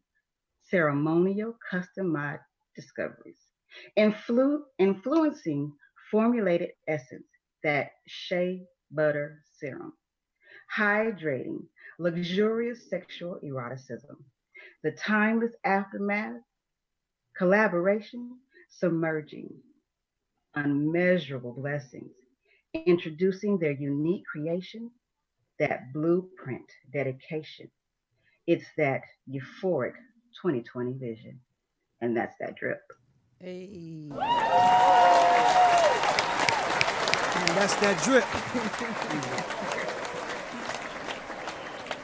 J: ceremonial customized discoveries, influencing formulated essence, that shea butter serum, hydrating, luxurious sexual eroticism, the timeless aftermath, collaboration, submerging, unmeasurable blessings, introducing their unique creation, that blueprint dedication. It's that euphoric 2020 vision. And that's that drip.
E: Hey. And that's that drip.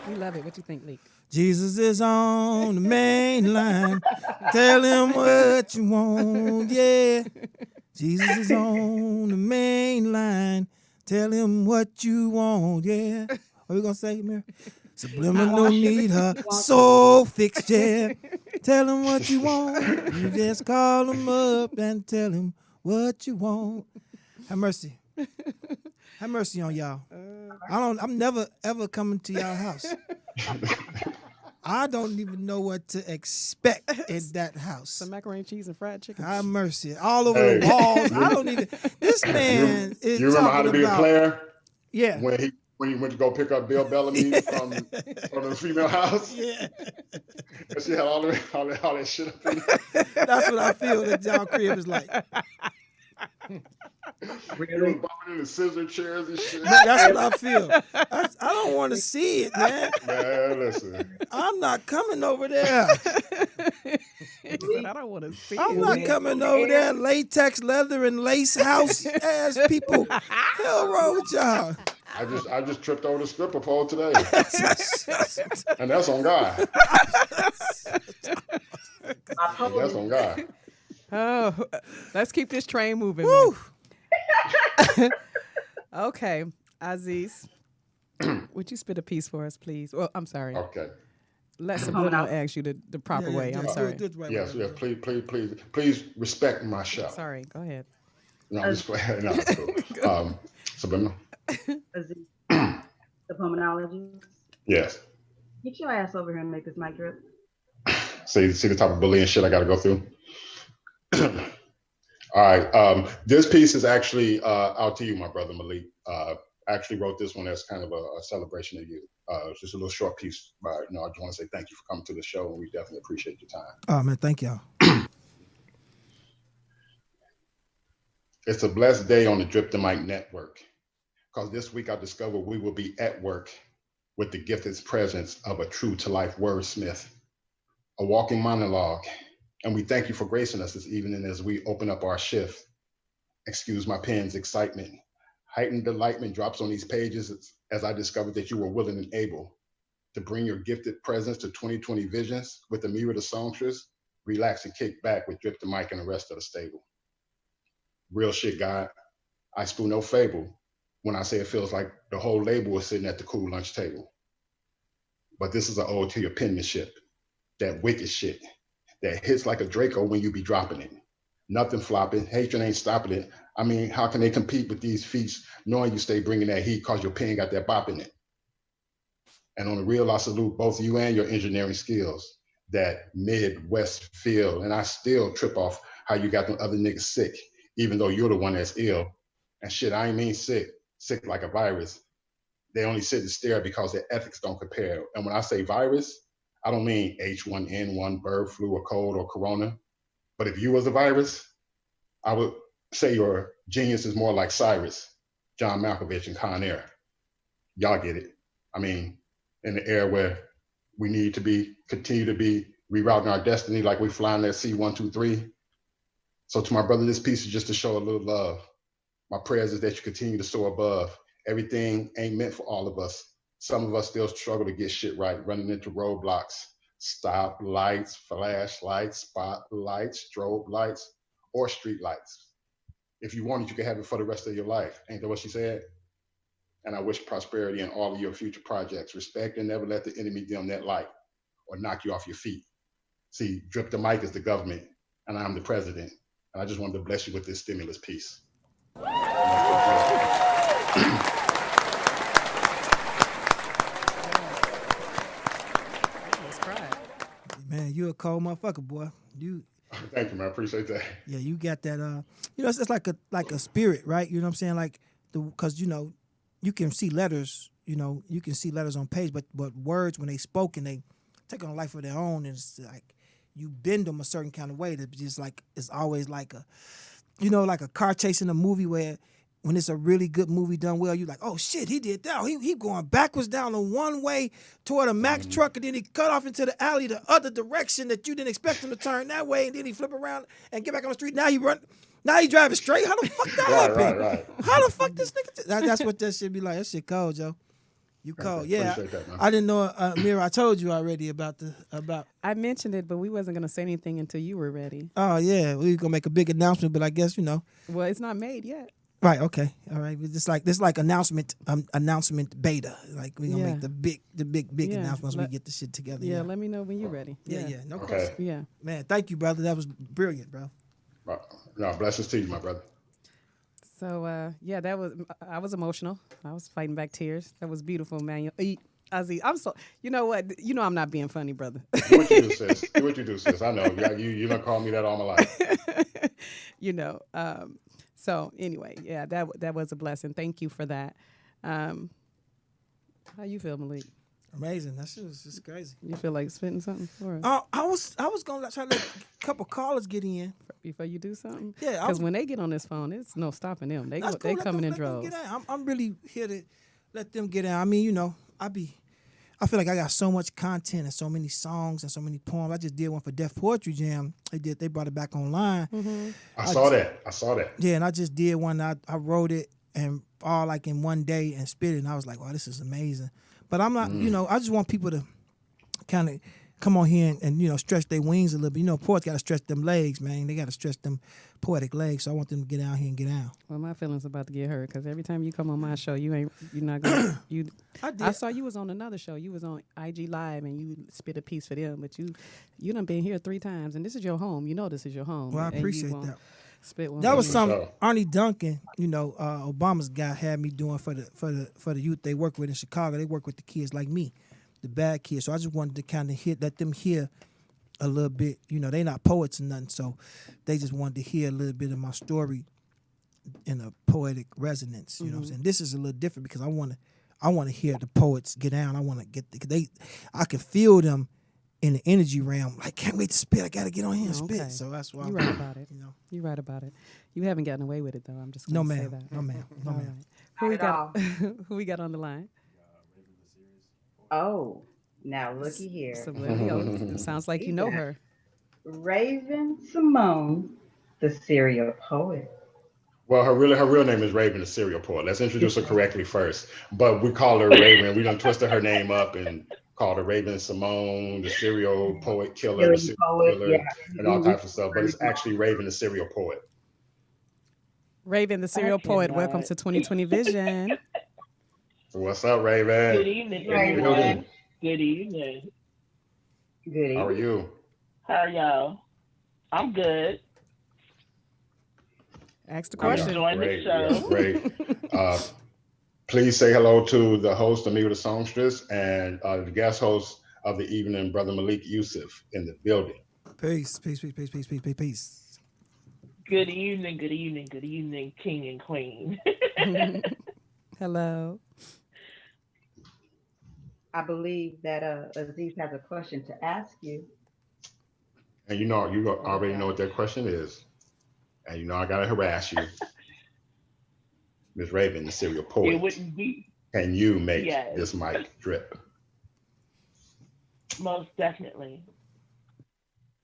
D: We love it. What you think, Leek?
E: Jesus is on the main line. Tell him what you want, yeah. Jesus is on the main line. Tell him what you want, yeah. What are we going to say, Mary? Subliminal need her soul fixed, yeah. Tell him what you want. You just call him up and tell him what you want. Have mercy. Have mercy on y'all. I'm never ever coming to y'all house. I don't even know what to expect in that house.
D: Some macaroni and cheese and fried chicken.
E: Have mercy. All over the walls. I don't even. This man is.
F: You remember how to be a player?
E: Yeah.
F: When he went to go pick up Bill Bellamy from the female house?
E: Yeah.
F: And she had all that shit up in
E: there. That's what I feel that y'all crib is like.
F: Really? He was bumping in the scissor chairs and shit.
E: That's what I feel. I don't want to see it, man.
F: Man, listen.
E: I'm not coming over there.
D: I don't want to see it.
E: I'm not coming over there. Latex, leather, and lace house ass people. Hell wrong with y'all.
F: I just tripped over the stripper pole today. And that's on God. And that's on God.
D: Oh, let's keep this train moving. Okay, Aziz, would you spit a piece for us, please? Well, I'm sorry.
F: Okay.
D: Let Subliminal ask you the proper way. I'm sorry.
F: Yes, please respect my show.
D: Sorry, go ahead.
F: No, I'm just playing. No, that's cool. Subliminal.
J: Aziz, the pulmonology.
F: Yes.
J: Get your ass over here and make this mic drip.
F: See the type of bullying shit I got to go through. All right. This piece is actually out to you, my brother Malik. I actually wrote this one as kind of a celebration of you. It's just a little short piece, but I just want to say thank you for coming to the show, and we definitely appreciate your time.
E: Oh man, thank y'all.
F: It's a blessed day on the Drip the Mic network, because this week I discovered we will be at work with the gifted presence of a true to life wordsmith, a walking monologue. And we thank you for gracing us this evening as we open up our shift. Excuse my pen's excitement. Heightened delightment drops on these pages as I discovered that you were willing and able to bring your gifted presence to 2020 visions with the myriad of songstress relax and kick back with Drip the Mic and the rest of the stable. Real shit, God. I spew no fable when I say it feels like the whole label is sitting at the cool lunch table. But this is an ode to your penmanship, that wicked shit that hits like a Draco when you be dropping it. Nothing flopping, hatred ain't stopping it. I mean, how can they compete with these feats knowing you stay bringing that heat cause your pen got that bop in it? And on the real, I salute both you and your engineering skills, that Midwest feel. And I still trip off how you got them other niggas sick, even though you're the one that's ill. And shit, I ain't mean sick like a virus. They only sit and stare because their ethics don't compare. And when I say virus, I don't mean H1N1, bird flu, or cold, or corona. But if you was a virus, I would say your genius is more like Cyrus, John Malkovich, and Con Air. Y'all get it. I mean, in the era where we need to continue to be rerouting our destiny like we flying that C-123. So to my brother, this piece is just to show a little love. My prayers is that you continue to soar above. Everything ain't meant for all of us. Some of us still struggle to get shit right, running into roadblocks, stop lights, flashlights, spotlights, strobe lights, or street lights. If you want it, you can have it for the rest of your life. Ain't that what she said? And I wish prosperity in all of your future projects. Respect and never let the enemy dim that light or knock you off your feet. See, Drip the Mic is the government, and I'm the president. And I just wanted to bless you with this stimulus piece.
E: Man, you a cold motherfucker, boy.
F: Thank you, man. I appreciate that.
E: Yeah, you got that. It's like a spirit, right? You know what I'm saying? Like because you can see letters. You can see letters on page, but words when they spoken, they take on a life of their own, and it's like you bend them a certain kind of way. That just like it's always like like a car chase in a movie where when it's a really good movie done well, you're like, oh shit, he did that. He going backwards down the one way toward a Mack truck, and then he cut off into the alley the other direction that you didn't expect him to turn that way, and then he flip around and get back on the street. Now he driving straight. How the fuck that happened?
F: Right.
E: How the fuck this nigga? That's what that shit be like. That shit cold, Joe. You cold, yeah.
F: That,
E: I didn't know, Mira. I told you already about.
D: I mentioned it, but we wasn't gonna say anything until you were ready.
E: Oh yeah, we were gonna make a big announcement, but I guess
D: Well, it's not made yet.
E: Right. Okay. All right. It's like announcement beta. Like we gonna make the big announcement once we get the shit together.
D: Yeah. Let me know when you're ready.
E: Yeah. No question.
D: Yeah.
E: Man, thank you, brother. That was brilliant, bro.
F: No, blessings to you, my brother.
D: So I was emotional. I was fighting back tears. That was beautiful, man. Ozzy, I'm so. You know what? I'm not being funny, brother.
F: Do what you do, sis. Do what you do, sis. I know. You don't call me that all my life.
D: So anyway, yeah, that was a blessing. Thank you for that. How you feel, Malik?
E: Amazing. That shit was just crazy.
D: You feel like spitting something for us?
E: I was gonna try to let a couple callers get in
D: before you do something.
E: Yeah,
D: because when they get on this phone, it's no stopping them. They coming in droves.
E: I'm really here to let them get in. I mean, I feel like I got so much content and so many songs and so many poems. I just did one for Def Poetry Jam. They brought it back online.
D: Mm-hmm.
F: I saw that.
E: Yeah, and I just did one. I wrote it and all like in one day and spit it. And I was like, wow, this is amazing. But I'm not, I just want people to kind of come on here and stretch their wings a little bit. Poets got to stretch them legs, man. They got to stretch them poetic legs. So I want them to get out here and get out.
D: Well, my feelings about to get hurt because every time you come on my show, you're not gonna. I saw you was on another show. You was on IG Live and you spit a piece for them, but you done been here 3 times and this is your home. This is your home.
E: Well, I appreciate that.
D: Spit one.
E: That was something Arnie Duncan, Obama's guy had me doing for the youth they work with in Chicago. They work with the kids like me, the bad kids. So I just wanted to kind of let them hear a little bit. They not poets or nothing, so they just wanted to hear a little bit of my story in a poetic resonance. You know what I'm saying? This is a little different because I want to hear the poets get down. I want to get I can feel them in the energy realm. Like, can't wait to spit. I got to get on here and spit. So that's why
D: you're right about it. You're right about it. You haven't gotten away with it though. I'm just gonna say that.
E: No ma'am.
D: Right. Who we got on the line?
G: Oh, now looky here.
D: It sounds like you know her.
G: Raven Simone, the serial poet.
F: Well, her real name is Raven, the serial poet. Let's introduce her correctly first. But we call her Raven. We done twisted her name up and called the Raven Simone, the serial poet killer, the
G: Serial
F: serial
G: poet,
F: killer,
G: yeah.
F: and all types of stuff. But it's actually Raven, the serial poet.
D: Raven, the serial poet. Welcome to 2020 Vision.
F: What's up, Raven?
M: Good evening,
G: Raven.
M: everyone. Good evening.
G: Good evening.
F: How are you?
M: How are y'all? I'm good.
D: Ask the
M: I'm
D: question.
M: enjoying the
F: Great,
M: show.
F: yes, great. Please say hello to the host, Amira the Songstress, and the guest host of the evening, Brother Malik Yusuf, in the building.
E: Peace, peace, peace, peace, peace, peace, peace, peace.
M: Good evening, good evening, good evening, King and Queen.
D: Hello.
G: I believe that Aziz has a question to ask you.
F: And you already know what that question is. And you know I gotta harass you. Ms. Raven, the serial poet.
M: It wouldn't be.
F: Can you make
M: Yes.
F: this mic drip?
M: Most definitely.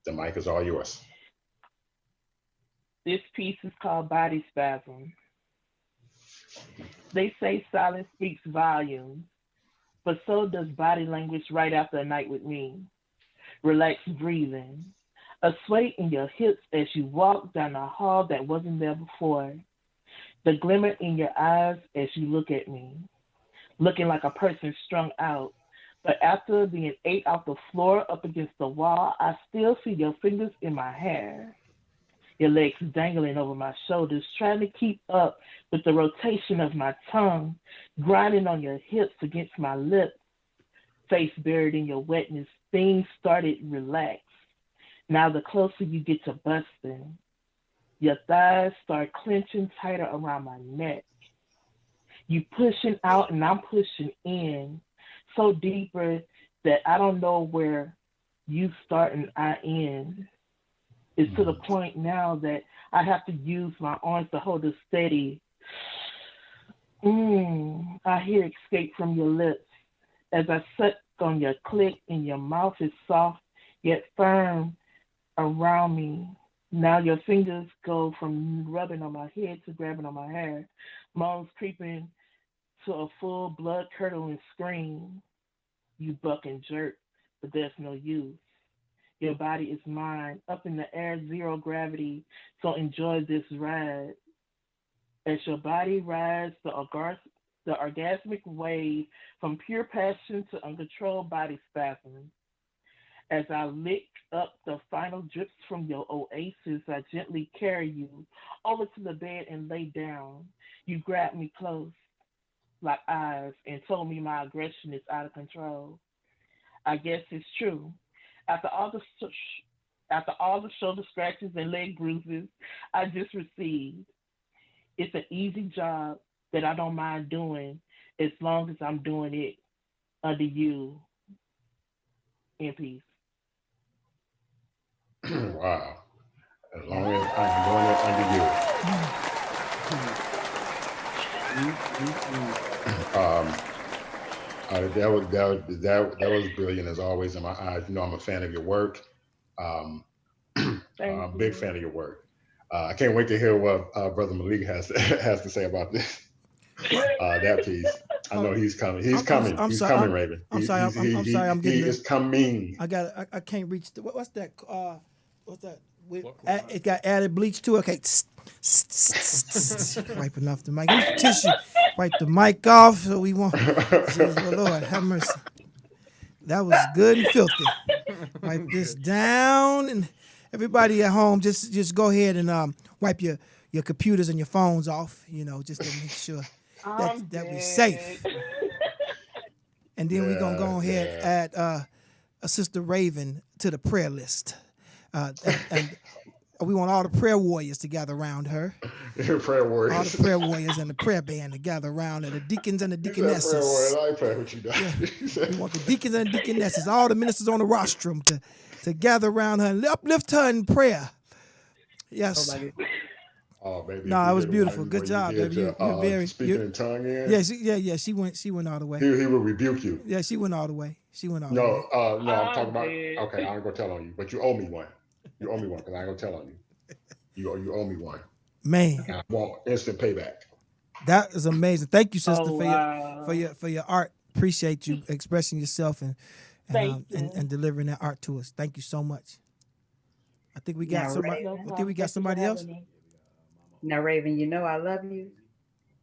F: The mic is all yours.
M: This piece is called Body Spasm. They say silence speaks volumes, but so does body language right after a night with me. Relaxed breathing, a sway in your hips as you walk down a hall that wasn't there before. The glimmer in your eyes as you look at me, looking like a person strung out. But after being ate off the floor up against the wall, I still see your fingers in my hair. Your legs dangling over my shoulders, trying to keep up with the rotation of my tongue, grinding on your hips against my lips. Face buried in your wetness, things started relaxed. Now the closer you get to busting, your thighs start clenching tighter around my neck. You pushing out and I'm pushing in, so deeper that I don't know where you start and I end. It's to the point now that I have to use my arms to hold it steady. I hear escape from your lips as I suck on your clit and your mouth is soft yet firm around me. Now your fingers go from rubbing on my head to grabbing on my hair. Moans creeping to a full blood curdling scream. You buck and jerk, but there's no use. Your body is mine, up in the air, zero gravity, so enjoy this ride. As your body rides the orgasmic wave from pure passion to uncontrolled body spasm. As I lick up the final drips from your oasis, I gently carry you over to the bed and lay down. You grab me close, like eyes, and told me my aggression is out of control. I guess it's true. After all the shoulder scratches and leg bruises I just received, it's an easy job that I don't mind doing as long as I'm doing it under you in peace.
F: Wow. As long as I'm doing it under you. That was brilliant as always in my eyes. You know I'm a fan of your work. I'm a big fan of your work. I can't wait to hear what Brother Malik has to say about this. That piece. I know he's coming. He's coming, Raven.
E: I'm sorry.
F: He is coming.
E: I can't reach. What's that? What's that? It got added bleach to it. Okay. Wiping off the mic. Here's tissue. Wipe the mic off. So we want. Oh Lord, have mercy. That was good and filthy. Wipe this down, and everybody at home, just go ahead and wipe your computers and your phones off. You know, just to make sure that we're safe. And then we're gonna go ahead and add a Sister Raven to the prayer list. And we want all the prayer warriors to gather around her.
F: Prayer warriors.
E: All the prayer warriors and the prayer band to gather around her. The deacons and the deaconesses.
F: Prayer warriors. I pray what you done.
E: We want the deacons and the deaconesses, all the ministers on the rostrum to gather around her and uplift her in prayer. Yes.
F: Oh, baby.
E: No, it was beautiful. Good job, baby. You're very
F: speaking in tongue.
E: Yeah. She went all the way.
F: He will rebuke you.
E: Yeah, she went all the way. No,
F: I'm talking about. Okay, I ain't gonna tell on you, but you owe me one. You owe me one because I ain't gonna tell on you. You owe me one.
E: Man,
F: I want instant payback.
E: That is amazing. Thank you, sister, for your art. Appreciate you expressing yourself and and delivering that art to us. Thank you so much. I think we got somebody. I think we got somebody else.
G: Now, Raven, you know I love you.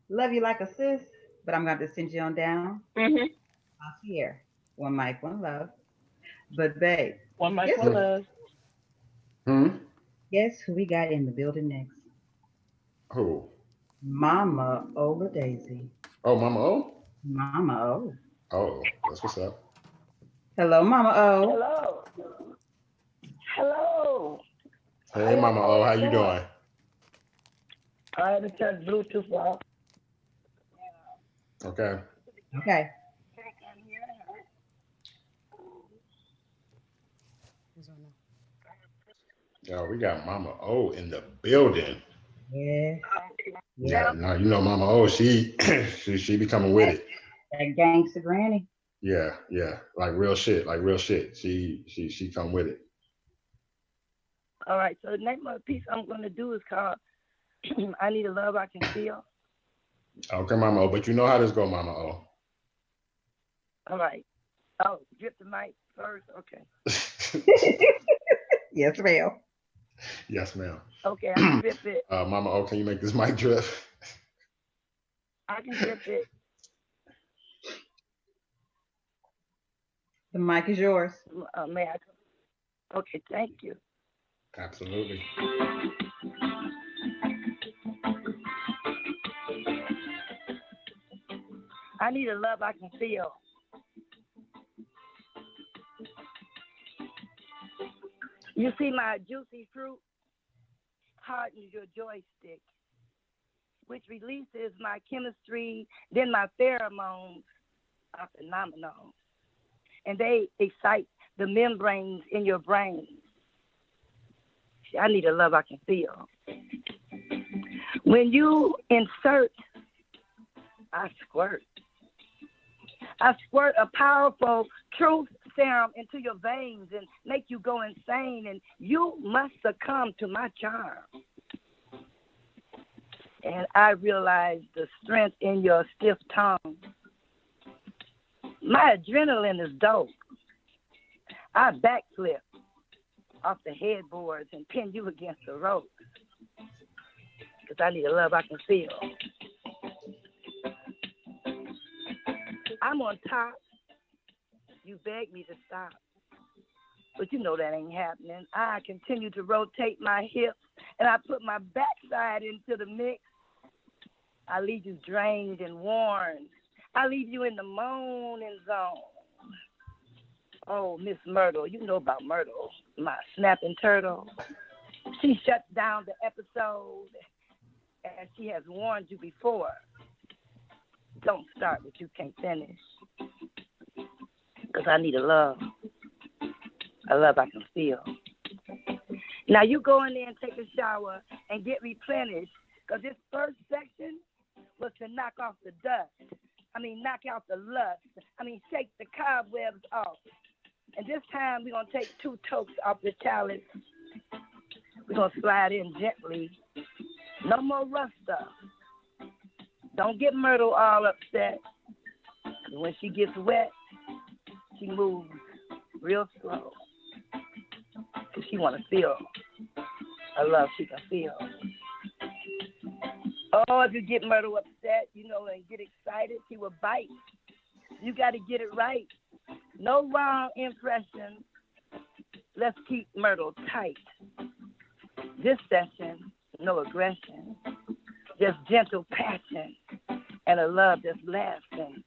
G: Love you like a sis, but I'm going to send you on down.
M: Mm-hmm.
G: I'll here. One mic, one love. But, babe.
M: One mic, one love.
G: Guess who we got in the building next?
F: Who?
G: Mama Ola Daisy.
F: Oh, Mama O?
G: Mama O.
F: Oh, that's what's up.
G: Hello, Mama O.
M: Hello. Hello.
F: Hey, Mama O, how you doing?
M: I had to turn Bluetooth off.
F: Okay.
G: Okay.
F: Yo, we got Mama O in the building.
G: Yeah.
F: Yeah, no, you know Mama O, she be coming with it.
G: That gangster granny.
F: Yeah, like real shit. She come with it.
N: All right, so the name of the piece I'm going to do is called I Need a Love I Can Feel.
F: Okay, Mama O, but you know how this go, Mama O.
N: All right. Oh, drip the mic first? Okay.
G: Yes, ma'am.
F: Yes, ma'am.
N: Okay, I can drip it.
F: Mama O, can you make this mic drip?
N: I can drip it.
G: The mic is yours.
N: May I? Okay, thank you.
F: Absolutely.
N: I need a love I can feel. You see my juicy fruit hardens your joystick, which releases my chemistry, then my pheromones are phenomenal. And they excite the membranes in your brain. I need a love I can feel. When you insert, I squirt. I squirt a powerful truth serum into your veins and make you go insane, and you must succumb to my charm. And I realize the strength in your stiff tongue. My adrenaline is dope. I backflip off the headboards and pin you against the ropes. Because I need a love I can feel. I'm on top. You beg me to stop. But you know that ain't happening. I continue to rotate my hips and I put my backside into the mix. I leave you drained and worn. I leave you in the moaning zone. Oh, Miss Myrtle, you know about Myrtle, my snapping turtle. She shuts down the episode, and she has warned you before. Don't start what you can't finish, because I need a love I can feel. Now you go in there and take a shower and get replenished, because this first section was to knock off the dust. Knock out the lust. Shake the cobwebs off. And this time we're going to take 2 tokes off the chalice. We're going to slide in gently. No more rough stuff. Don't get Myrtle all upset. When she gets wet, she moves real slow. Because she want to feel a love she can feel. Oh, if you get Myrtle upset, and get excited, she will bite. You got to get it right. No wrong impression. Let's keep Myrtle tight. This session, no aggression. Just gentle passion and a love that's lasting.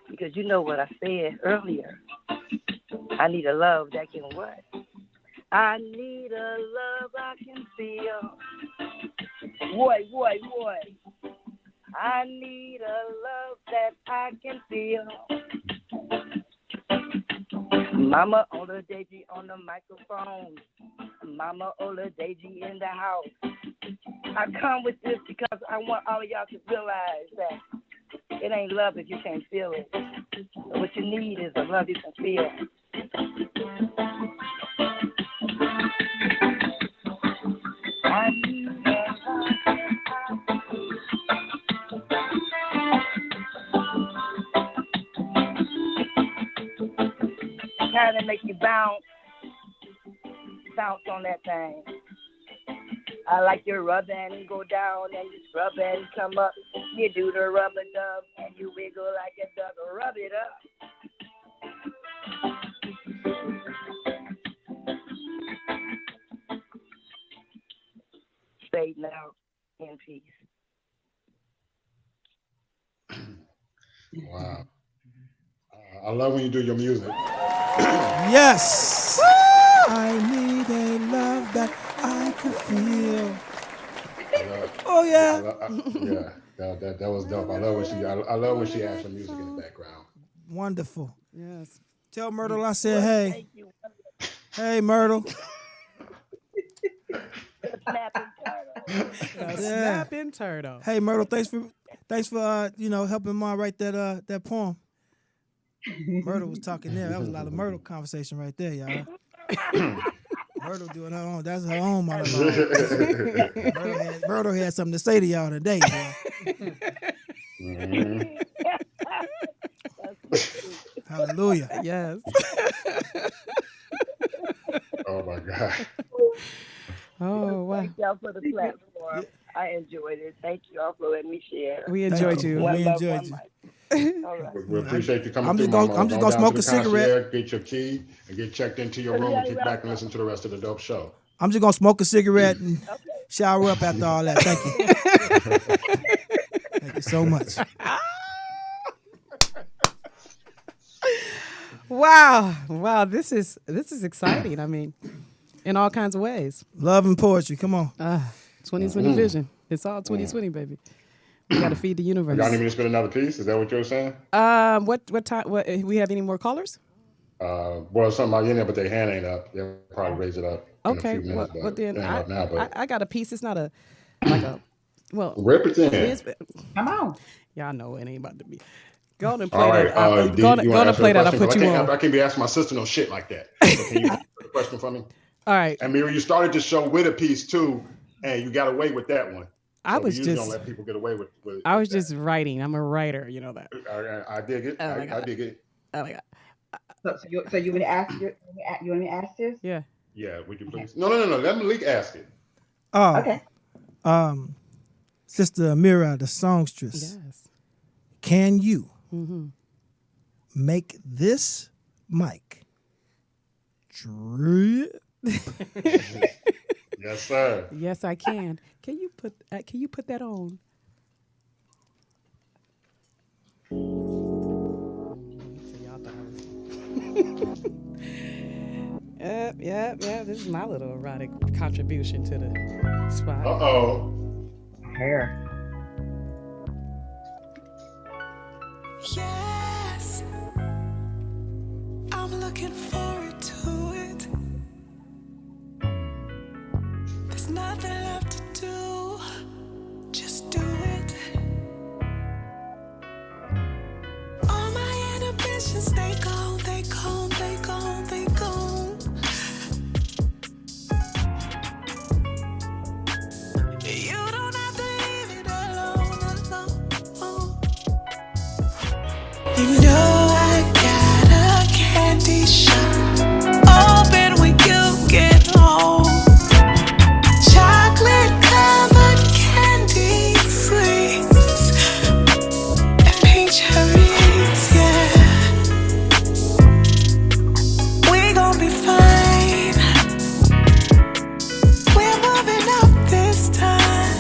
N: Because you know what I said earlier. I need a love that can what? I need a love I can feel. Boy. I need a love that I can feel. Mama Ola Daisy on the microphone. Mama Ola Daisy in the house. I come with this because I want all of y'all to realize that it ain't love if you can't feel it. But what you need is a love you can feel. I need a love. make you bounce on that thing. I like your rub and go down and you scrub and come up. You do the rubber dub and you wiggle like a duck. Rub it up. Fading out in peace.
F: Wow. I love when you do your music.
E: Yes. I need a love that I can feel. Oh yeah.
F: Yeah. That was dope. I love when she has some music in the background.
E: Wonderful.
D: Yes.
E: Tell Myrtle I said hey. Hey Myrtle.
D: Snapping turtle.
E: Hey Myrtle, thanks for helping Mom write that poem. Myrtle was talking there. That was a lot of Myrtle conversation right there, y'all. Myrtle doing her own. That's her own monologue. Myrtle had something to say to y'all today, boy. Hallelujah.
D: Yes.
F: Oh my God.
D: Oh wow.
N: Thank y'all for the platform. I enjoyed it. Thank you all for letting me share.
D: We enjoyed you.
E: We enjoyed you.
N: All right.
F: We appreciate you coming
E: I'm
F: through.
E: just gonna smoke a cigarette.
F: Get your key and get checked into your room and kick back and listen to the rest of the dope show.
E: I'm just gonna smoke a cigarette and shower up after all that. Thank you. Thank you so much.
D: Wow. This is exciting. I mean, in all kinds of ways.
E: Love and poetry. Come on.
D: 2020 vision. It's all 2020, baby. We got to feed the universe.
F: Y'all need me to spit another piece? Is that what you're saying?
D: What time? We have any more callers?
F: Well, somebody in there, but their hand ain't up. They'll probably raise it up.
D: Okay.
F: In a few minutes,
D: Well, then
F: but
D: I got a piece. It's not a well.
F: Represent.
G: Come on.
D: Y'all know it ain't about to be. Go on and play
F: All
D: that.
F: right.
D: Go on and play that. I'll put you on.
F: I can't be asking my sister no shit like that. So can you answer the question for me?
D: All right.
F: And Mira, you started the show with a piece too, and you got away with that one.
D: I was
F: just
D: just
F: don't let people get away with
D: I was just writing. I'm a writer, you know that.
F: I dig it. I dig it.
D: Oh my God.
G: So you want to ask you want me to ask this?
D: Yeah.
F: Yeah, would you please? No. Let Malik ask it.
E: Oh.
G: Okay.
E: Sister Amira, the songstress.
D: Yes.
E: Can you make this mic drip?
F: Yes, sir.
D: Yes, I can. Can you put that on? So y'all thought I was. Yeah. This is my little erotic contribution to the spot.
F: Uh-oh.
G: Hair.
C: Yes, I'm looking forward to it. There's nothing left to do, just do it. All my inhibitions, they gone, they gone, they gone, they gone. You don't have to leave it alone. You know I got a candy shop open when you get home. Chocolate covered candy sweets and pink cherries, yeah. We gon' be fine. We're moving up this time.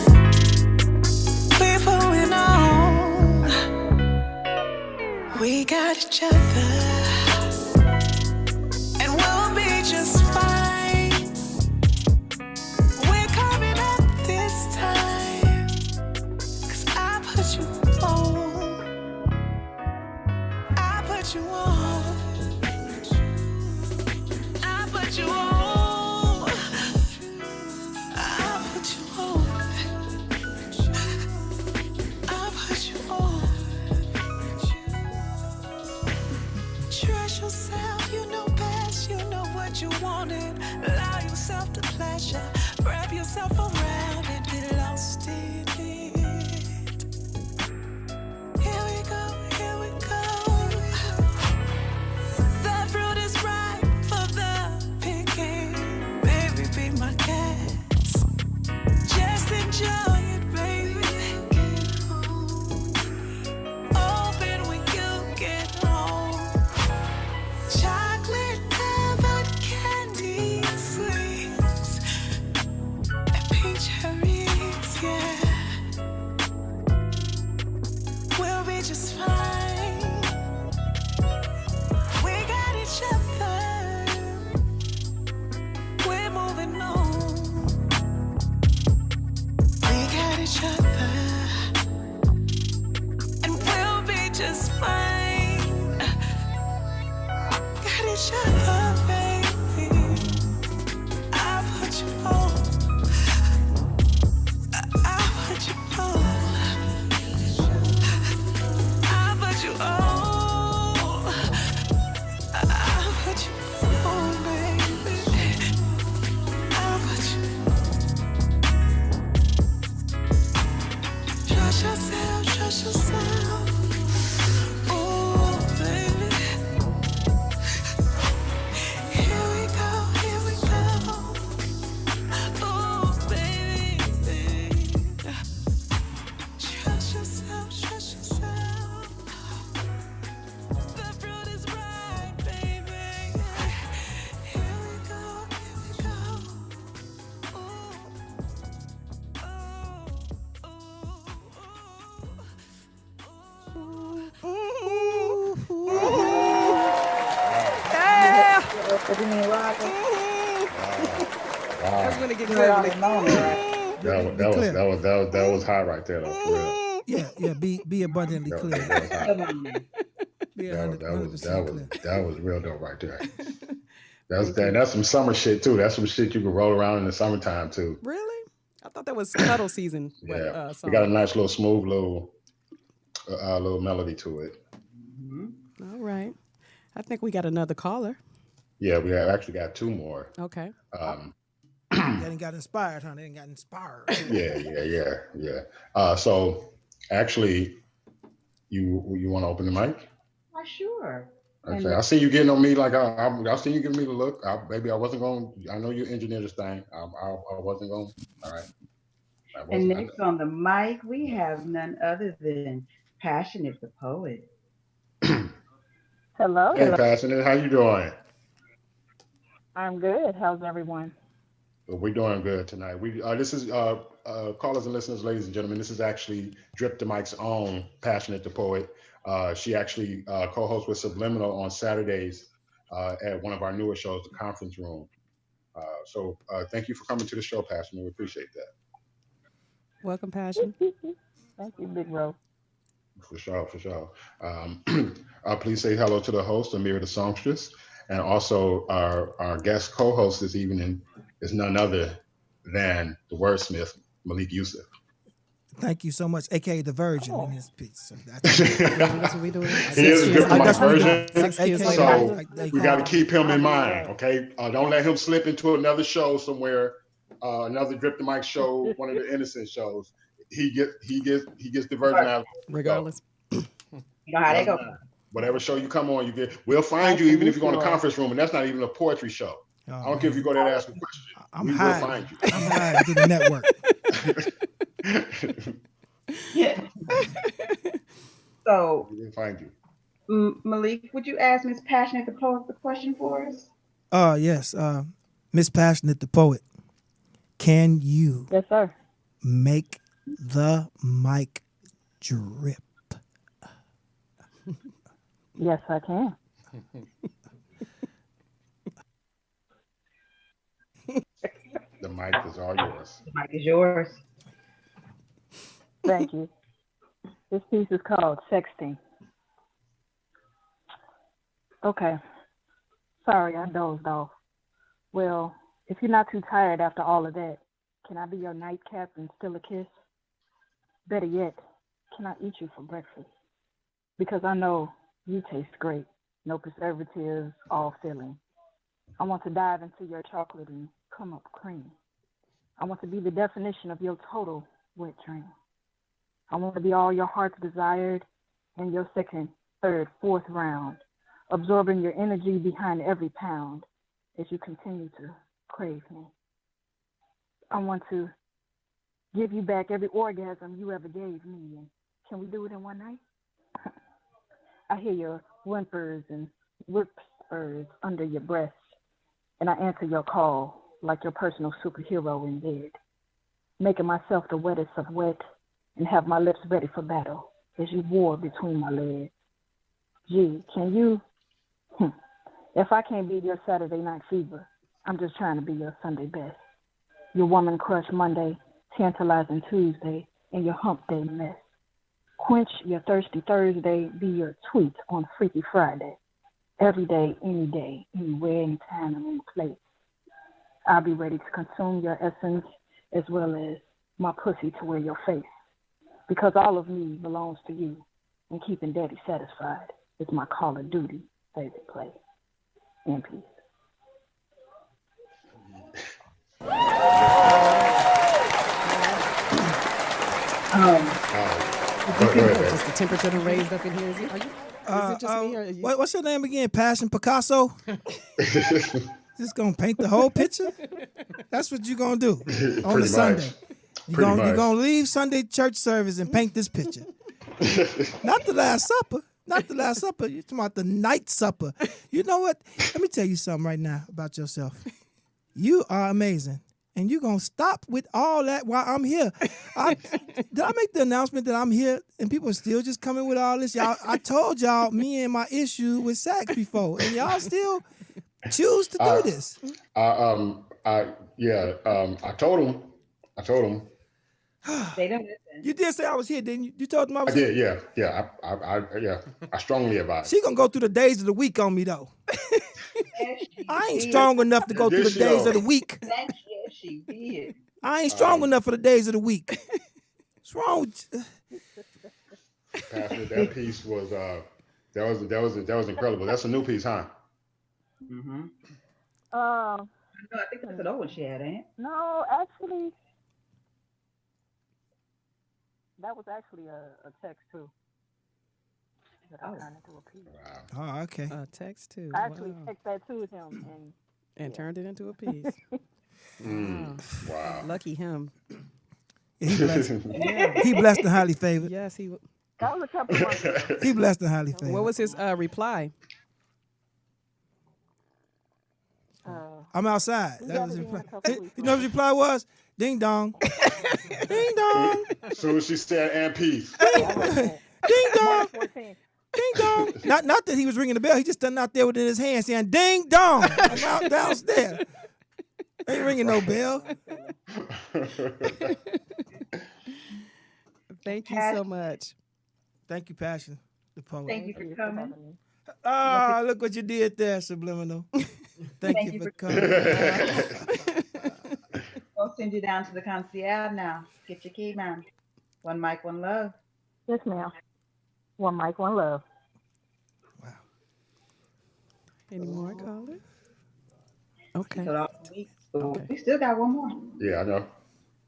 C: We're moving on. We got
E: clear.
F: That was high right there, though. For real.
E: Yeah. Be abundantly clear.
F: That was real dope right there. That's some summer shit too. That's some shit you can roll around in the summertime too.
D: Really? I thought that was cuddle season.
F: Yeah, we got a nice little smooth little melody to it.
D: All right. I think we got another caller.
F: Yeah, we have actually got two more.
D: Okay.
E: They didn't got inspired, huh? They didn't got inspired.
F: Yeah. So actually, you want to open the mic?
G: Oh, sure.
F: Okay. I see you getting on me like I see you giving me the look. Maybe I wasn't going. I know you engineered this thing. I wasn't going. All right.
G: And next on the mic, we have none other than Passionate the Poet.
O: Hello.
F: Hey, Passionate. How you doing?
O: I'm good. How's everyone?
F: We're doing good tonight. This is callers and listeners, ladies and gentlemen. This is actually Drip the Mic's own Passionate the Poet. She actually co-hosts with Subliminal on Saturdays at one of our newer shows, The Conference Room. So thank you for coming to the show, Passionate. We appreciate that.
D: Welcome, Passion.
O: Thank you, Big Ro.
F: For sure. Please say hello to the host, Amira the Songstress. And also our guest co-host this evening is none other than the wordsmith, Malik Yusuf.
E: Thank you so much, aka the Virgin in this piece. So
D: that's what we doing.
F: He is a Drip the Mic version,
D: 6 years
F: so
D: later.
F: we got to keep him in mind, okay? Don't let him slip into another show somewhere, another Drip the Mic show, one of the innocent shows. He gets the Virgin out
D: regardless.
G: You know how they go.
F: Whatever show you come on, we'll find you even if you go in the conference room, and that's not even a poetry show. I don't care if you go there and ask a question. We will find you.
E: I'm hiding through the network.
G: Yeah. So
F: we will find you.
G: Malik, would you ask Miss Passionate the Poet the question for us?
E: Yes. Miss Passionate the Poet, can you make the mic drip?
O: Yes, I can.
F: The mic is all yours.
G: The mic is yours.
O: Thank you. This piece is called Sexting. Okay. Sorry, I dozed off. Well, if you're not too tired after all of that, can I be your nightcap and still a kiss? Better yet, can I eat you for breakfast? Because I know you taste great. No preservatives, all filling. I want to dive into your chocolate and come up cream. I want to be the definition of your total wet dream. I want to be all your heart's desired in your second, third, fourth round, absorbing your energy behind every pound as you continue to crave me. I want to give you back every orgasm you ever gave me. And can we do it in one night? I hear your whimpers and whispers under your breath, and I answer your call like your personal superhero in bed, making myself the wettest of wet and have my lips ready for battle as you war between my legs. Gee, can you? If I can't be your Saturday night fever, I'm just trying to be your Sunday best. Your woman crush Monday, tantalizing Tuesday, and your hump day mess. Quench your thirsty Thursday, be your tweet on Freaky Friday. Every day, anywhere, anytime, and any place. I'll be ready to consume your essence as well as my pussy to wear your face. Because all of me belongs to you, and keeping daddy satisfied is my Call of Duty favorite play. In peace.
D: Just the temperature done raised up in here. Is it just me? Or you?
E: What's your name again? Passion Picasso? Just gonna paint the whole picture? That's what you gonna do on the Sunday. You're gonna leave Sunday church service and paint this picture. Not the Last Supper. Not the Last Supper. You're talking about the night supper. You know what? Let me tell you something right now about yourself. You are amazing. And you're going to stop with all that while I'm here. Did I make the announcement that I'm here and people are still just coming with all this? Y'all, I told y'all me and my issue with sex before, and y'all still choose to do this.
F: I I told him.
G: They don't listen.
E: You did say I was here, didn't you? You told them I was
F: I
E: here?
F: did, yeah. I strongly advise.
E: She gonna go through the days of the week on me though.
G: Yes,
E: I ain't
G: she
E: strong enough to go
F: Did
E: through the
F: she,
E: days
F: though?
E: of the week.
G: did. Yes, she did.
E: I ain't strong enough for the days of the week. What's wrong with you?
F: Pastor, that piece was that was incredible. That's a new piece, huh?
G: Mm-hmm.
O: Uh,
G: No, I think that's an old one she had, ain't it?
O: no, actually, that was actually a text too. That I turned into a piece.
E: Oh, okay.
D: Text too.
O: I actually
D: Wow.
O: text that to him
D: And turned it into a piece.
F: Wow.
D: Lucky him.
E: Yeah, he blessed.
D: Yeah.
E: He blessed and highly favored.
D: Yes, he.
O: That was a couple months ago.
E: He blessed and highly favored.
D: What was his reply?
E: I'm outside.
O: We
E: That
O: got
E: was
O: it
E: his
O: in a
E: reply.
O: couple weeks.
E: You know what his reply was? Ding dong. Ding dong.
F: As soon as she said and peace.
E: Ding dong.
O: 14.
E: Ding dong. Not that he was ringing the bell. He just done out there within his hand saying ding dong. I'm out downstairs. Ain't ringing no bell.
D: Thank you so much.
E: Thank you, Passion, the poet.
G: Thank you for coming.
E: Ah, look what you did there, Subliminal. Thank you for coming.
G: I'll send you down to the concierge now. Get your key, man. One mic, one love.
O: Yes, ma'am. One mic, one love.
D: Any more callers? Okay.
G: So we still got one more.
F: Yeah, I know.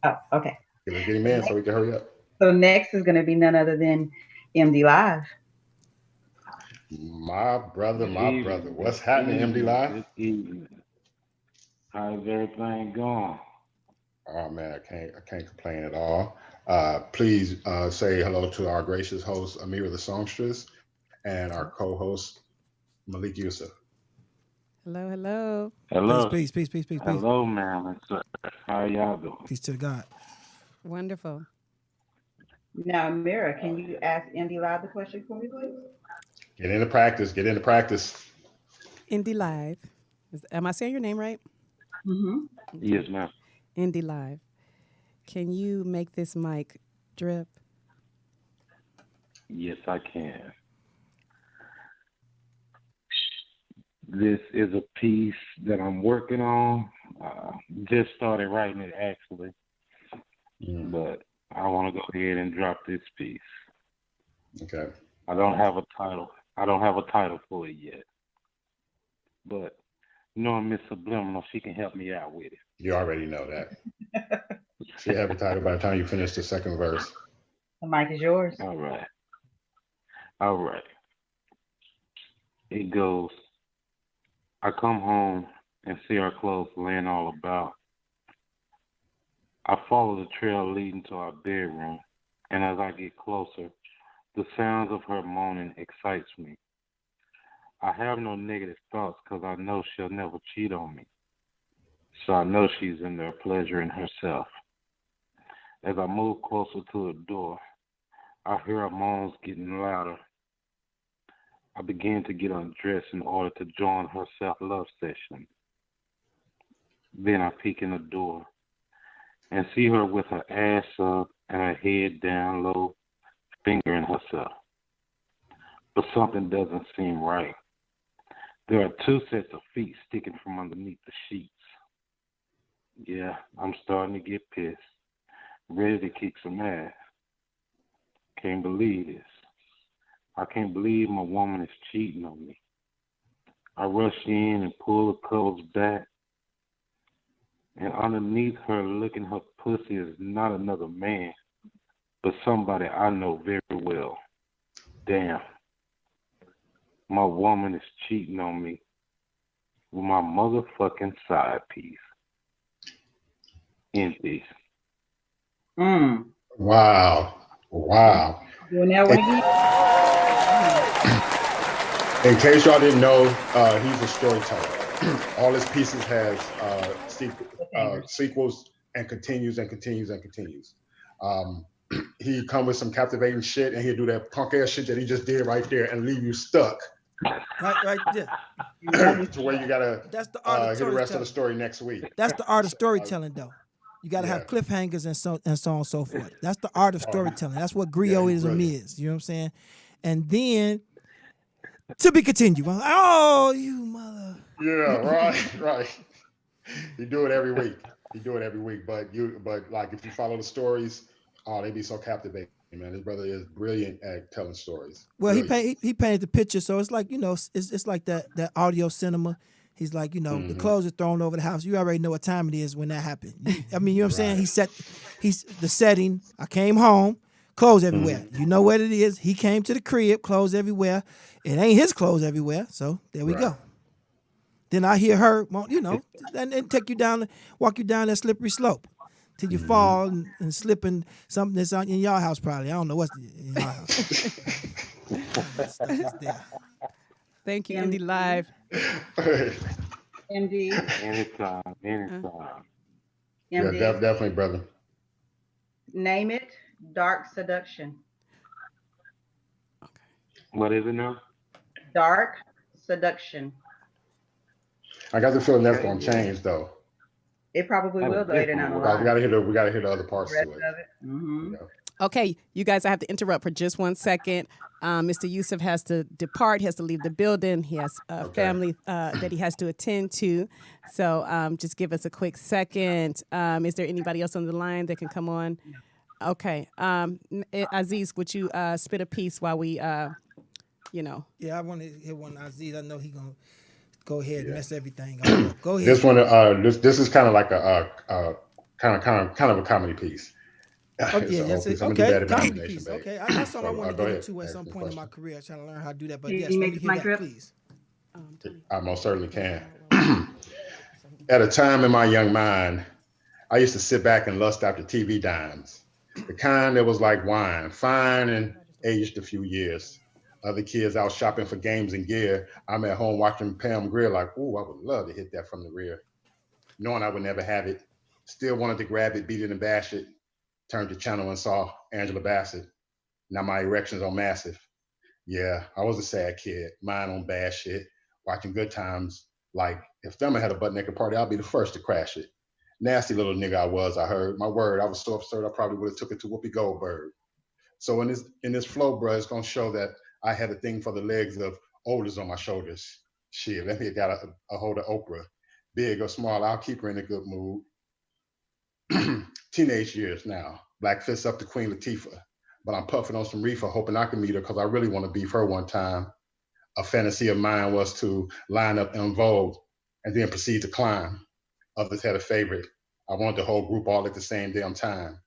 G: Oh, okay.
F: Let's get him in so we can hurry up.
G: So next is going to be none other than MD Live.
F: My brother. What's happening, MD Live?
P: Good evening. How's everything going?
F: Oh man, I can't complain at all. Please say hello to our gracious host Amira the songstress and our co-host Malik Yusuf.
D: Hello.
E: Peace.
P: Hello, ma'am. How y'all doing?
E: Peace to God.
D: Wonderful.
G: Now, Mira, can you ask MD Live the question for me, please?
F: Get into practice.
D: Indie Live. Am I saying your name right?
G: Mm-hmm.
P: Yes, ma'am.
D: Indie Live. Can you make this mic drip?
P: Yes, I can. This is a piece that I'm working on. Just started writing it, actually. But I want to go ahead and drop this piece.
F: Okay.
P: I don't have a title for it yet. But knowing Miss Subliminal, she can help me out with it.
F: You already know that. She have a title by the time you finish the second verse.
G: The mic is yours.
P: All right. It goes, I come home and see our clothes laying all about. I follow the trail leading to our bedroom, and as I get closer, the sounds of her moaning excites me. I have no negative thoughts because I know she'll never cheat on me. So I know she's in there pleasuring herself. As I move closer to the door, I hear her moans getting louder. I begin to get undressed in order to join her self-love session. Then I peek in the door and see her with her ass up and her head down low, fingering herself. But something doesn't seem right. There are two sets of feet sticking from underneath the sheets. Yeah, I'm starting to get pissed, ready to kick some ass. Can't believe this. I can't believe my woman is cheating on me. I rush in and pull the covers back, and underneath her licking her pussy is not another man, but somebody I know very well. Damn. My woman is cheating on me with my motherfucking side piece. In peace.
F: Wow.
G: Doing that one again?
F: In case y'all didn't know, he's a storyteller. All his pieces has sequels and continues. He come with some captivating shit, and he'll do that punk ass shit that he just did right there and leave you stuck.
E: Right there.
F: to where you gotta
E: That's the art of
F: hear the rest of
E: storytelling.
F: the story next week.
E: That's the art of storytelling, though. You got to have cliffhangers and so on and so forth. That's the art of storytelling. That's what griotism is. You know what I'm saying? And then to be continued. Oh, you mother.
F: Yeah, right. You do it every week. But like if you follow the stories, oh, they be so captivating, man. This brother is brilliant at telling stories.
E: Well, he painted the picture, so it's like, it's like that audio cinema. He's like, the clothes are thrown over the house. You already know what time it is when that happened. I mean, you know what I'm saying? He's the setting. I came home, clothes everywhere. You know what it is. He came to the crib, clothes everywhere. It ain't his clothes everywhere. So there we go. Then I hear her, and walk you down that slippery slope till you fall and slip in something that's in your house probably. I don't know what's in your house. Stuff is there.
D: Thank you, Indie Live.
G: MD.
P: Anytime.
F: Yeah,
G: MD.
F: definitely, brother.
G: Name it. Dark seduction.
P: What is it now?
G: Dark seduction.
F: I got the feeling that's gonna change though.
G: It probably will later down the line.
F: We gotta hear the other parts to it.
G: Mm-hmm.
D: Okay, you guys, I have to interrupt for just 1 second. Mr. Yusuf has to depart. He has to leave the building. He has a family that he has to attend to. So just give us a quick second. Is there anybody else on the line that can come on? Okay. Aziz, would you spit a piece while we,
E: Yeah, I want to hear one. Aziz, I know he going to go ahead and mess everything up. Go ahead.
F: This one, this is kind of like a kind of a comedy piece.
E: Okay, that's it. Okay, comedy piece. Okay, that's something I want to get into at some point in my career, trying to learn how to do that. But yes, let me hear that, please.
F: I most certainly can. At a time in my young mind, I used to sit back and lust after TV dimes, the kind that was like wine, fine and aged a few years. Other kids out shopping for games and gear. I'm at home watching Pam Grier like, ooh, I would love to hit that from the rear. Knowing I would never have it, still wanted to grab it, beat it and bash it. Turned the channel and saw Angela Bassett. Now my erections are massive. Yeah, I was a sad kid, mine on bad shit, watching Good Times. Like, if Thelma had a butt naked party, I'll be the first to crash it. Nasty little nigga I was, I heard. My word, I was so absurd, I probably would have took it to Whoopi Goldberg. So in this flow, bro, it's gonna show that I had a thing for the legs of olders on my shoulders. Shit, let me got a hold of Oprah. Big or small, I'll keep her in a good mood. Teenage years now, black fists up to Queen Latifah, but I'm puffing on some reefer, hoping I can meet her because I really want to beef her one time. A fantasy of mine was to line up en vogue and then proceed to climb. Others had a favorite. I wanted the whole group all at the same damn time.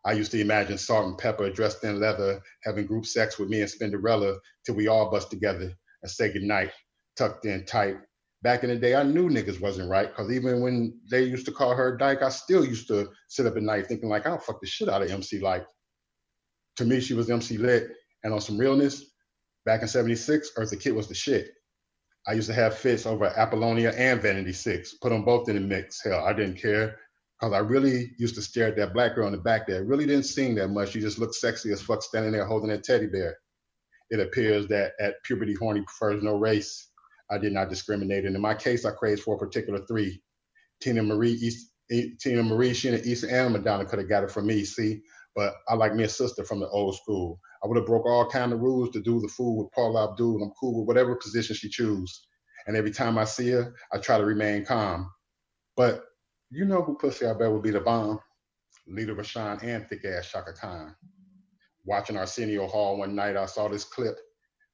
F: I used to imagine Salt and Pepper dressed in leather, having group sex with me and Spinderella till we all bust together and say goodnight, tucked in tight. Back in the day, I knew niggas wasn't right, because even when they used to call her dyke, I still used to sit up at night thinking like, I'll fuck the shit out of MC Light. To me, she was MC Lit. And on some realness, back in 76, Eartha Kitt was the shit. I used to have fits over Apollonia and Vanity 6, put them both in the mix. Hell, I didn't care, because I really used to stare at that black girl in the back there. Really didn't sing that much. She just looked sexy as fuck standing there holding that teddy bear. It appears that at puberty, horny prefers no race. I did not discriminate. And in my case, I craved for a particular three. Tina Marie, Sheena Easton, and Madonna could have got it from me, see? But I like me a sister from the old school. I would have broke all kind of rules to do the fool with Paula Abdul. I'm cool with whatever position she choose. And every time I see her, I try to remain calm. But you know who pussy I bet would be the bomb? Lita Rashawn and thick ass Shaka Khan. Watching Arsenio Hall one night, I saw this clip.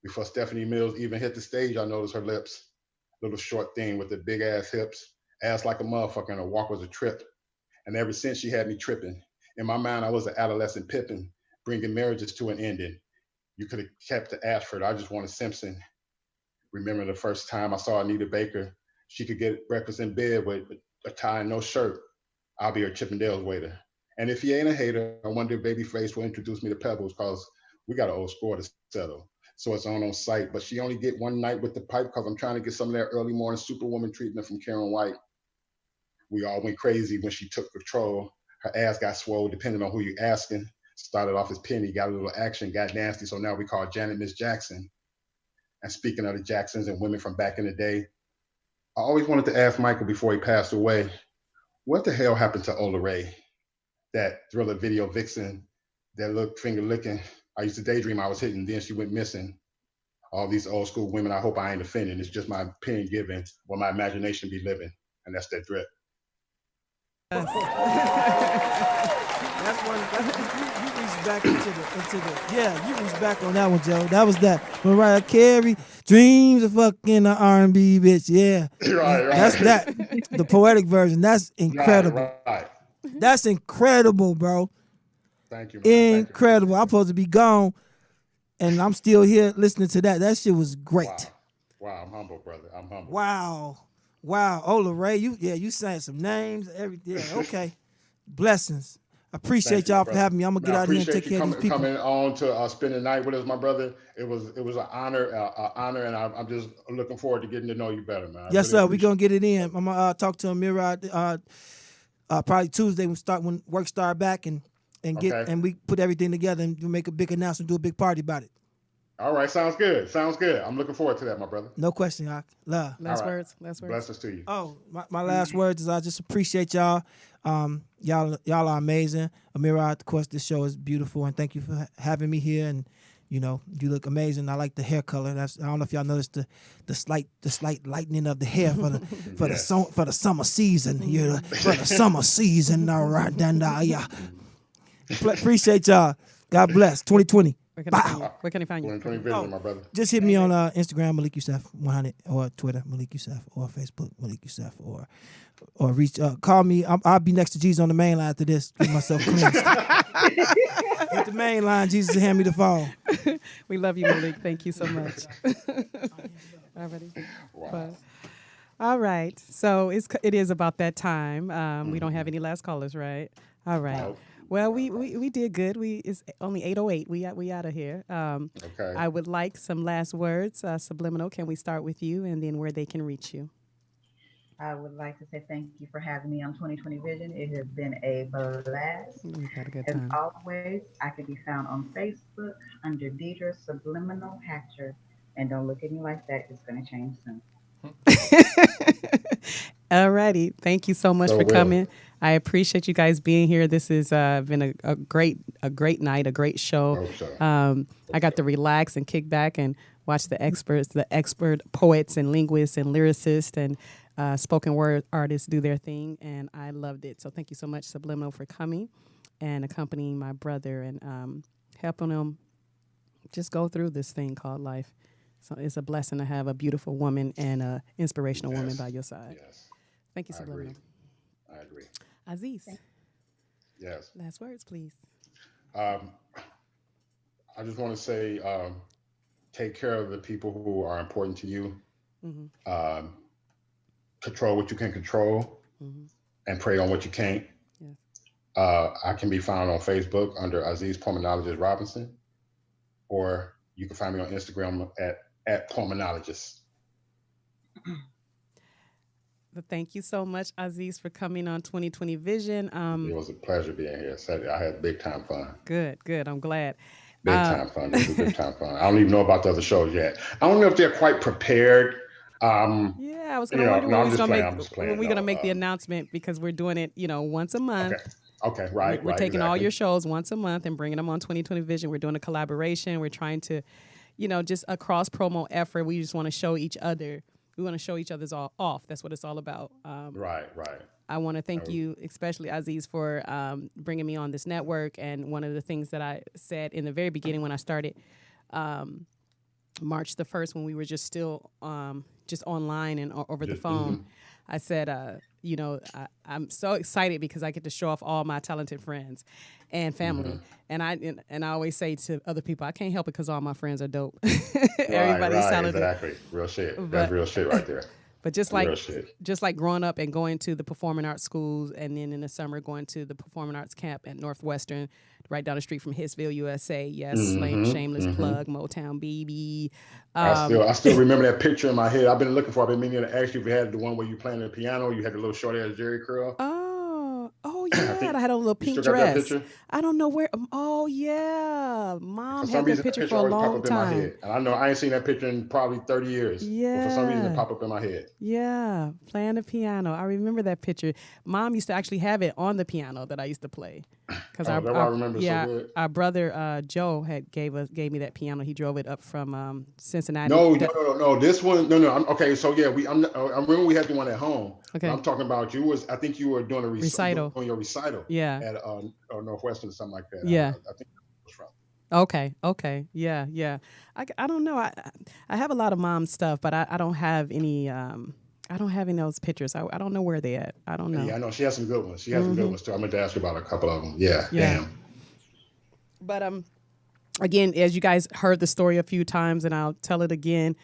F: Before Stephanie Mills even hit the stage, I noticed her lips. Little short thing with the big ass hips, ass like a motherfucker, and her walk was a trip. And ever since, she had me tripping. In my mind, I was an adolescent Pippin, bringing marriages to an ending. You could have kept the Ashford. I just wanted Simpson. Remember the first time I saw Anita Baker? She could get breakfast in bed with a tie and no shirt. I'll be her Chippendales waiter. And if he ain't a hater, I wonder if Babyface will introduce me to Pebbles, because we got an old score to settle. So it's on site, but she only get one night with the pipe because I'm trying to get some of that early morning superwoman treatment from Karen White. We all went crazy when she took control. Her ass got swole, depending on who you asking. Started off as Penny, got a little action, got nasty, so now we call Janet Miss Jackson. And speaking of the Jacksons and women from back in the day, I always wanted to ask Michael before he passed away, what the hell happened to Ola Ray, that Thriller video vixen, that looked finger licking? I used to daydream I was hitting, then she went missing. All these old school women, I hope I ain't offending. It's just my opinion given, where my imagination be living. And that's that drip.
E: That's one. You reached back into the. Yeah, you reached back on that one, Joe. That was that Mariah Carey, "Dreams of Fucking an R&B Bitch." Yeah,
F: right.
E: That's that. The poetic version. That's incredible.
F: Right.
E: That's incredible, bro.
F: Thank you, man.
E: Incredible. I'm supposed to be gone, and I'm still here listening to that. That shit was great.
F: Wow, I'm humble, brother. I'm humble.
E: Wow. Ola Ray, you saying some names, everything. Yeah, okay. Blessings. I appreciate y'all for having me. I'm gonna get out here and take care of these people.
F: Coming on to spend the night with us, my brother. It was an honor, and I'm just looking forward to getting to know you better, man.
E: Yes, sir. We're gonna get it in. I'm gonna talk to Amira probably Tuesday when work start back and we put everything together and make a big announcement, do a big party about it.
F: All right, sounds good. I'm looking forward to that, my brother.
E: No question, Hawk. Love.
D: Last words.
F: Blessings to you.
E: Oh, my last words is I just appreciate y'all. Y'all are amazing. Amira, of course, this show is beautiful, and thank you for having me here. And you look amazing. I like the hair color. I don't know if y'all noticed the slight lightening of the hair for the summer season. For the summer season. All right, then yeah. Appreciate y'all. God bless. 2020.
D: Where can I find you?
F: 2020 vision, my brother.
E: Just hit me on Instagram, Malik Youssef 100, or Twitter, Malik Youssef, or Facebook, Malik Youssef, or call me. I'll be next to Jesus on the main line after this. Get myself cleansed. Hit the main line, Jesus, and hand me the phone.
D: We love you, Malik. Thank you so much. Already.
F: Wow.
D: But, all right. So it is about that time. We don't have any last callers, right? All right.
F: Nope.
D: Well, we did good. It's only 8:08. We out of here.
F: Okay.
D: I would like some last words. Subliminal, can we start with you, and then where they can reach you?
G: I would like to say thank you for having me on 2020 Vision. It has been a blast.
D: We've had a good
G: As
D: time.
G: always, I can be found on Facebook under Deidre Subliminal Hatcher. And don't look at me like that. It's going to change soon.
D: All righty. Thank you so much for coming. I appreciate you guys being here. This has been a great night, a great show. I got to relax and kick back and watch the expert poets and linguists and lyricists and spoken word artists do their thing, and I loved it. So thank you so much, Subliminal, for coming and accompanying my brother and helping him just go through this thing called life. So it's a blessing to have a beautiful woman and an inspirational woman by your side.
F: Yes.
D: Thank you, Subliminal.
F: I agree.
D: Aziz.
F: Yes.
D: Last words, please.
F: I just want to say, take care of the people who are important to you.
D: Mm-hmm.
F: Control what you can control, and pray on what you can't.
D: Yes.
F: I can be found on Facebook under Aziz Pulmonologist Robinson, or you can find me on Instagram at Pulmonologist.
D: But thank you so much, Aziz, for coming on 2020 Vision.
F: It was a pleasure being here. I had big time fun.
D: Good. I'm glad.
F: Big time fun. This was big time fun. I don't even know about the other shows yet. I don't know if they're quite prepared.
D: I was going to wonder when we're going to make the announcement, because we're doing it, once a month.
F: Okay, right.
D: We're taking
F: exactly.
D: all your shows once a month and bringing them on 2020 Vision. We're doing a collaboration. We're trying to, just a cross promo effort. We just want to show each other. We want to show each other's all off. That's what it's all about.
F: Right.
D: I want to thank you, especially Aziz, for bringing me on this network. And one of the things that I said in the very beginning when I started March the 1st, when we were just still just online and over the phone, I said, I'm so excited because I get to show off all my talented friends and family. And I always say to other people, I can't help it because all my friends are dope. Everybody's talented.
F: Exactly. Real shit. That's real shit right there.
D: But just like growing up and going to the performing arts schools, and then in the summer going to the performing arts camp at Northwestern, right down the street from Hitsville, USA. Yes, shameless plug, Motown baby.
F: I still remember that picture in my head. I've been meaning to ask you if you had the one where you playing the piano. You had the little short ass Jerry curl.
D: Oh Yeah, I had a little
F: you
D: pink
F: still got that
D: dress.
F: picture.
D: I don't know where. Oh yeah,
F: For
D: Mom
F: some
D: had that
F: reason, that
D: picture
F: picture
D: for a
F: always pop
D: long
F: up in my
D: time.
F: head, and I know I ain't seen that picture in probably 30 years. But for some reason, it
D: Yeah.
F: pop up in my head.
D: Yeah, playing the piano. I remember that picture. Mom used to actually have it on the piano that I used to play. Because
F: Oh, that's why I remember so good.
D: our brother Joe had gave me that piano. He drove it up from Cincinnati.
F: No. This one, no. Okay, so yeah, I remember we had the one at home. But
D: Okay.
F: I'm talking about I think you were doing
D: Recital.
F: doing your recital.
D: Yeah.
F: At Northwestern or something like that.
D: Yeah.
F: I think that was from.
D: Okay. Yeah. I don't know. I have a lot of Mom's stuff, but I don't have any. I don't have any of those pictures. I don't know where they at. I don't know.
F: Yeah, I know she has some good ones. She has some good ones too. I meant to ask you about a couple of them. Yeah. Damn.
D: But again, as you guys heard the story a few times, and I'll tell it again.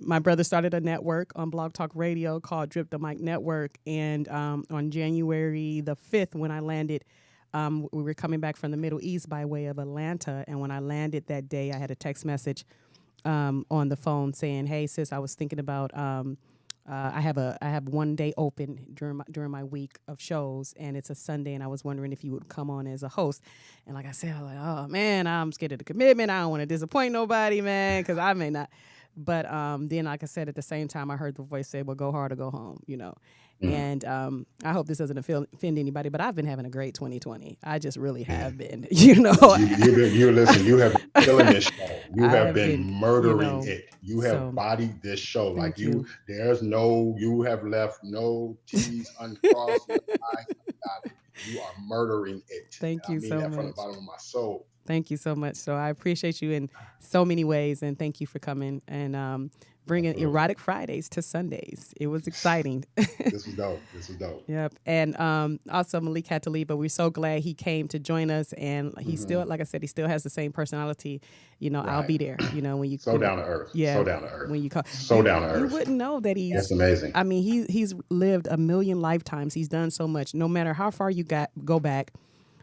D: My brother started a network on Blog Talk Radio called Drip the Mic Network, and on January the 5th, when I landed, we were coming back from the Middle East by way of Atlanta, and when I landed that day, I had a text message on the phone saying, "Hey sis, I was thinking about I have one day open during my week of shows, and it's a Sunday, and I was wondering if you would come on as a host." And like I said, I was like, "Oh man, I'm scared of the commitment. I don't want to disappoint nobody, man, because I may not." But then, like I said, at the same time, I heard the voice say, "Well, go hard or go home," you know. And I hope this doesn't offend anybody, but I've been having a great 2020. I just really have been, you know.
F: You listen. You have been killing this show. You have been murdering it. You have bodied this show. Like you. You have left no T's uncrossed. No I's undotted. You are murdering it.
D: Thank you so much.
F: I mean that from the bottom of my soul.
D: Thank you so much. So I appreciate you in so many ways, and thank you for coming and bringing Erotic Fridays to Sundays. It was exciting.
F: This was dope.
D: Yep. And also Malik had to leave, but we're so glad he came to join us. And he still, like I said, he still has the same personality. You know, I'll be there. You know, when you
F: down to earth.
D: Yeah.
F: So down to earth.
D: When you call
F: down to earth.
D: You wouldn't know that he's.
F: That's amazing.
D: I mean, he's lived a million lifetimes. He's done so much. No matter how far you go back,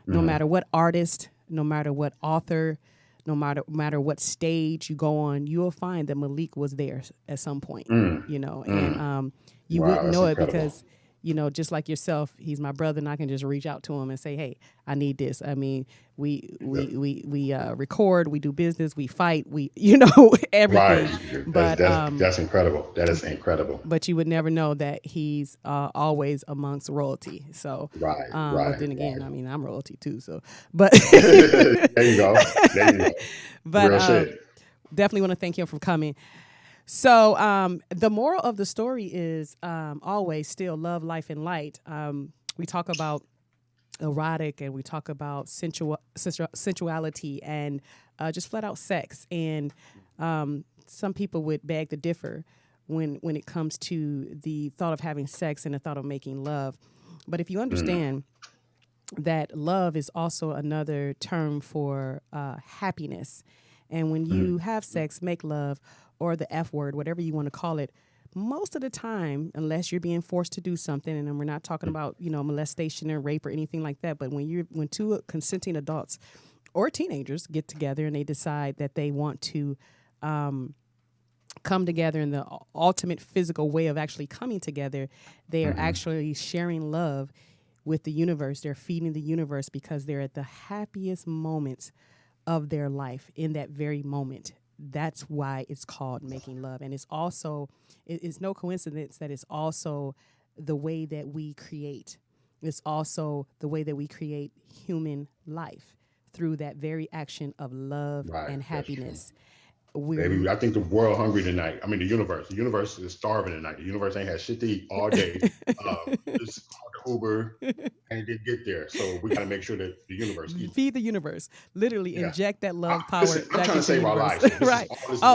D: no matter what artist, no matter what author, no matter what stage you go on, you will find that Malik was there at some point, you know, and you wouldn't know it because, you know, just like yourself, he's my brother, and I can just reach out to him and say, "Hey, I need this." I mean, we record, we do business, we fight, you know, everything.
F: Right.
D: But
F: that's incredible. That is incredible.
D: But you would never know that he's always amongst royalty. So
F: right.
D: But then again, I mean, I'm royalty too. So, but
F: there you go.
D: But
F: real shit.
D: Definitely want to thank him for coming. So the moral of the story is always still love, life, and light. We talk about erotic, and we talk about sensuality and just flat out sex. And some people would beg to differ when it comes to the thought of having sex and the thought of making love. But if you understand that love is also another term for happiness, and when you have sex, make love, or the F word, whatever you want to call it, most of the time, unless you're being forced to do something, and we're not talking about, you know, molestation or rape or anything like that, but when two consenting adults or teenagers get together and they decide that they want to come together in the ultimate physical way of actually coming together, they are actually sharing love with the universe. They're feeding the universe because they're at the happiest moments of their life in that very moment. That's why it's called making love. And it's also, it's no coincidence that it's also the way that we create. It's also the way that we create human life through that very action of love and happiness.
F: Baby, I think the world hungry tonight. I mean, the universe is starving tonight. The universe ain't had shit to eat all day. Just Uber and didn't get there. So we got to make sure that the universe eats.
D: Feed the universe. Literally inject that love power.
F: Listen, I'm trying to save our lives.
D: Right.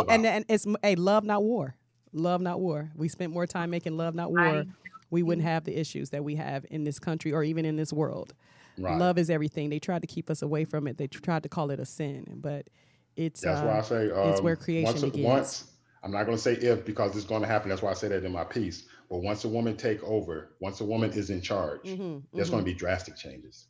D: And it's love, not war. Love, not war. We spent more time making love, not war. We wouldn't have the issues that we have in this country or even in this world. Right. Love is everything. They tried to keep us away from it. They tried to call it a sin, but it's
F: that's why I say
D: it's where creation begins.
F: I'm not going to say if, because it's going to happen. That's why I say that in my piece. But once a woman once a woman is in charge, there's going to be drastic changes.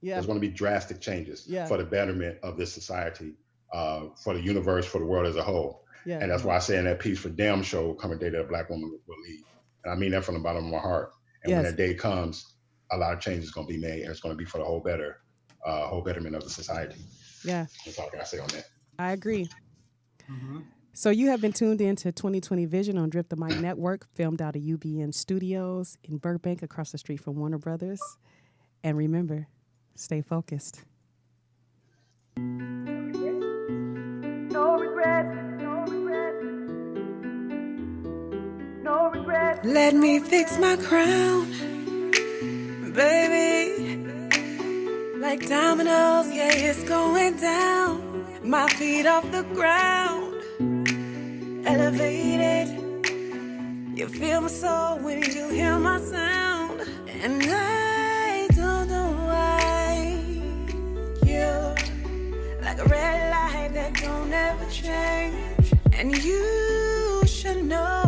F: Yeah. There's going to be drastic changes for the betterment of this society, for the universe, for the world as a whole. Yeah. And that's why I say in that piece, for damn sure, come a day that a Black woman will lead. And I mean that from the bottom of my heart. And when that day comes, a lot of change is going to be made, and it's going to be for the whole betterment of the society.
D: Yeah.
F: That's all I got to say on that.
D: I agree. So you have been tuned in to 2020 Vision on Drip the Mic Network, filmed out of UBN Studios in Burbank, across the street from Warner Brothers. And remember, stay focused.
C: No regret, no regret, no regret. Let me fix my crown, baby. Like dominoes, yeah, it's going down. My feet off the ground, elevated. You feel my soul when you hear my sound. And I don't know why you're like a red light that don't ever change. And you should know